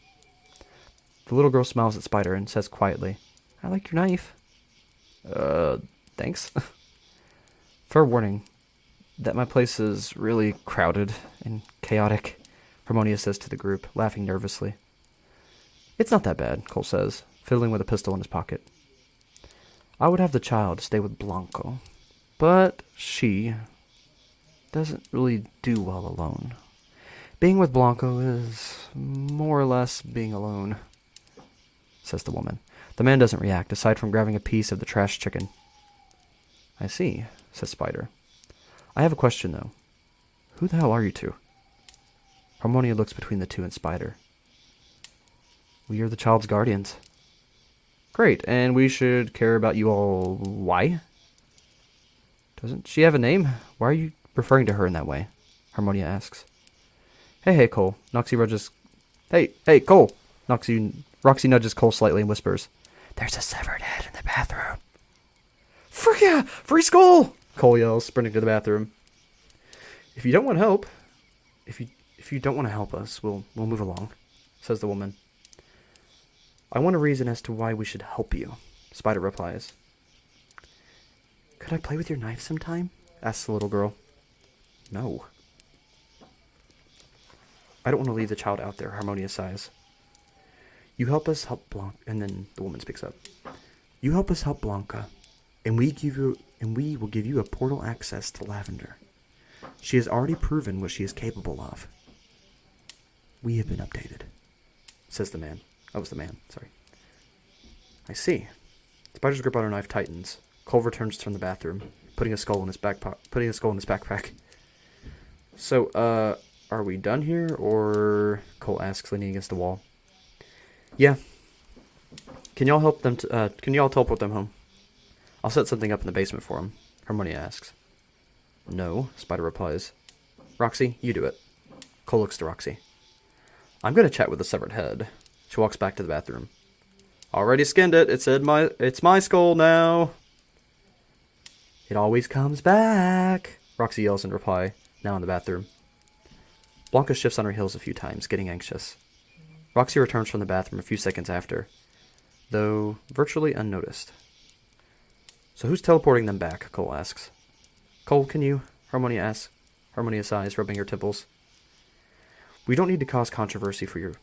The little girl smiles at Spider and says quietly, I like your knife. Thanks. Fair warning that my place is really crowded and chaotic, Harmonia says to the group, laughing nervously. It's not that bad, Cole says, fiddling with a pistol in his pocket. I would have the child stay with Blanco, but she doesn't really do well alone. Being with Blanco is more or less being alone, says the woman. The man doesn't react, aside from grabbing a piece of the trash chicken. I see, says Spider. I have a question, though. Who the hell are you two? Harmonia looks between the two and Spider. We are the child's guardians. Great, and we should care about you all. Why? Doesn't she have a name? Why are you referring to her in that way? Harmonia asks. Hey, Cole. Noxie nudges... Hey, Cole! Roxy nudges Cole slightly and whispers, There's a severed head in the bathroom. Frick yeah! Free skull! Cole yells, sprinting to the bathroom. If you don't want help... If you don't want to help us, we'll move along, says the woman. I want a reason as to why we should help you, Spider replies. Could I play with your knife sometime? Asks the little girl. No. I don't want to leave the child out there, Harmonia sighs. You help us help Blanca, and then the woman speaks up. You help us help Blanca, and we will give you a portal access to Lavender. She has already proven what she is capable of. We have been updated, says the man. That was the man, sorry. I see. Spider's grip on her knife tightens. Cole returns from the bathroom, putting a skull in his backpack. So, are we done here, or... Cole asks, leaning against the wall. Yeah. Can y'all teleport them home? I'll set something up in the basement for them, Harmonia asks. No, Spider replies. Roxy, you do it. Cole looks to Roxy. I'm going to chat with the severed head. She walks back to the bathroom. Already skinned it. It's my skull now. It always comes back, Roxy yells in reply, now in the bathroom. Blanca shifts on her heels a few times, getting anxious. Roxy returns from the bathroom a few seconds after, though virtually unnoticed. So who's teleporting them back? Cole asks. Cole, can you? Harmonia asks. Harmonia sighs, rubbing her temples. We don't need to cause controversy for your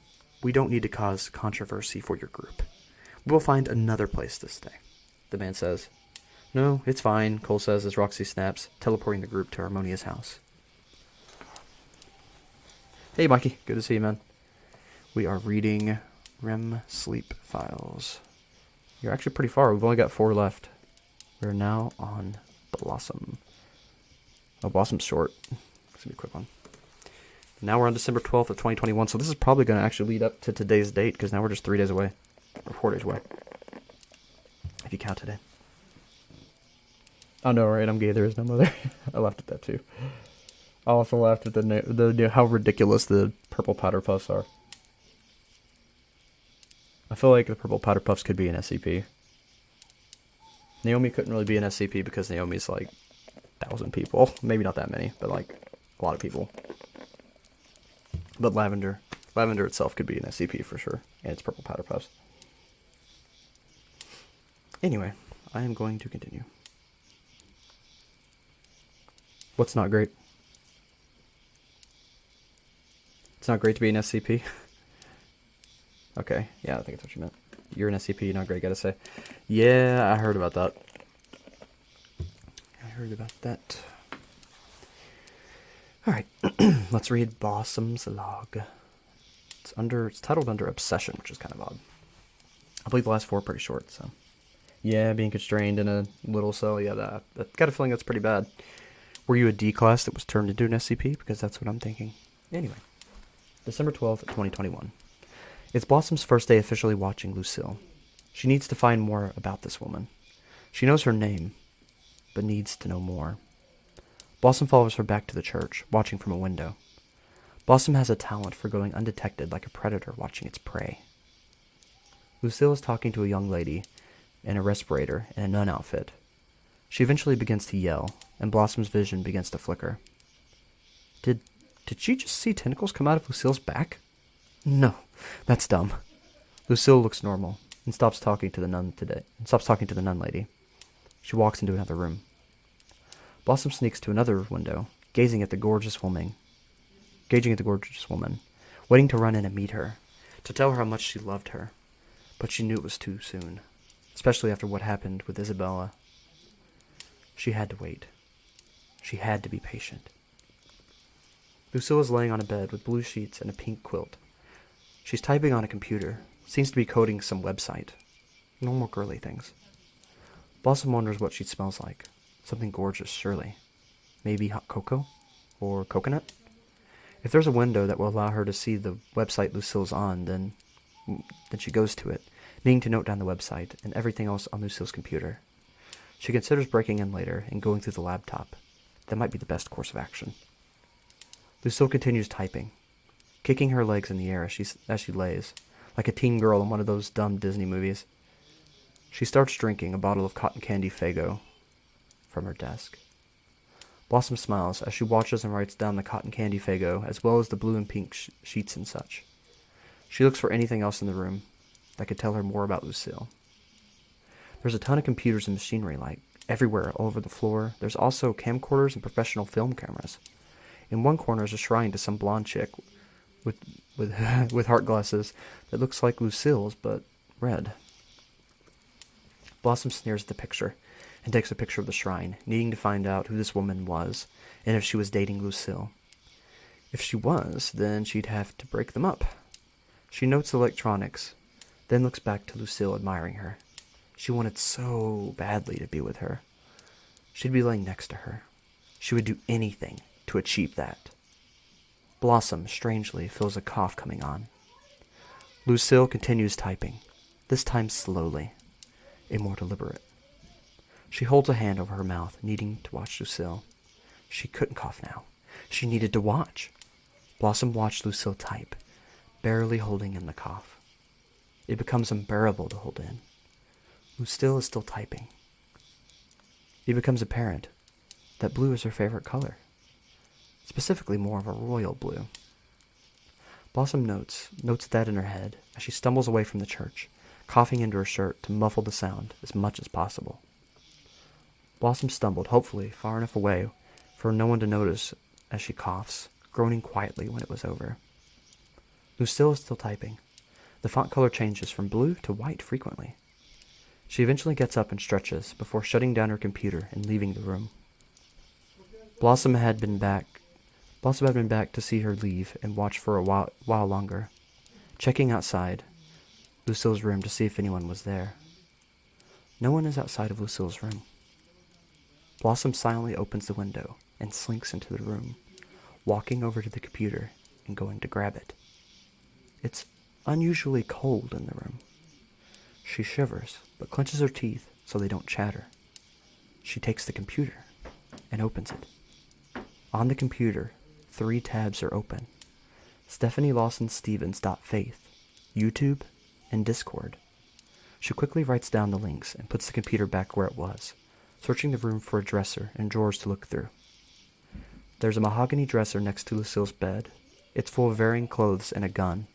group. We will find another place to stay, the man says. No, it's fine, Cole says as Roxy snaps, teleporting the group to Harmonia's house. Hey, Mikey. Good to see you, man. We are reading REM Sleep files. You're actually pretty far. We've only got 4 left. We're now on Blossom. Oh, Blossom's short. It's going to be a quick one. Now we're on December 12th of 2021, so this is probably going to actually lead up to today's date, because now we're just 3 days away. Or 4 days away. If you count today. Oh, no, right, I'm gay, there is no mother. I laughed at that, too. I also laughed at the how ridiculous the purple powder puffs are. I feel like the purple powder puffs could be an SCP. Naomi couldn't really be an SCP because Naomi's like 1,000 people. Maybe not that many, but like a lot of people. But Lavender itself could be an SCP for sure. And it's purple powder puffs. Anyway, I am going to continue. What's not great? It's not great to be an SCP? Okay, yeah, I think that's what you meant. You're an SCP, not great, gotta say. Yeah, I heard about that. Alright, let's read Blossom's log. It's titled under Obsession, which is kind of odd. I believe the last 4 are pretty short, so. Yeah, being constrained in a little cell, yeah, that got a feeling that's pretty bad. Were you a D class that was turned into an SCP? Because that's what I'm thinking. Anyway, December 12th, 2021. It's Blossom's first day officially watching Lucille. She needs to find more about this woman. She knows her name, but needs to know more. Blossom follows her back to the church, watching from a window. Blossom has a talent for going undetected like a predator watching its prey. Lucille is talking to a young lady in a respirator and a nun outfit. She eventually begins to yell, and Blossom's vision begins to flicker. Did she just see tentacles come out of Lucille's back? No, that's dumb. Lucille looks normal and stops talking to the nun lady. She walks into another room. Blossom sneaks to another window, gazing at the gorgeous woman, waiting to run in and meet her, to tell her how much she loved her. But she knew it was too soon, especially after what happened with Isabella. She had to wait. She had to be patient. Lucille is laying on a bed with blue sheets and a pink quilt. She's typing on a computer, seems to be coding some website. Normal girly things. Blossom wonders what she smells like. Something gorgeous, surely. Maybe hot cocoa? Or coconut? If there's a window that will allow her to see the website Lucille's on, then she goes to it, needing to note down the website and everything else on Lucille's computer. She considers breaking in later and going through the laptop. That might be the best course of action. Lucille continues typing, kicking her legs in the air as she lays, like a teen girl in one of those dumb Disney movies. She starts drinking a bottle of cotton candy Faygo from her desk. Blossom smiles as she watches and writes down the cotton candy Faygo, as well as the blue and pink sheets and such. She looks for anything else in the room that could tell her more about Lucille. There's a ton of computers and machinery, like everywhere, all over the floor. There's also camcorders and professional film cameras. In one corner is a shrine to some blonde chick with heart glasses that looks like Lucille's, but red. Blossom sneers at the picture and takes a picture of the shrine, needing to find out who this woman was and if she was dating Lucille. If she was, then she'd have to break them up. She notes the electronics, then looks back to Lucille, admiring her. She wanted so badly to be with her. She'd be laying next to her. She would do anything to achieve that. Blossom, strangely, feels a cough coming on. Lucille continues typing, this time slowly, and more deliberate. She holds a hand over her mouth, needing to watch Lucille. She couldn't cough now. She needed to watch. Blossom watched Lucille type, barely holding in the cough. It becomes unbearable to hold in. Lucille is still typing. It becomes apparent that blue is her favorite color. Specifically more of a royal blue. Blossom notes that in her head as she stumbles away from the church, coughing into her shirt to muffle the sound as much as possible. Blossom stumbled, hopefully far enough away for no one to notice as she coughs, groaning quietly when it was over. Lucille is still typing. The font color changes from blue to white frequently. She eventually gets up and stretches before shutting down her computer and leaving the room. Blossom had been back to see her leave and watch for a while longer, checking outside Lucille's room to see if anyone was there. No one is outside of Lucille's room. Blossom silently opens the window, and slinks into the room, walking over to the computer and going to grab it. It's unusually cold in the room. She shivers, but clenches her teeth so they don't chatter. She takes the computer and opens it. On the computer, 3 tabs are open. Stephanie Lawson Stevens.faith, YouTube, and Discord. She quickly writes down the links and puts the computer back where it was, searching the room for a dresser and drawers to look through. There's a mahogany dresser next to Lucille's bed. It's full of varying clothes and a gun.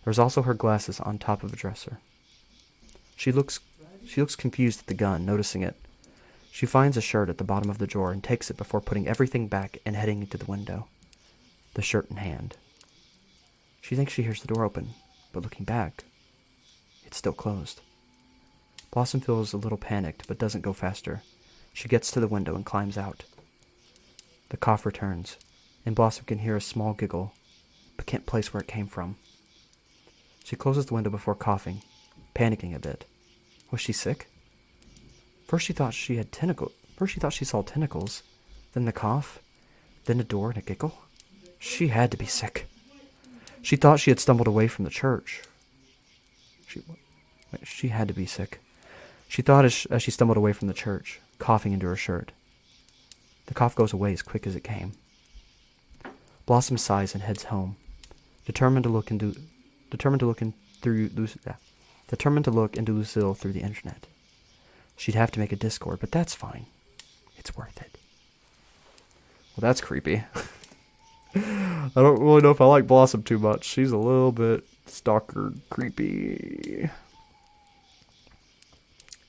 There's also her glasses on top of a dresser. She looks confused at the gun, noticing it. She finds a shirt at the bottom of the drawer and takes it before putting everything back and heading to the window, the shirt in hand. She thinks she hears the door open, but looking back, it's still closed. Blossom feels a little panicked, but doesn't go faster. She gets to the window and climbs out. The cough returns, and Blossom can hear a small giggle, but can't place where it came from. She closes the window before coughing, panicking a bit. Was she sick? First she thought she saw tentacles, then the cough, then a door and a giggle. She had to be sick. She thought she had stumbled away from the church. She had to be sick. She thought as she stumbled away from the church, coughing into her shirt. The cough goes away as quick as it came. Blossom sighs and heads home, determined to look into Lucille through the internet. She'd have to make a Discord, but that's fine. It's worth it. Well, that's creepy. I don't really know if I like Blossom too much. She's a little bit stalker creepy.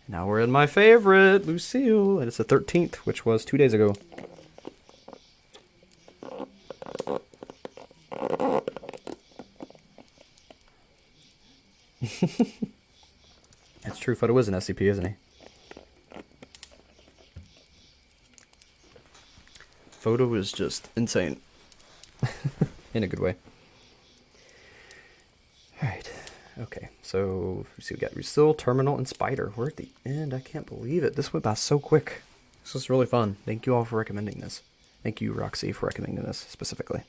Now we're in my favorite, Lucille, and it's the 13th, which was 2 days ago. That's true, Photo is an SCP, isn't he? Photo is just insane. In a good way. Alright. Okay, so we got Lucille, Terminal, and Spider. We're at the end. I can't believe it. This went by so quick. This was really fun. Thank you all for recommending this. Thank you, Roxy, for recommending this specifically.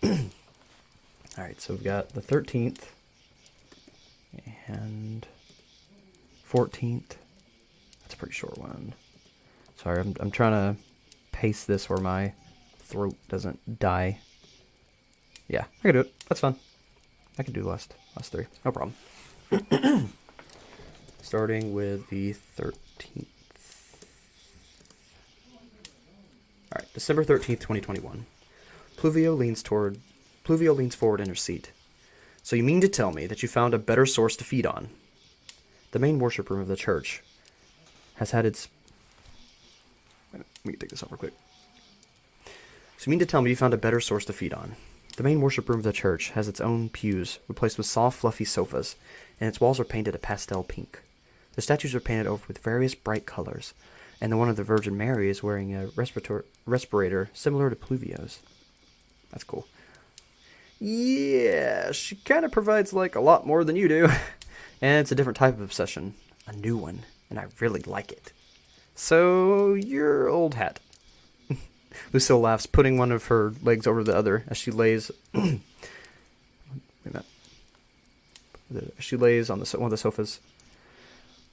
Alright, so we've got the 13th and 14th. That's a pretty short one. Sorry, I'm trying to pace this where my throat doesn't die. Yeah, I can do it. That's fun. I can do the last 3. No problem. Starting with the 13th. Alright, December 13th, 2021. Pluvio leans forward in her seat. So you mean to tell me that you found a better source to feed on? The main worship room of the church has had its... Let me take this off real quick. So you mean to tell me you found a better source to feed on? The main worship room of the church has its own pews, replaced with soft, fluffy sofas, and its walls are painted a pastel pink. The statues are painted over with various bright colors, and the one of the Virgin Mary is wearing a respirator similar to Pluvio's. That's cool. Yeah, she kind of provides, like, a lot more than you do. And it's a different type of obsession. A new one, and I really like it. So, you're old hat. Lucille laughs, putting one of her legs over the other as she lays... Wait a minute. She lays on one of the sofas.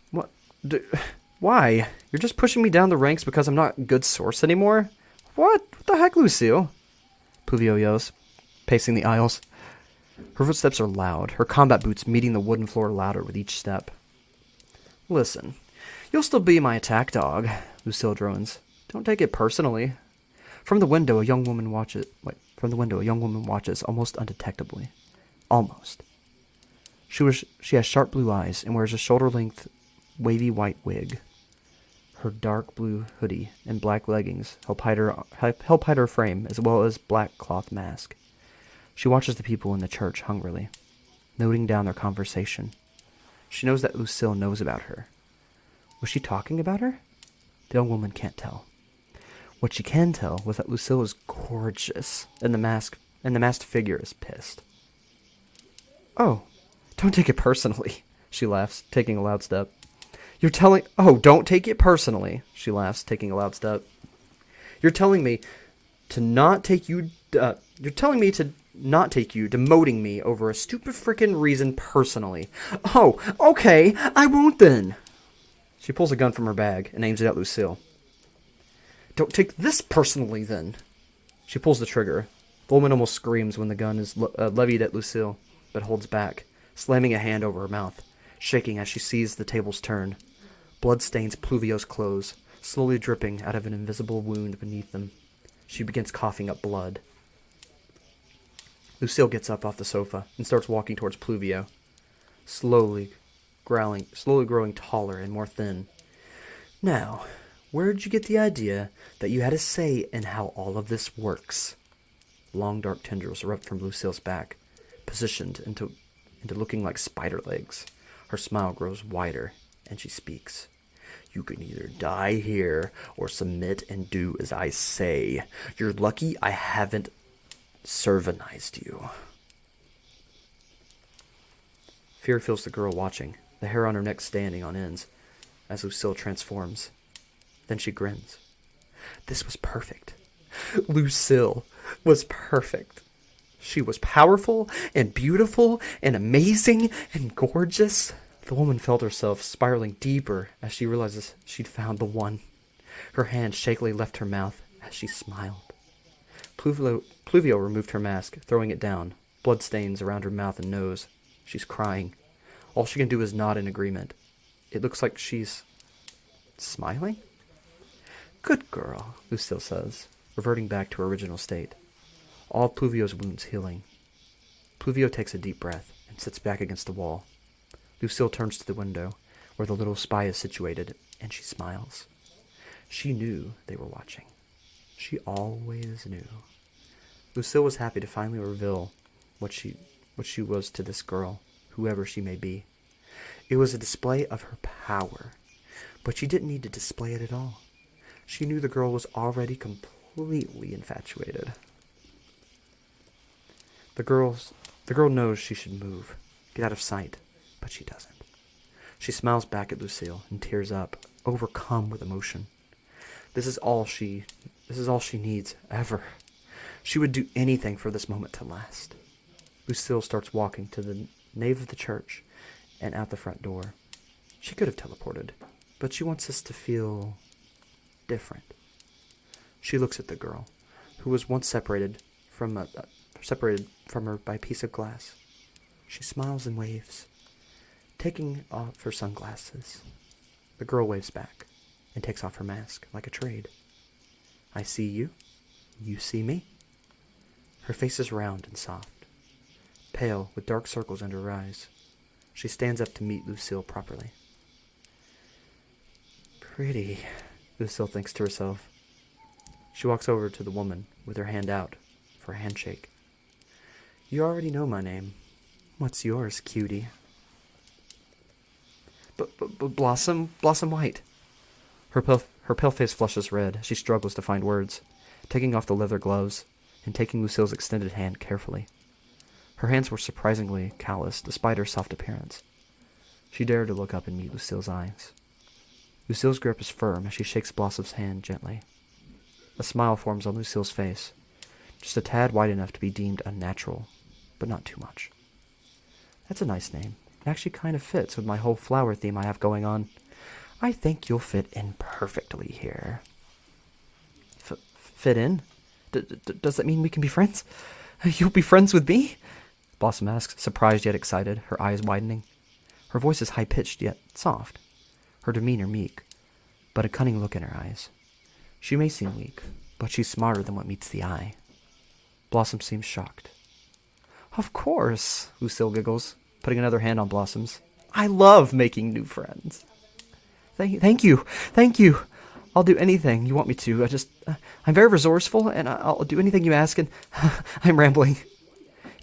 What? Why? You're just pushing me down the ranks because I'm not a good source anymore? What? What the heck, Lucille? Pluvio yells, pacing the aisles. Her footsteps are loud, her combat boots meeting the wooden floor louder with each step. Listen, you'll still be my attack dog, Lucille drones. Don't take it personally. From the window, a young woman watches almost undetectably. Almost. She has sharp blue eyes and wears a shoulder-length, wavy white wig. Her dark blue hoodie and black leggings help hide her frame, as well as black cloth mask. She watches the people in the church hungrily, noting down their conversation. She knows that Lucille knows about her. Was she talking about her? The young woman can't tell. What she can tell was that Lucille is gorgeous, and the masked figure is pissed. Oh, don't take it personally, she laughs, taking a loud step. You're telling... Oh, don't take it personally, she laughs, taking a loud step. You're telling me to not take you, demoting me over a stupid frickin' reason personally. Oh, okay, I won't then. She pulls a gun from her bag and aims it at Lucille. Don't take this personally then. She pulls the trigger. The woman almost screams when the gun is levied at Lucille, but holds back, slamming a hand over her mouth, shaking as she sees the tables turn. Blood stains Pluvio's clothes, slowly dripping out of an invisible wound beneath them. She begins coughing up blood. Lucille gets up off the sofa and starts walking towards Pluvio, slowly growing taller and more thin. Now, where'd you get the idea that you had a say in how all of this works? Long dark tendrils erupt from Lucille's back, positioned into looking like spider legs. Her smile grows wider, and she speaks. You can either die here or submit and do as I say. You're lucky I haven't servanized you. Fear fills the girl watching, the hair on her neck standing on ends, as Lucille transforms. Then she grins. This was perfect. Lucille was perfect. She was powerful and beautiful and amazing and gorgeous. The woman felt herself spiraling deeper as she realizes she'd found the one. Her hand shakily left her mouth as she smiled. Pluvio removed her mask, throwing it down. Blood stains around her mouth and nose. She's crying. All she can do is nod in agreement. It looks like she's smiling? Good girl, Lucille says, reverting back to her original state. All Pluvio's wounds healing. Pluvio takes a deep breath and sits back against the wall. Lucille turns to the window, where the little spy is situated, and she smiles. She knew they were watching. She always knew. Lucille was happy to finally reveal what she was to this girl, whoever she may be. It was a display of her power, but she didn't need to display it at all. She knew the girl was already completely infatuated. The girl knows she should move, get out of sight, but she doesn't. She smiles back at Lucille and tears up, overcome with emotion. This is all she needs, ever. She would do anything for this moment to last. Lucille starts walking to the nave of the church and out the front door. She could have teleported, but she wants us to feel different. She looks at the girl, who was once separated from her by a piece of glass. She smiles and waves, taking off her sunglasses. The girl waves back and takes off her mask like a trade. I see you. You see me. Her face is round and soft, pale with dark circles under her eyes. She stands up to meet Lucille properly. Pretty, Lucille thinks to herself. She walks over to the woman with her hand out for a handshake. You already know my name. What's yours, cutie? Blossom White. Her pale face flushes red as she struggles to find words, taking off the leather gloves and taking Lucille's extended hand carefully. Her hands were surprisingly callous despite her soft appearance. She dared to look up and meet Lucille's eyes. Lucille's grip is firm as she shakes Blossom's hand gently. A smile forms on Lucille's face, just a tad wide enough to be deemed unnatural, but not too much. That's a nice name. It actually kind of fits with my whole flower theme I have going on. I think you'll fit in perfectly here. Fit in? Does that mean we can be friends? You'll be friends with me? Blossom asks, surprised yet excited, her eyes widening. Her voice is high-pitched yet soft, her demeanor meek, but a cunning look in her eyes. She may seem weak, but she's smarter than what meets the eye. Blossom seems shocked. Of course, Lucille giggles, putting another hand on Blossom's. I love making new friends. Thank you. I'll do anything you want me to. I'm very resourceful, and I'll do anything you ask, and I'm rambling.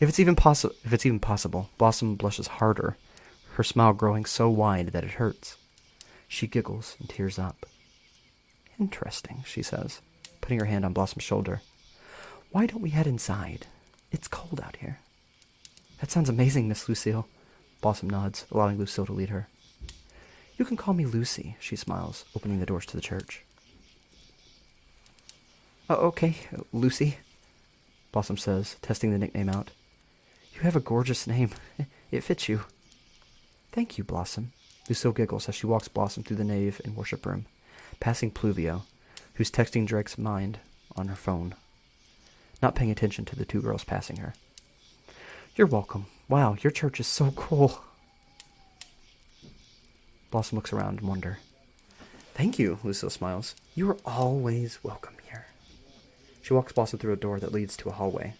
If it's even possible, Blossom blushes harder, her smile growing so wide that it hurts. She giggles and tears up. Interesting, she says, putting her hand on Blossom's shoulder. Why don't we head inside? It's cold out here. That sounds amazing, Miss Lucille. Blossom nods, allowing Lucille to lead her. You can call me Lucy, she smiles, opening the doors to the church. Oh, okay, Lucy, Blossom says, testing the nickname out. You have a gorgeous name. It fits you. Thank you, Blossom. Lucille giggles as she walks Blossom through the nave and worship room, passing Pluvio, who's texting Drake's mind on her phone, not paying attention to the two girls passing her. You're welcome. Wow, your church is so cool. Blossom looks around in wonder. Thank you, Lucille smiles. You are always welcome here. She walks Blossom through a door that leads to a hallway,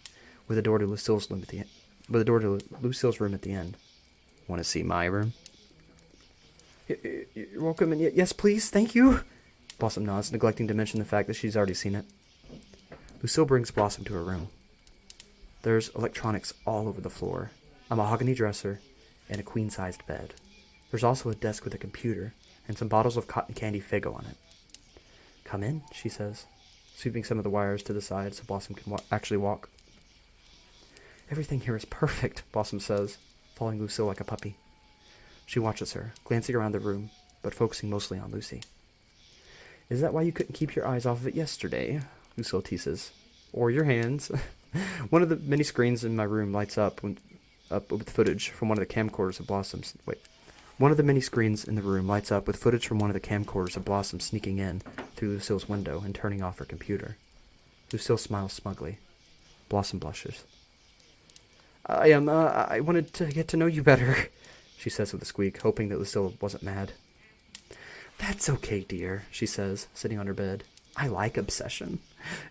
with a door to Lucille's room at the end. Want to see my room? You're welcome, and yes, please, thank you. Blossom nods, neglecting to mention the fact that she's already seen it. Lucille brings Blossom to her room. There's electronics all over the floor, a mahogany dresser, and a queen-sized bed. There's also a desk with a computer and some bottles of cotton candy Faygo on it. Come in, she says, sweeping some of the wires to the side so Blossom can actually walk. Everything here is perfect, Blossom says, following Lucille like a puppy. She watches her, glancing around the room, but focusing mostly on Lucy. Is that why you couldn't keep your eyes off of it yesterday? Lucille teases. Or your hands. One of the many screens in my room lights up with footage from one of the camcorders of Blossom's... One of the many screens in the room lights up with footage from one of the camcorders of Blossom sneaking in through Lucille's window and turning off her computer. Lucille smiles smugly. Blossom blushes. I wanted to get to know you better, she says with a squeak, hoping that Lucille wasn't mad. That's okay, dear, she says, sitting on her bed. I like obsession.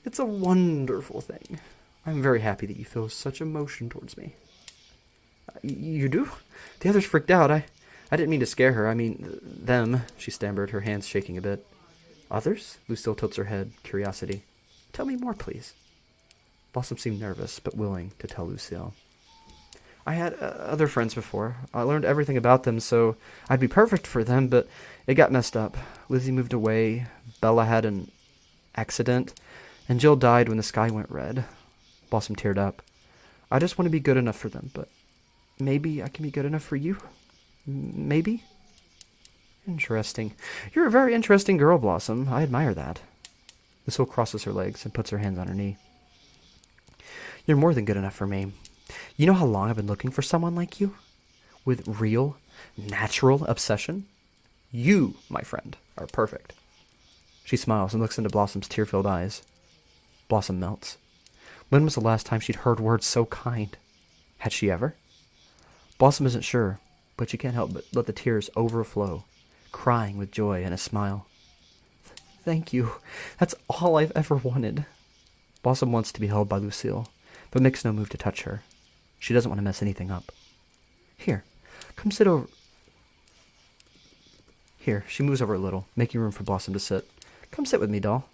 It's a wonderful thing. I'm very happy that you feel such emotion towards me. You do? The others freaked out. I didn't mean to scare her. I mean, them, she stammered, her hands shaking a bit. Others? Lucille tilts her head, curiosity. Tell me more, please. Blossom seemed nervous, but willing to tell Lucille. I had other friends before. I learned everything about them, so I'd be perfect for them, but it got messed up. Lizzie moved away, Bella had an accident, and Jill died when the sky went red. Blossom teared up. I just want to be good enough for them, but maybe I can be good enough for you? Maybe? Interesting. You're a very interesting girl, Blossom. I admire that. Lucille crosses her legs and puts her hands on her knee. You're more than good enough for me. You know how long I've been looking for someone like you? With real, natural obsession? You, my friend, are perfect. She smiles and looks into Blossom's tear-filled eyes. Blossom melts. When was the last time she'd heard words so kind? Had she ever? Blossom isn't sure, but she can't help but let the tears overflow, crying with joy and a smile. Thank you. That's all I've ever wanted. Blossom wants to be held by Lucille, but makes no move to touch her. She doesn't want to mess anything up. Here, come sit over... Here, she moves over a little, making room for Blossom to sit. Come sit with me, doll.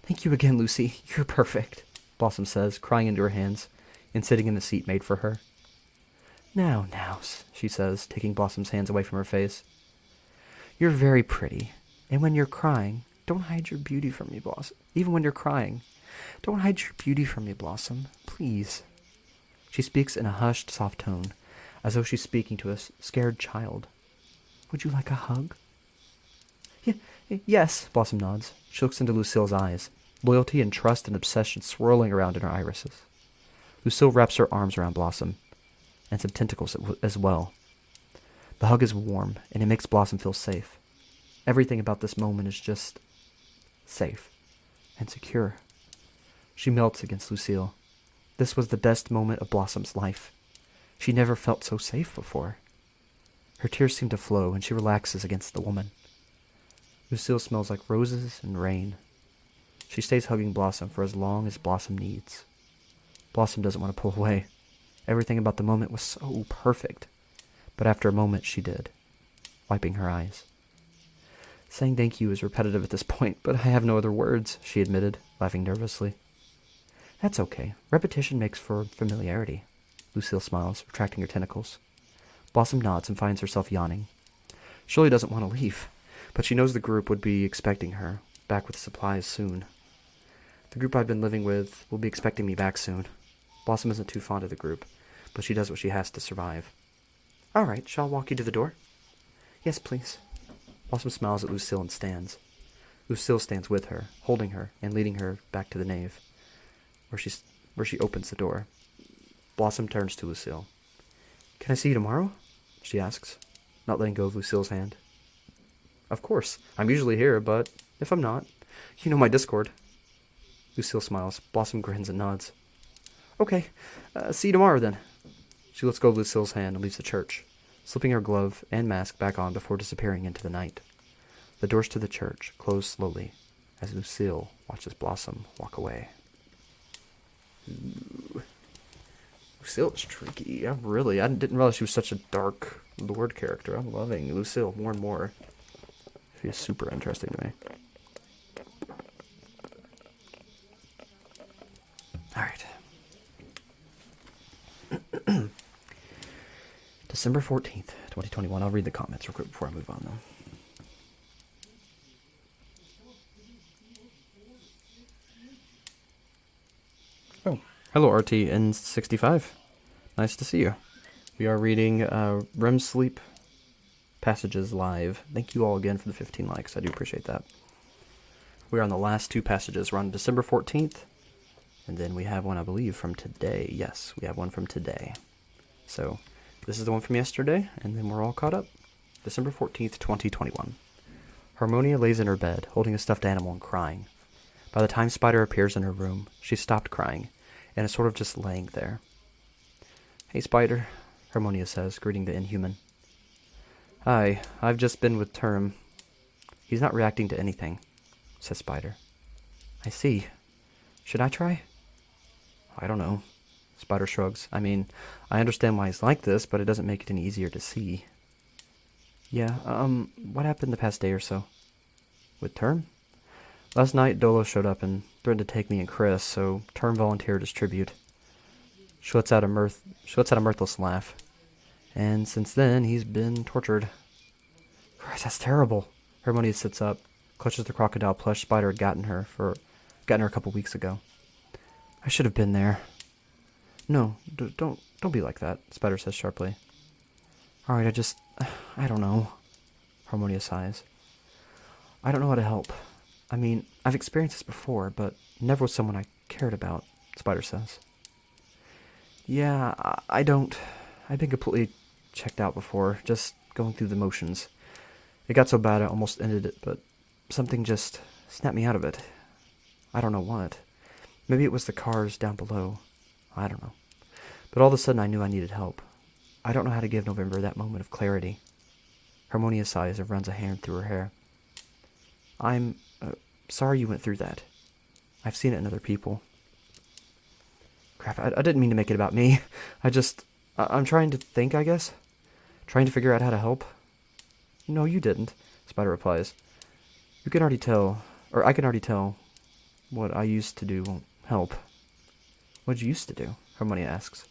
Thank you again, Lucy. You're perfect, Blossom says, crying into her hands and sitting in the seat made for her. Now, she says, taking Blossom's hands away from her face. You're very pretty, and when you're crying, don't hide your beauty from me, Blossom. Even when you're crying, don't hide your beauty from me, Blossom. Please. She speaks in a hushed, soft tone, as though she's speaking to a scared child. Would you like a hug? Yes, Blossom nods. She looks into Lucille's eyes, loyalty and trust and obsession swirling around in her irises. Lucille wraps her arms around Blossom, and some tentacles as well. The hug is warm, and it makes Blossom feel safe. Everything about this moment is just safe and secure. She melts against Lucille. This was the best moment of Blossom's life. She never felt so safe before. Her tears seem to flow, and she relaxes against the woman. Lucille smells like roses and rain. She stays hugging Blossom for as long as Blossom needs. Blossom doesn't want to pull away. Everything about the moment was so perfect. But after a moment, she did, wiping her eyes. Saying thank you is repetitive at this point, but I have no other words, she admitted, laughing nervously. That's okay. Repetition makes for familiarity. Lucille smiles, retracting her tentacles. Blossom nods and finds herself yawning. Shirley doesn't want to leave, but she knows the group would be expecting her, back with supplies soon. The group I've been living with will be expecting me back soon. Blossom isn't too fond of the group, but she does what she has to survive. All right, shall I walk you to the door? Yes, please. Blossom smiles at Lucille and stands. Lucille stands with her, holding her and leading her back to the nave, where she opens the door. Blossom turns to Lucille. "Can I see you tomorrow?" she asks, not letting go of Lucille's hand. "Of course. I'm usually here, but if I'm not, you know my Discord." Lucille smiles. Blossom grins and nods. "Okay, see you tomorrow then." She lets go of Lucille's hand and leaves the church, slipping her glove and mask back on before disappearing into the night. The doors to the church close slowly as Lucille watches Blossom walk away. Ooh. Lucille is tricky. I didn't realize she was such a dark Lord character. I'm loving Lucille more and more. She is super interesting to me. Alright. December 14th, 2021. I'll read the comments real quick before I move on, though. Oh, hello RTN65. Nice to see you. We are reading REM Sleep passages live. Thank you all again for the 15 likes. I do appreciate that. We're on the last two passages. We're on December 14th, and then we have one, I believe, from today. Yes, we have one from today. So this is the one from yesterday, and then we're all caught up. December 14th, 2021. Harmonia lays in her bed, holding a stuffed animal and crying. By the time Spider appears in her room, she's stopped crying, and is sort of just laying there. "Hey, Spider," Harmonia says, greeting the Inhuman. "Hi, I've just been with Term. He's not reacting to anything," says Spider. "I see. Should I try?" "I don't know." Spider shrugs. "I mean, I understand why he's like this, but it doesn't make it any easier to see." "Yeah, what happened the past day or so?" "With Term? Last night, Dolo showed up and threatened to take me and Chris, so Term volunteered as tribute." She lets out a mirthless laugh. "And since then, he's been tortured." "Christ, that's terrible." Harmonia sits up, clutches the crocodile plush Spider had gotten her a couple weeks ago. "I should have been there." "No, don't be like that," Spider says sharply. "Alright, I don't know." Harmonia sighs. "I don't know how to help. I mean, I've experienced this before, but never with someone I cared about," Spider says. "Yeah, I don't. I've been completely checked out before, just going through the motions. It got so bad I almost ended it, but something just snapped me out of it. I don't know what. Maybe it was the cars down below. I don't know. But all of a sudden I knew I needed help. I don't know how to give November that moment of clarity." Harmonia sighs and runs a hand through her hair. "I'm sorry you went through that. I've seen it in other people." "Crap, I didn't mean to make it about me. I'm trying to think, I guess. Trying to figure out how to help." "No, you didn't," Spider replies. I can already tell what I used to do won't help." "What'd you used to do?" Harmonia asks.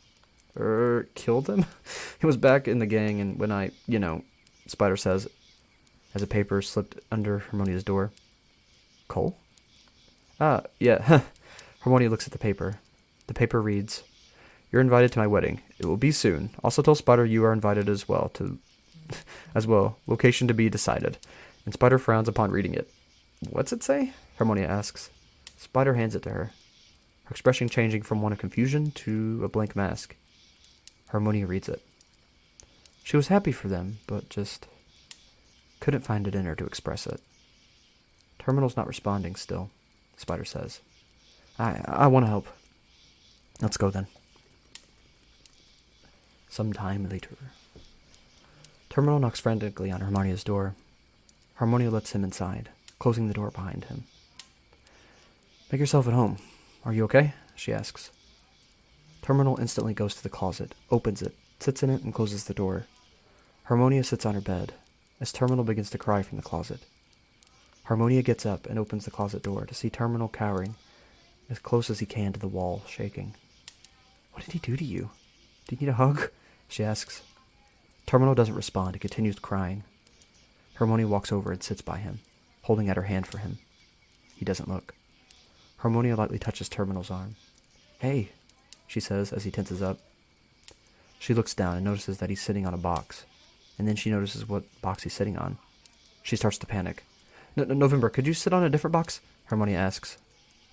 Killed them?" "It was back in the gang, and when Spider says, as a paper slipped under Harmonia's door. "Cole?" Yeah." Harmonia looks at the paper. The paper reads, "You're invited to my wedding. It will be soon. Also tell Spider you are invited as well. Location to be decided." And Spider frowns upon reading it. "What's it say?" Harmonia asks. Spider hands it to her, her expression changing from one of confusion to a blank mask. Harmonia reads it. She was happy for them, but just couldn't find it in her to express it. "Terminal's not responding still," Spider says. I want to help." "Let's go then." Some time later. Terminal knocks frantically on Harmonia's door. Harmonia lets him inside, closing the door behind him. "Make yourself at home. Are you okay?" she asks. Terminal instantly goes to the closet, opens it, sits in it, and closes the door. Harmonia sits on her bed, as Terminal begins to cry from the closet. Harmonia gets up and opens the closet door to see Terminal cowering, as close as he can to the wall, shaking. "What did he do to you? Do you need a hug?" she asks. Terminal doesn't respond and continues crying. Harmonia walks over and sits by him, holding out her hand for him. He doesn't look. Harmonia lightly touches Terminal's arm. "Hey," she says as he tenses up. She looks down and notices that he's sitting on a box, and then she notices what box he's sitting on. She starts to panic. November, could you sit on a different box? Harmonia asks.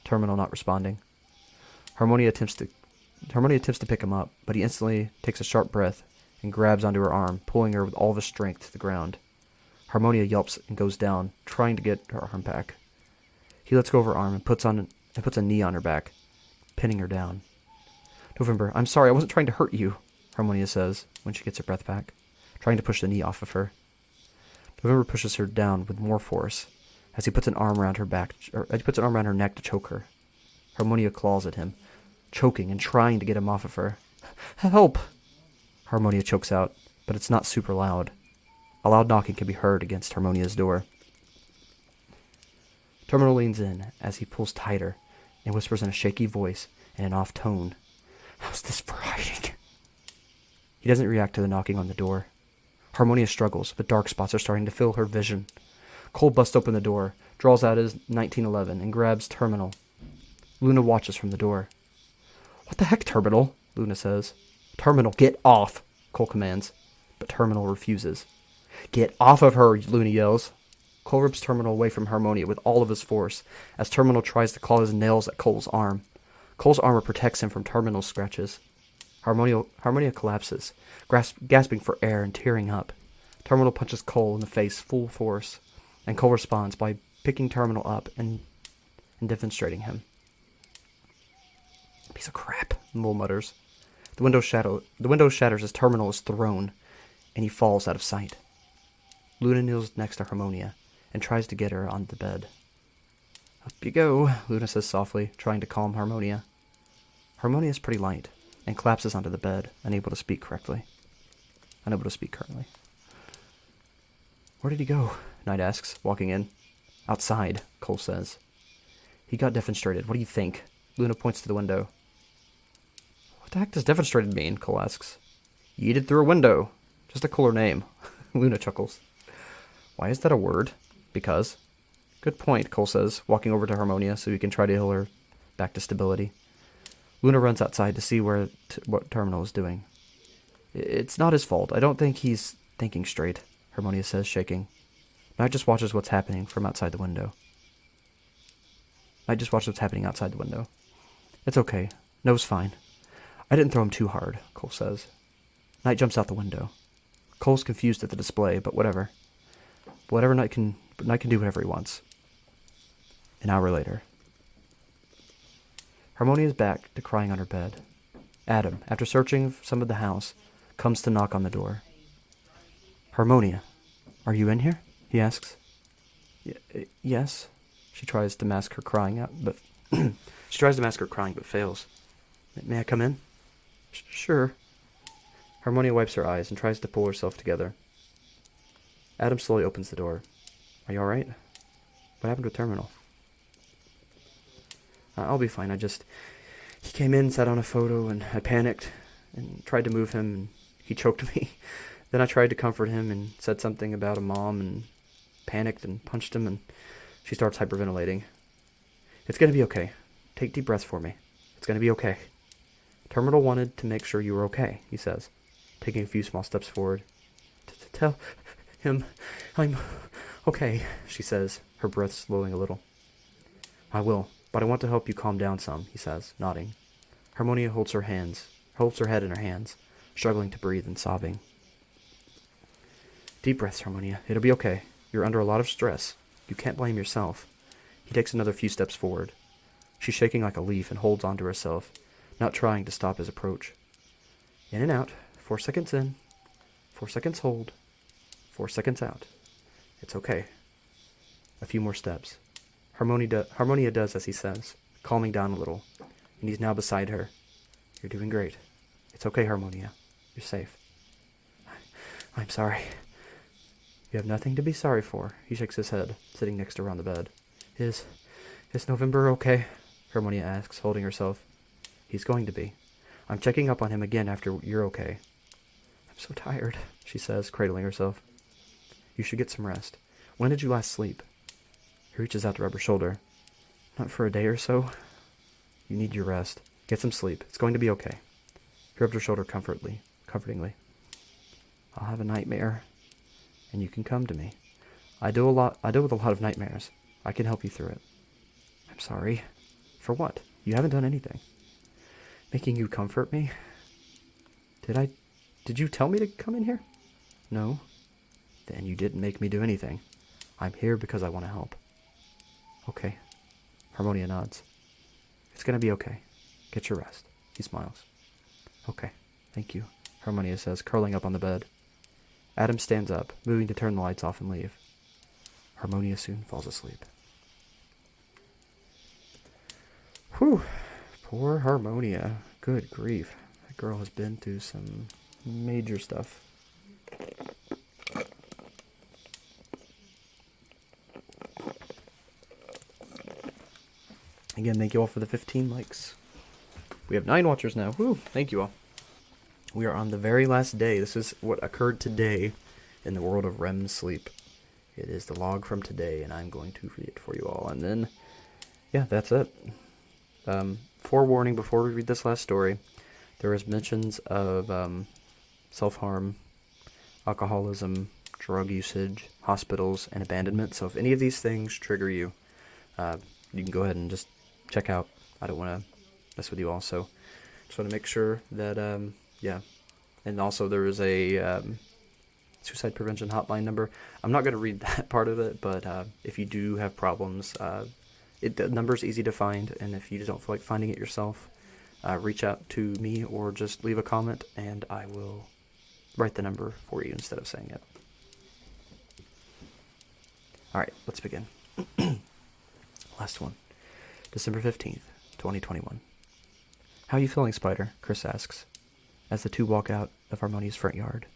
Terminal not responding. Harmonia attempts to pick him up, but he instantly takes a sharp breath and grabs onto her arm, pulling her with all of his strength to the ground. Harmonia yelps and goes down, trying to get her arm back. He lets go of her arm and puts a knee on her back, pinning her down. November, I'm sorry, I wasn't trying to hurt you, Harmonia says when she gets her breath back, trying to push the knee off of her. November pushes her down with more force as he puts an arm around her neck to choke her. Harmonia claws at him, choking and trying to get him off of her. Help! Harmonia chokes out, but it's not super loud. A loud knocking can be heard against Harmonia's door. Terminal leans in as he pulls tighter and whispers in a shaky voice and an off tone. How's this for hiding? He doesn't react to the knocking on the door. Harmonia struggles, but dark spots are starting to fill her vision. Cole busts open the door, draws out his 1911, and grabs Terminal. Luna watches from the door. What the heck, Terminal? Luna says. Terminal, get off, Cole commands, but Terminal refuses. Get off of her, Luna yells. Cole rips Terminal away from Harmonia with all of his force, as Terminal tries to claw his nails at Cole's arm. Cole's armor protects him from Terminal's scratches. Harmonia collapses, gasping for air and tearing up. Terminal punches Cole in the face full force, and Cole responds by picking Terminal up and defenestrating him. Piece of crap, Mole mutters. The window shatters as Terminal is thrown, and he falls out of sight. Luna kneels next to Harmonia and tries to get her on the bed. Up you go, Luna says softly, trying to calm Harmonia. Harmonia is pretty light and collapses onto the bed, unable to speak currently. Where did he go? Knight asks, walking in. Outside, Cole says. He got defenestrated. What do you think? Luna points to the window. What the heck does defenestrated mean? Cole asks. Yeeted through a window. Just a cooler name. Luna chuckles. Why is that a word? Because. Good point, Cole says, walking over to Harmonia so he can try to heal her back to stability. Luna runs outside to see what Terminal is doing. It's not his fault. I don't think he's thinking straight, Harmonia says, shaking. Knight just watches what's happening from outside the window. It's okay. No's fine. I didn't throw him too hard, Cole says. Knight jumps out the window. Cole's confused at the display, but whatever. Knight can do whatever he wants. An hour later. Harmonia's back to crying on her bed. Adam, after searching some of the house, comes to knock on the door. Harmonia, are you in here? He asks. Yes. She tries to mask her crying but fails. May I come in? Sure. Harmonia wipes her eyes and tries to pull herself together. Adam slowly opens the door. Are you alright? What happened with Terminal? I'll be fine. He came in, sat on a photo, and I panicked and tried to move him, and he choked me. Then I tried to comfort him and said something about a mom and panicked and punched him, and she starts hyperventilating. It's going to be okay. Take deep breaths for me. It's going to be okay. Terminal wanted to make sure you were okay, he says, taking a few small steps forward. Tell him I'm okay, she says, her breath slowing a little. I will, but I want to help you calm down some, he says, nodding. Harmonia holds her head in her hands, struggling to breathe and sobbing. Deep breaths, Harmonia. It'll be okay. You're under a lot of stress. You can't blame yourself. He takes another few steps forward. She's shaking like a leaf and holds on to herself, not trying to stop his approach. In and out. 4 seconds in. 4 seconds hold. 4 seconds out. It's okay. A few more steps. Harmonia does as he says, calming down a little, and he's now beside her. You're doing great. It's okay, Harmonia. You're safe. I'm sorry. You have nothing to be sorry for. He shakes his head, sitting next to her on the bed. Is November okay? Harmonia asks, holding herself. He's going to be. I'm checking up on him again after you're okay. I'm so tired, she says, cradling herself. You should get some rest. When did you last sleep? He reaches out to rub her shoulder. Not for a day or so. You need your rest. Get some sleep. It's going to be okay. He rubbed her shoulder comfortingly. I'll have a nightmare, and you can come to me. I deal with a lot of nightmares. I can help you through it. I'm sorry. For what? You haven't done anything. Making you comfort me? Did you tell me to come in here? No. Then you didn't make me do anything. I'm here because I want to help. Okay. Harmonia nods. It's gonna be okay. Get your rest. He smiles. Okay. Thank you, Harmonia says, curling up on the bed. Adam stands up, moving to turn the lights off and leave. Harmonia soon falls asleep. Whew. Poor Harmonia. Good grief. That girl has been through some major stuff. Again, thank you all for the 15 likes. We have 9 watchers now. Woo! Thank you all. We are on the very last day. This is what occurred today in the world of REM sleep. It is the log from today, and I'm going to read it for you all. And then, yeah, that's it. Forewarning before we read this last story, there is mentions of self-harm, alcoholism, drug usage, hospitals, and abandonment. So if any of these things trigger you, you can go ahead and just check out. I don't want to mess with you all, so just want to make sure that, yeah. And also there is a suicide prevention hotline number. I'm not going to read that part of it, but if you do have problems, the number's easy to find, and if you don't feel like finding it yourself, reach out to me or just leave a comment, and I will write the number for you instead of saying it. Alright, let's begin. Last one. December 15th, 2021. How are you feeling, Spider? Chris asks, as the two walk out of Harmonia's front yard.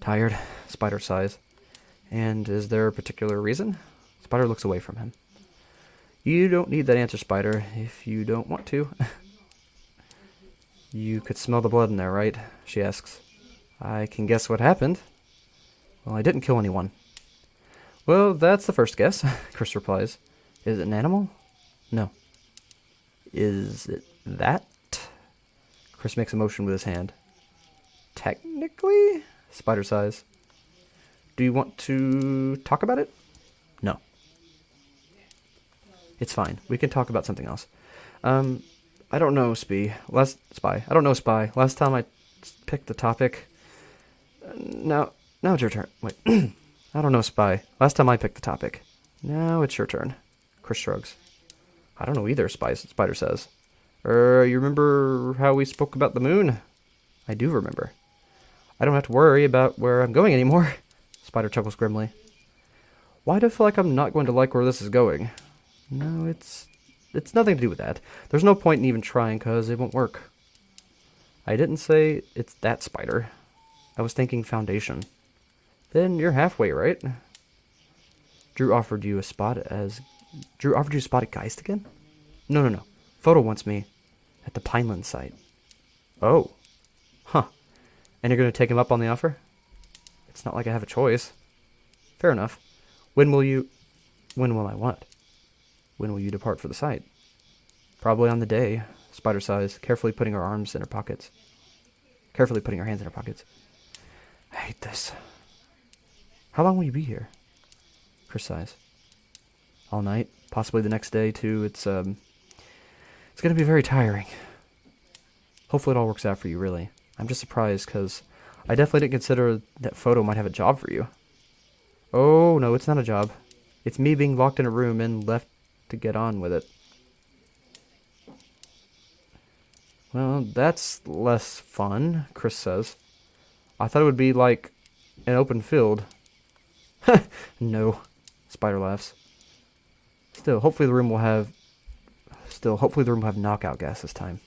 Tired, Spider sighs. And is there a particular reason? Spider looks away from him. You don't need that answer, Spider, if you don't want to. You could smell the blood in there, right? She asks. I can guess what happened. Well, I didn't kill anyone. Well, that's the first guess, Chris replies. Is it an animal? No. Is it that? Chris makes a motion with his hand. Technically? Spider sighs. Do you want to talk about it? No. It's fine. We can talk about something else. I don't know, Spy. Last time I picked the topic. Now it's your turn. Wait. I don't know, Spy. Last time I picked the topic. Now it's your turn. Chris shrugs. I don't know either, Spider says. You remember how we spoke about the moon? I do remember. I don't have to worry about where I'm going anymore. Spider chuckles grimly. Why do I feel like I'm not going to like where this is going? No, it's nothing to do with that. There's no point in even trying, because it won't work. I didn't say it's that, Spider. I was thinking foundation. Then you're halfway, right? Drew offered you a spot at Geist again? No. Photo wants me at the Pineland site. Oh. Huh. And you're going to take him up on the offer? It's not like I have a choice. Fair enough. When will I what? When will you depart for the site? Probably on the day, Spider sighs, carefully putting her hands in her pockets. I hate this. How long will you be here? Chris sighs. All night, possibly the next day too. It's going to be very tiring. Hopefully it all works out for you, really. I'm just surprised, because I definitely didn't consider that Photo might have a job for you. Oh, no, it's not a job. It's me being locked in a room and left to get on with it. Well, that's less fun, Chris says. I thought it would be like an open field. No, Spider laughs. Still, hopefully the room will have knockout gas this time.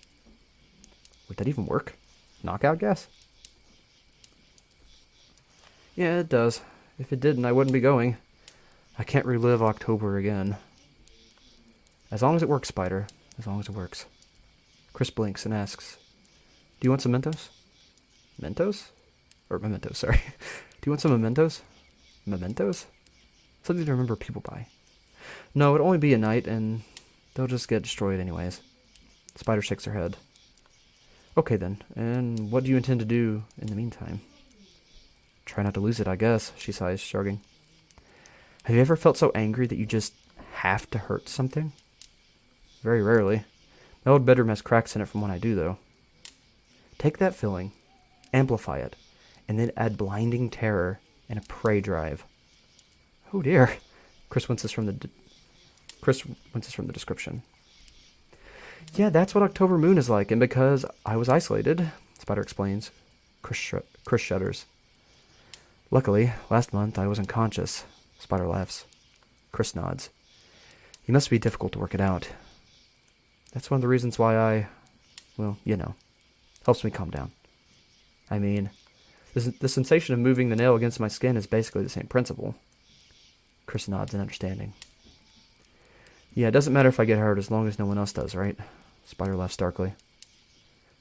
Would that even work? Knockout gas? Yeah, it does. If it didn't, I wouldn't be going. I can't relive October again. As long as it works, Spider. As long as it works. Chris blinks and asks, do you want some Mentos? Mentos? Or mementos, sorry. Do you want some mementos? Mementos? Something to remember people by. No, it'll only be a night, and they'll just get destroyed anyways. Spider shakes her head. Okay then, and what do you intend to do in the meantime? Try not to lose it, I guess, she sighs, shrugging. Have you ever felt so angry that you just have to hurt something? Very rarely. My old bedroom has cracks in it from when I do, though. Take that feeling, amplify it, and then add blinding terror and a prey drive. Oh dear. Chris winces from the description. Yeah, that's what October Moon is like, and because I was isolated, Spider explains. Chris shudders. Luckily, last month I was unconscious. Spider laughs. Chris nods. It must be difficult to work it out. That's one of the reasons why helps me calm down. I mean, the sensation of moving the nail against my skin is basically the same principle. Chris nods in understanding. Yeah, it doesn't matter if I get hurt as long as no one else does, right? Spider laughs darkly.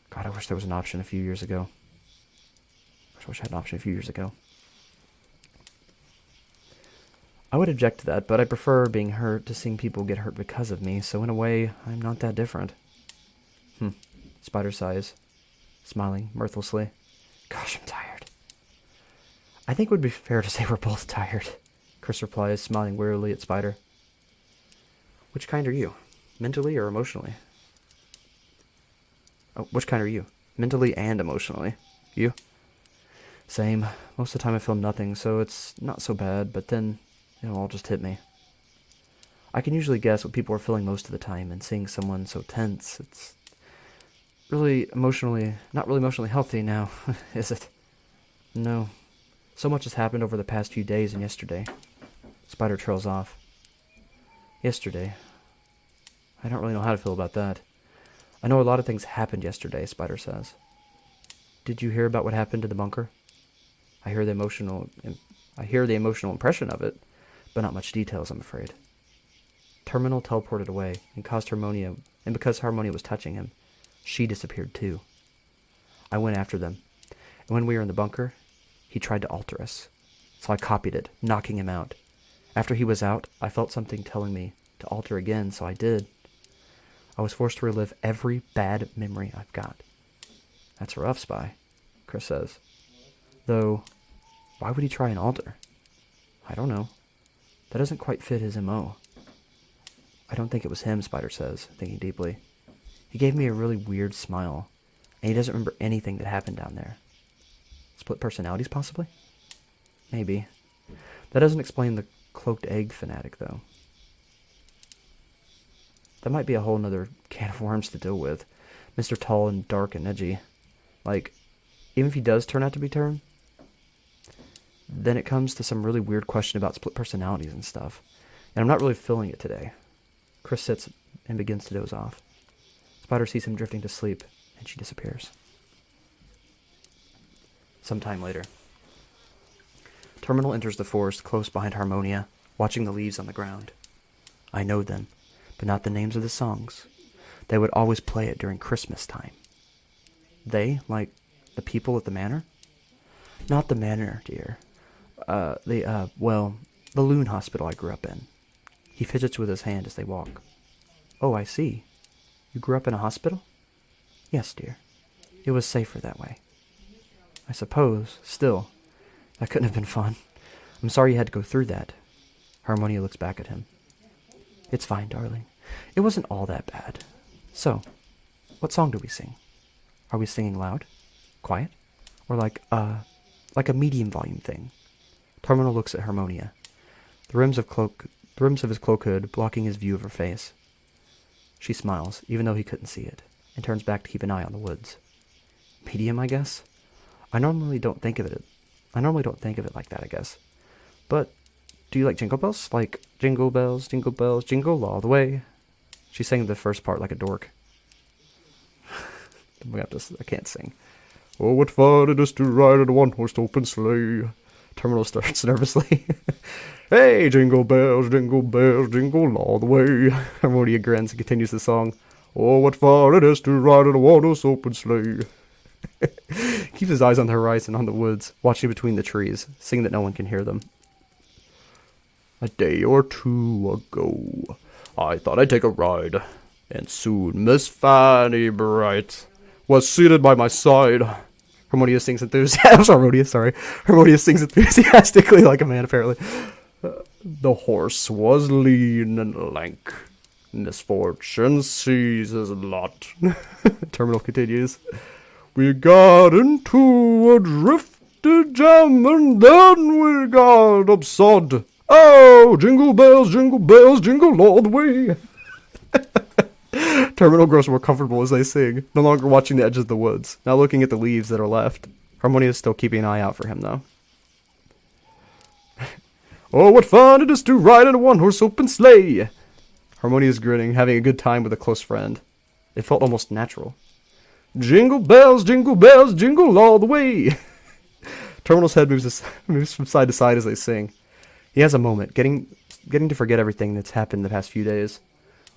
God, I wish there was an option a few years ago. I wish I had an option a few years ago. I would object to that, but I prefer being hurt to seeing people get hurt because of me, so in a way, I'm not that different. Spider sighs, smiling mirthlessly. Gosh, I'm tired. I think it would be fair to say we're both tired, Chris replies, smiling wearily at Spider. Which kind are you? Mentally or emotionally? Oh, which kind are you? Mentally and emotionally. You? Same. Most of the time I feel nothing, so it's not so bad, but then it'll all just hit me. I can usually guess what people are feeling most of the time, and seeing someone so tense, it's not really emotionally healthy now, is it? No. So much has happened over the past few days and yesterday. Spider trails off. Yesterday. I don't really know how to feel about that. I know a lot of things happened yesterday, Spider says. Did you hear about what happened to the bunker? I hear the emotional impression of it, but not much details, I'm afraid. Terminal teleported away and because Harmonia was touching him, she disappeared too. I went after them, and when we were in the bunker, he tried to alter us. So I copied it, knocking him out. After he was out, I felt something telling me to alter again, so I did. I was forced to relive every bad memory I've got. That's rough, Spy, Chris says. Though, why would he try and alter? I don't know. That doesn't quite fit his MO. I don't think it was him, Spider says, thinking deeply. He gave me a really weird smile, and he doesn't remember anything that happened down there. Split personalities, possibly? Maybe. That doesn't explain the cloaked egg fanatic, though. That might be a whole nother can of worms to deal with. Mr. Tall and dark and edgy. Like, even if he does turn out to be Turn, then it comes to some really weird question about split personalities and stuff. And I'm not really feeling it today. Chris sits and begins to doze off. Spider sees him drifting to sleep, and she disappears. Sometime later. Terminal enters the forest close behind Harmonia, watching the leaves on the ground. I know them, but not the names of the songs. They would always play it during Christmas time. They, like the people at the manor? Not the manor, dear. The loon hospital I grew up in. He fidgets with his hand as they walk. Oh, I see. You grew up in a hospital? Yes, dear. It was safer that way. I suppose. Still, that couldn't have been fun. I'm sorry you had to go through that. Harmonia looks back at him. It's fine, darling. It wasn't all that bad. So, what song do we sing? Are we singing loud? Quiet? Or like a medium volume thing? Terminal looks at Harmonia, the rims of his cloak hood blocking his view of her face. She smiles, even though he couldn't see it, and turns back to keep an eye on the woods. Medium, I guess? I normally don't think of it like that, I guess. But, do you like Jingle Bells? Like, jingle bells, jingle all the way. She sang the first part like a dork. I can't sing. Oh, what fun it is to ride in a one-horse open sleigh. Terminal starts nervously. Hey, jingle bells, jingle all the way. Harmonia grins and continues the song. Oh, what fun it is to ride in a one-horse open sleigh. Keeps his eyes on the horizon, on the woods, watching between the trees, singing that no one can hear them. A day or two ago, I thought I'd take a ride, and soon Miss Fanny Bright was seated by my side. Harmonia sings Harmonia sings enthusiastically like a man, apparently. The horse was lean and lank. Misfortune seizes lot. Terminal continues. We got into a drifty jam and then we got upsod. Oh, jingle bells, jingle all the way. Terminal grows more comfortable as they sing, no longer watching the edges of the woods, now looking at the leaves that are left. Harmonia is still keeping an eye out for him, though. Oh, what fun it is to ride in a one-horse open sleigh! Harmonia is grinning, having a good time with a close friend. It felt almost natural. Jingle bells, jingle all the way! Terminal's head moves from side to side as they sing. He has a moment, getting to forget everything that's happened the past few days.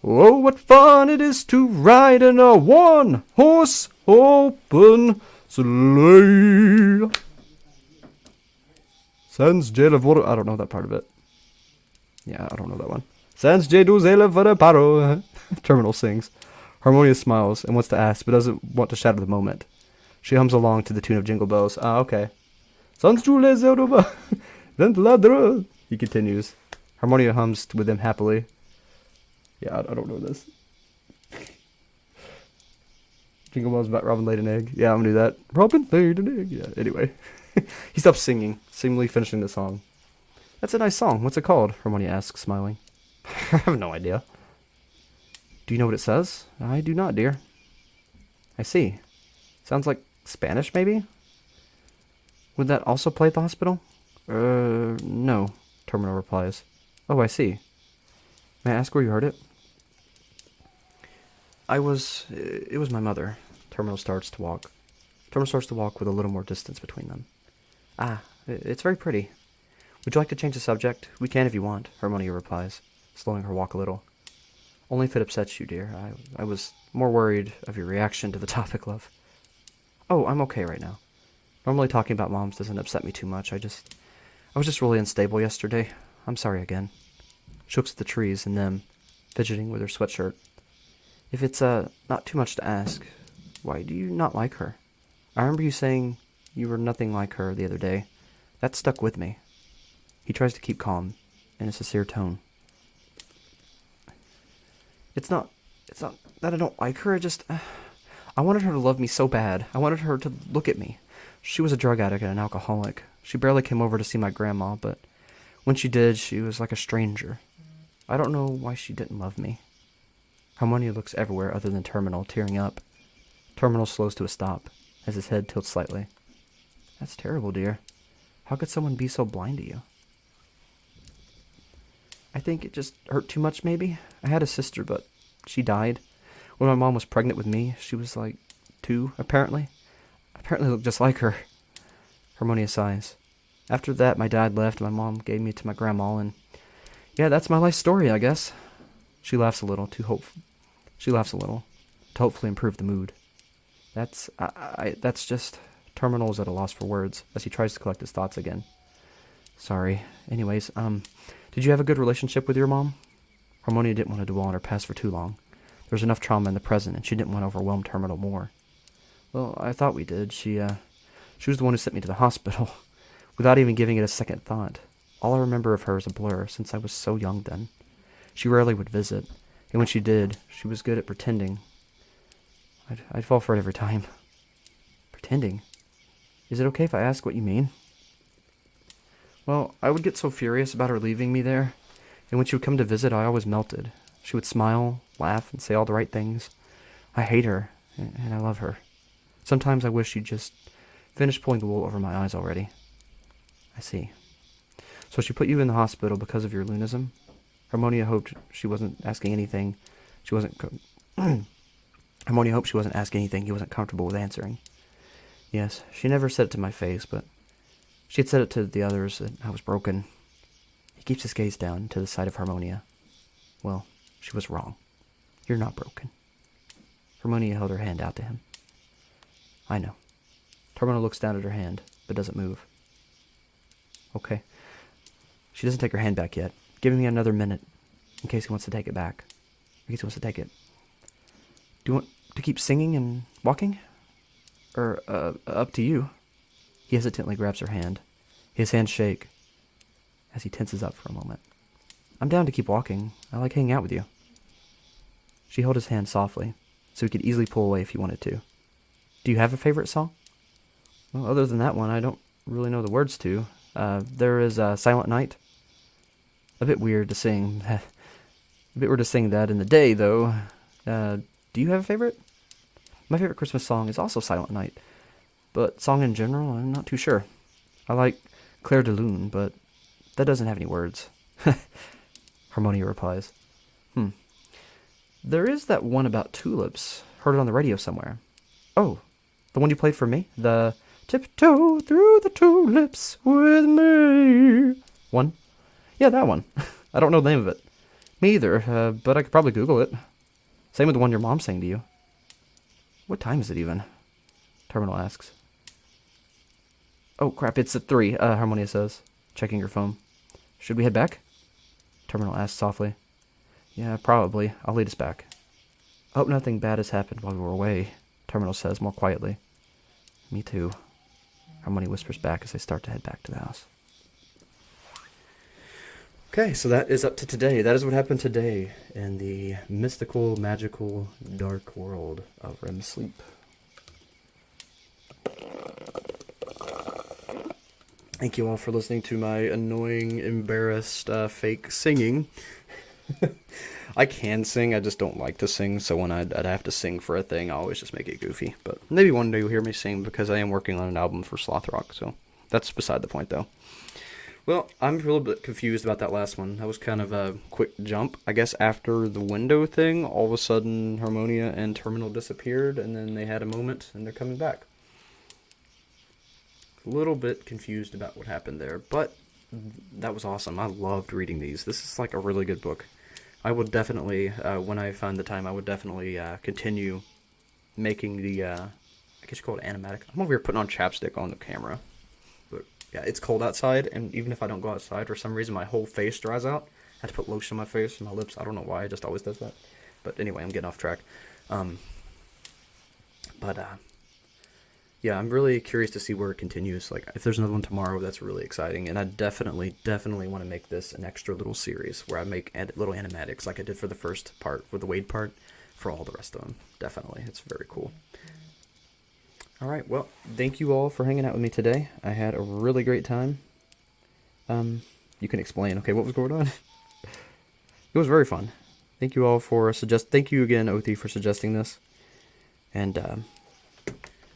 Oh, what fun it is to ride in a one-horse open sleigh. Sans je le I don't know that part of it. Yeah, I don't know that one. Sans je du le paro. Terminal sings. Harmonia smiles and wants to ask, but doesn't want to shatter the moment. She hums along to the tune of Jingle Bells. Ah, okay. Sans je les he continues. Harmonia hums with him happily. Yeah, I don't know this. Jingle Bells about Robin laid an egg. Yeah, I'm gonna do that. Robin laid an egg. Yeah, anyway. He stops singing, seemingly finishing the song. That's a nice song. What's it called? Harmonia asks, smiling. I have no idea. Do you know what it says? I do not, dear. I see. Sounds like Spanish, maybe? Would that also play at the hospital? No, Terminal replies. Oh, I see. May I ask where you heard it? It was my mother. Terminal starts to walk with a little more distance between them. Ah, it's very pretty. Would you like to change the subject? We can if you want, Harmonia replies, slowing her walk a little. Only if it upsets you, dear. I was more worried of your reaction to the topic, love. Oh, I'm okay right now. Normally talking about moms doesn't upset me too much. I was just really unstable yesterday. I'm sorry again. She looks at the trees and them, fidgeting with her sweatshirt. If it's not too much to ask, why do you not like her? I remember you saying you were nothing like her the other day. That stuck with me. He tries to keep calm, in a sincere tone. It's not that I don't like her, I wanted her to love me so bad. I wanted her to look at me. She was a drug addict and an alcoholic. She barely came over to see my grandma, but when she did, she was like a stranger. I don't know why she didn't love me. Harmonia looks everywhere other than Terminal, tearing up. Terminal slows to a stop, as his head tilts slightly. That's terrible, dear. How could someone be so blind to you? I think it just hurt too much, maybe. I had a sister, but she died. When my mom was pregnant with me, she was like 2, apparently. Apparently looked just like her. Harmonia sighs. After that, my dad left, my mom gave me to my grandma, and yeah, that's my life story, I guess. She laughs a little to hopefully improve the mood. That's just... Terminal is at a loss for words as he tries to collect his thoughts again. Sorry. Anyways, did you have a good relationship with your mom? Harmonia didn't want to dwell on her past for too long. There was enough trauma in the present, and she didn't want to overwhelm Terminal more. Well, I thought we did. She was the one who sent me to the hospital, without even giving it a second thought. All I remember of her is a blur, since I was so young then. She rarely would visit, and when she did, she was good at pretending. I'd fall for it every time. Pretending? Is it okay if I ask what you mean? Well, I would get so furious about her leaving me there, and when she would come to visit, I always melted. She would smile, laugh, and say all the right things. I hate her, and I love her. Sometimes I wish she'd just finish pulling the wool over my eyes already. I see. So she put you in the hospital because of your lunatism? Harmonia hoped she wasn't asking anything. Harmonia hoped she wasn't asking anything he wasn't comfortable with answering. Yes, she never said it to my face, but she had said it to the others that I was broken. He keeps his gaze down to the side of Harmonia. Well, she was wrong. You're not broken. Harmonia held her hand out to him. I know. Terminal looks down at her hand, but doesn't move. Okay. She doesn't take her hand back yet, giving me another minute, in case he wants to take it back. In case he wants to take it. Do you want to keep singing and walking? Up to you. He hesitantly grabs her hand. His hands shake as he tenses up for a moment. I'm down to keep walking. I like hanging out with you. She held his hand softly, so he could easily pull away if he wanted to. Do you have a favorite song? Well, other than that one, I don't really know the words to. There is Silent Night. A bit weird to sing. A bit weird to sing that in the day, though. Do you have a favorite? My favorite Christmas song is also Silent Night, but song in general, I'm not too sure. I like Claire de Lune, but that doesn't have any words. Harmonia replies. There is that one about tulips. Heard it on the radio somewhere. Oh, the one you played for me? The Tiptoe Through the Tulips with Me one? Yeah, that one. I don't know the name of it. Me either, but I could probably Google it. Same with the one your mom sang to you. What time is it even? Terminal asks. Oh crap, it's at 3, Harmonia says, checking her phone. Should we head back? Terminal asks softly. Yeah, probably. I'll lead us back. I hope nothing bad has happened while we were away, Terminal says more quietly. Me too. Harmonia whispers back as they start to head back to the house. Okay, so that is up to today. That is what happened today in the mystical, magical, dark world of REM sleep. Thank you all for listening to my annoying, embarrassed, fake singing. I can sing, I just don't like to sing, so when I'd have to sing for a thing, I always just make it goofy. But maybe one day you'll hear me sing, because I am working on an album for Sloth Rock, so that's beside the point, though. Well, I'm a little bit confused about that last one. That was kind of a quick jump. I guess after the window thing, all of a sudden Harmonia and Terminal disappeared, and then they had a moment, and they're coming back. A little bit confused about what happened there, but that was awesome. I loved reading these. This is like a really good book. I would definitely, when I find the time, I would definitely continue making the, I guess you call it animatic. I'm over here putting on chapstick on the camera. But yeah, it's cold outside, and even if I don't go outside, for some reason my whole face dries out. I have to put lotion on my face and my lips. I don't know why, it just always does that. But anyway, I'm getting off track. Yeah, I'm really curious to see where it continues. Like, if there's another one tomorrow, that's really exciting. And I definitely want to make this an extra little series where I make little animatics like I did for the first part, for the Wade part, for all the rest of them. Definitely. It's very cool. All right, well, thank you all for hanging out with me today. I had a really great time. You can explain, okay, what was going on? It was very fun. Thank you all for thank you again, Othi, for suggesting this. And,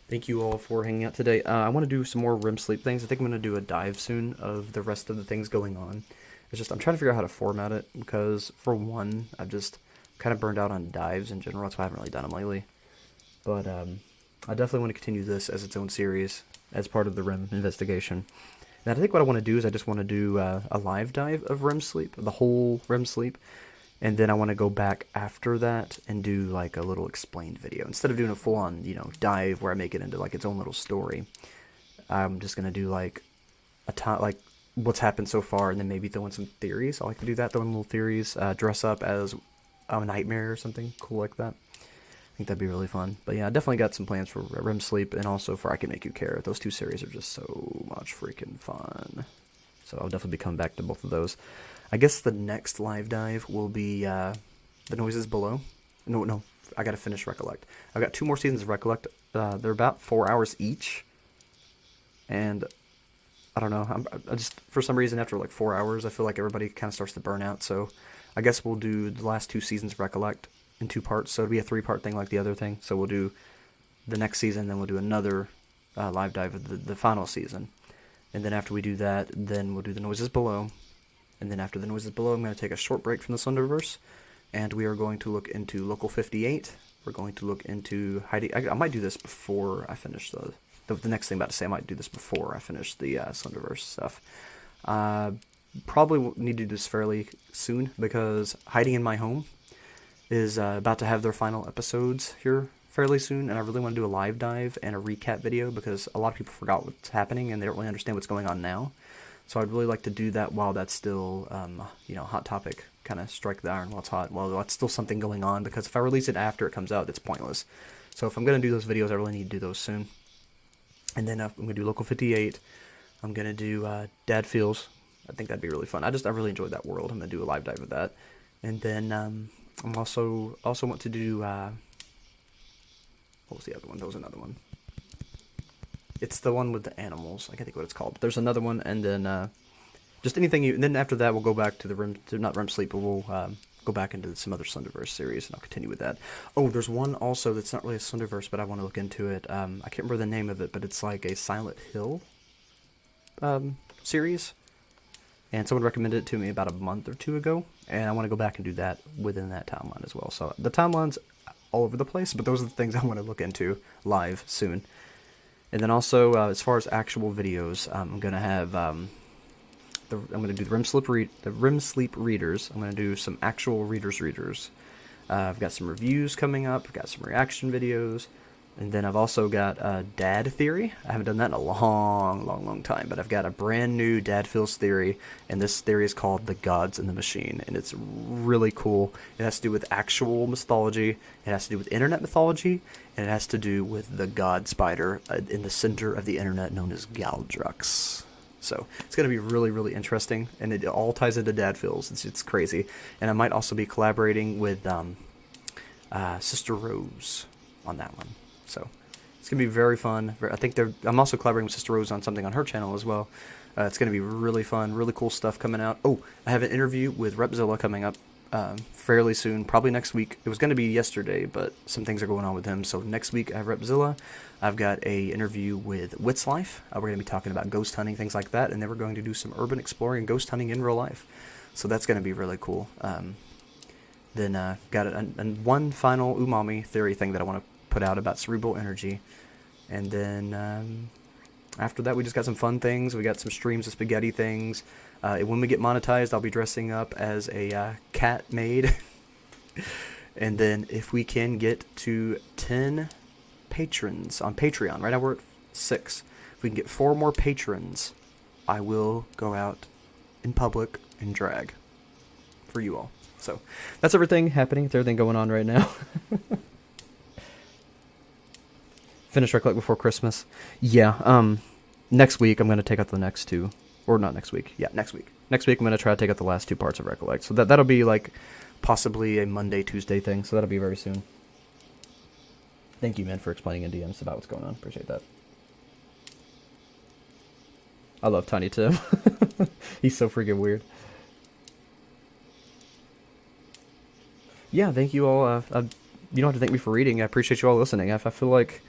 thank you all for hanging out today. I want to do some more REM sleep things. I think I'm going to do a dive soon of the rest of the things going on. It's just, I'm trying to figure out how to format it, because, for one, I've just kind of burned out on dives in general. That's why I haven't really done them lately. But, I definitely want to continue this as its own series, as part of the REM investigation. And I think what I want to do is I just want to do a live dive of REM sleep, the whole REM sleep. And then I want to go back after that and do like a little explained video. Instead of doing a full-on, dive where I make it into like its own little story, I'm just going to do like like what's happened so far, and then maybe throw in some theories. I like to do that, throw in little theories, dress up as a nightmare or something cool like that. I think that'd be really fun. But yeah, I definitely got some plans for REM Sleep and also for I Can Make You Care. Those two series are just so much freaking fun. So I'll definitely be coming back to both of those. I guess the next live dive will be The Noises Below. No, I gotta finish Recollect. I've got 2 more seasons of Recollect. They're about 4 hours each. And I don't know, I just, for some reason, after like 4 hours, I feel like everybody kind of starts to burn out. So I guess we'll do the last 2 seasons of Recollect in 2 parts. So it'll be a 3-part thing like the other thing. So we'll do the next season, then we'll do another live dive of the final season. And then after we do that, then we'll do The Noises Below. And then after The Noises Below, I'm going to take a short break from the Slenderverse. And we are going to look into Local 58. We're going to look into Heidi. I might do this before I finish the next thing I'm about to say. I might do this before I finish the Slenderverse stuff. Probably will need to do this fairly soon, because Hiding in My Home is about to have their final episodes here fairly soon, and I really want to do a live dive and a recap video, because a lot of people forgot what's happening and they don't really understand what's going on now. So I'd really like to do that while that's still, hot topic, kind of strike the iron while it's hot, while that's still something going on, because if I release it after it comes out, it's pointless. So if I'm going to do those videos, I really need to do those soon. And then I'm going to do Local 58. I'm going to do Dad Feels. I think that'd be really fun. I really enjoyed that world. I'm going to do a live dive of that. And then I'm also want to do, what was the other one? There was another one. It's the one with the animals. I can't think what it's called. But there's another one, and then just anything and then after that we'll go back to not REM Sleep, but we'll go back into some other Slenderverse series, and I'll continue with that. Oh, there's one also that's not really a Slenderverse, but I want to look into it. I can't remember the name of it, but it's like a Silent Hill series. And someone recommended it to me about a month or two ago, and I want to go back and do that within that timeline as well. So the timeline's all over the place, but those are the things I want to look into live soon. And then also, as far as actual videos, I'm gonna have I'm gonna do the REM Sleep readers. I'm gonna do some actual readers. I've got some reviews coming up. I've got some reaction videos, and then I've also got Dad Theory. I haven't done that in a long time, but I've got a brand new Dad Feels theory, and this theory is called The Gods in the Machine, and it's really cool. It has to do with actual mythology, it has to do with internet mythology, and it has to do with the god spider in the center of the internet known as Galdrux. So it's going to be really interesting, and it all ties into Dad Feels. It's crazy. And I might also be collaborating with Sister Rose on that one. So it's going to be very fun. I think I'm also collaborating with Sister Rose on something on her channel as well. It's going to be really fun, really cool stuff coming out. Oh, I have an interview with Repzilla coming up fairly soon, probably next week. It was going to be yesterday, but some things are going on with him. So next week I have Repzilla. I've got a interview with Wit's Life. We're going to be talking about ghost hunting, things like that, and then we're going to do some urban exploring and ghost hunting in real life. So that's going to be really cool. Then got one final umami theory thing that I want to put out about cerebral energy. And then after that, we just got some fun things. We got some streams of spaghetti things. When we get monetized, I'll be dressing up as a cat maid. And then if we can get to 10 patrons on Patreon, right now we're at 6. If we can get 4 more patrons, I will go out in public and drag for you all. So that's everything happening. That's everything going on right now. Finish our collect before Christmas. Yeah, next week I'm going to take out the next 2. Or not next week. Yeah, next week. Next week I'm going to try to take out the last 2 parts of Recollect. So that'll be like possibly a Monday, Tuesday thing. So that'll be very soon. Thank you, man, for explaining in DMs about what's going on. Appreciate that. I love Tiny Tim. He's so freaking weird. Yeah, thank you all. You don't have to thank me for reading. I appreciate you all listening. I feel like,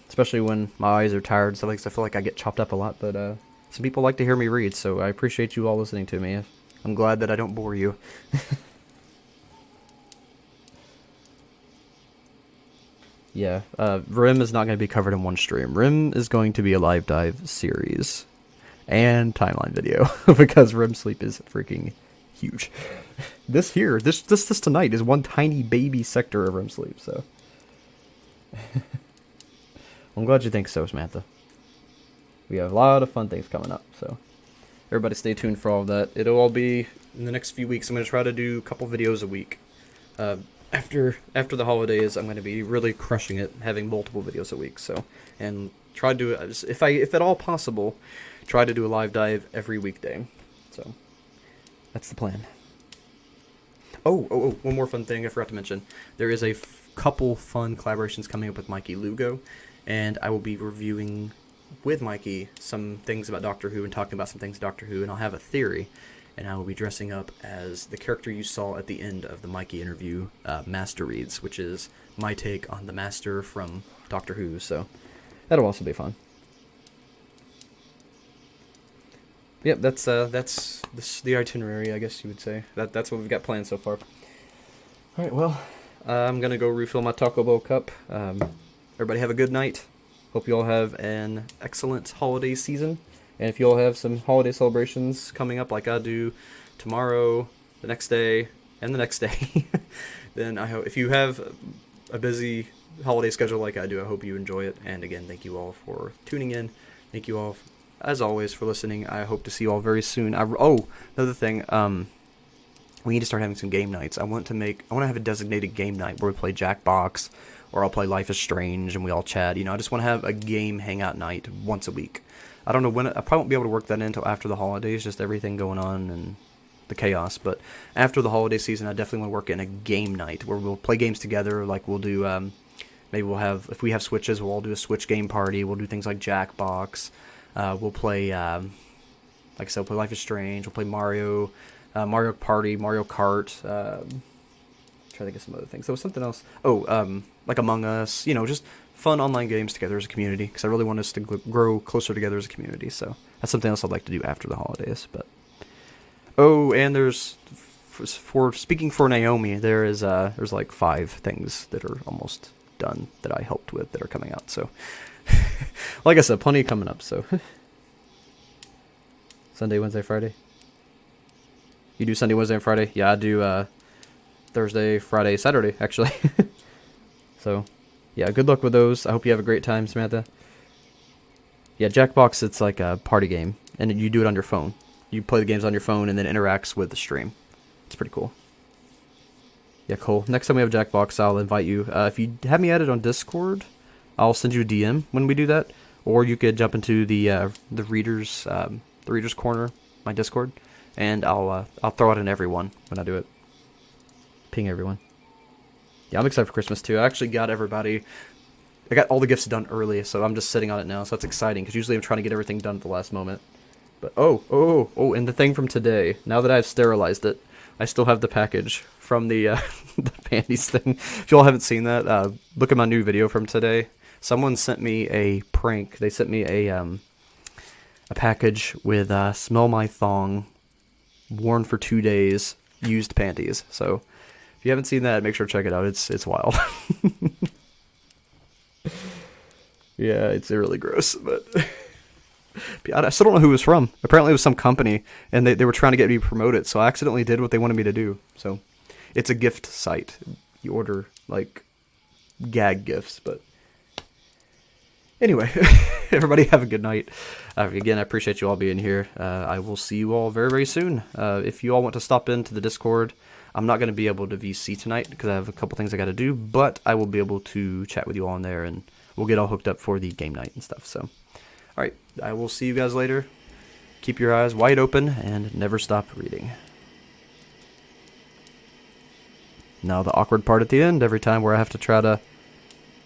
especially when my eyes are tired, so I feel like I get chopped up a lot. But some people like to hear me read, so I appreciate you all listening to me. I'm glad that I don't bore you. Yeah, REM is not going to be covered in one stream. REM is going to be a live dive series and timeline video because REM Sleep is freaking huge. This tonight is one tiny baby sector of REM Sleep, so. I'm glad you think so, Samantha. We have a lot of fun things coming up, so everybody stay tuned for all of that. It'll all be in the next few weeks. I'm going to try to do a couple videos a week. After the holidays, I'm going to be really crushing it, having multiple videos a week. So, and try to do it, if at all possible, try to do a live dive every weekday. So, that's the plan. Oh, one more fun thing I forgot to mention. There is a couple fun collaborations coming up with Mikey Lugo, and I will be reviewing with Mikey some things about Doctor Who and talking about some things Doctor Who, and I'll have a theory, and I will be dressing up as the character you saw at the end of the Mikey interview, Master Reads, which is my take on the Master from Doctor Who, so that'll also be fun. Yep, that's the itinerary, I guess you would say. That's what we've got planned so far. Alright, well, I'm gonna go refill my Taco Bell cup. Everybody have a good night. Hope you all have an excellent holiday season. And if you all have some holiday celebrations coming up like I do tomorrow, the next day, and the next day, then I hope if you have a busy holiday schedule like I do, I hope you enjoy it. And again, thank you all for tuning in. Thank you all, as always, for listening. I hope to see you all very soon. Another thing, we need to start having some game nights. I want to have a designated game night where we play Jackbox, or I'll play Life is Strange and we all chat. You know, I just want to have a game hangout night once a week. I don't know when, I probably won't be able to work that in until after the holidays, just everything going on and the chaos. But after the holiday season, I definitely want to work in a game night where we'll play games together. Like we'll do, maybe we'll have, if we have Switches, we'll all do a Switch game party. We'll do things like Jackbox. We'll play, like I said, we'll play Life is Strange. We'll play Mario Party, Mario Kart. Trying to think of some other things. There was something else. Oh, like Among Us. You know, just fun online games together as a community. Because I really want us to grow closer together as a community. So that's something else I'd like to do after the holidays. But oh, and there's for speaking for Naomi, there's like 5 things that are almost done that I helped with that are coming out. So like I said, plenty coming up. So Sunday, Wednesday, Friday. You do Sunday, Wednesday, and Friday? Yeah, I do Thursday, Friday, Saturday, actually. So, yeah, good luck with those. I hope you have a great time, Samantha. Yeah, Jackbox, it's like a party game, and you do it on your phone. You play the games on your phone, and then it interacts with the stream. It's pretty cool. Yeah, cool. Next time we have Jackbox, I'll invite you. If you have me added on Discord, I'll send you a DM when we do that. Or you could jump into the readers corner, my Discord, and I'll throw it in everyone when I do it. Ping everyone. Yeah, I'm excited for Christmas too. I actually got everybody. I got all the gifts done early, so I'm just sitting on it now. So that's exciting because usually I'm trying to get everything done at the last moment. But oh, and the thing from today. Now that I've sterilized it, I still have the package from the the panties thing. If y'all haven't seen that, look at my new video from today. Someone sent me a prank. They sent me a package with "Smell My Thong," worn for 2 days, used panties. So if you haven't seen that, make sure to check it out. It's wild. Yeah, it's really gross, but I still don't know who it was from. Apparently it was some company, and they were trying to get me to promote it, so I accidentally did what they wanted me to do. So it's a gift site. You order, like, gag gifts, but anyway, everybody have a good night. Again, I appreciate you all being here. I will see you all very, very soon. If you all want to stop into the Discord, I'm not going to be able to VC tonight because I have a couple things I got to do, but I will be able to chat with you all in there, and we'll get all hooked up for the game night and stuff. So, all right, I will see you guys later. Keep your eyes wide open and never stop reading. Now the awkward part at the end, every time where I have to try to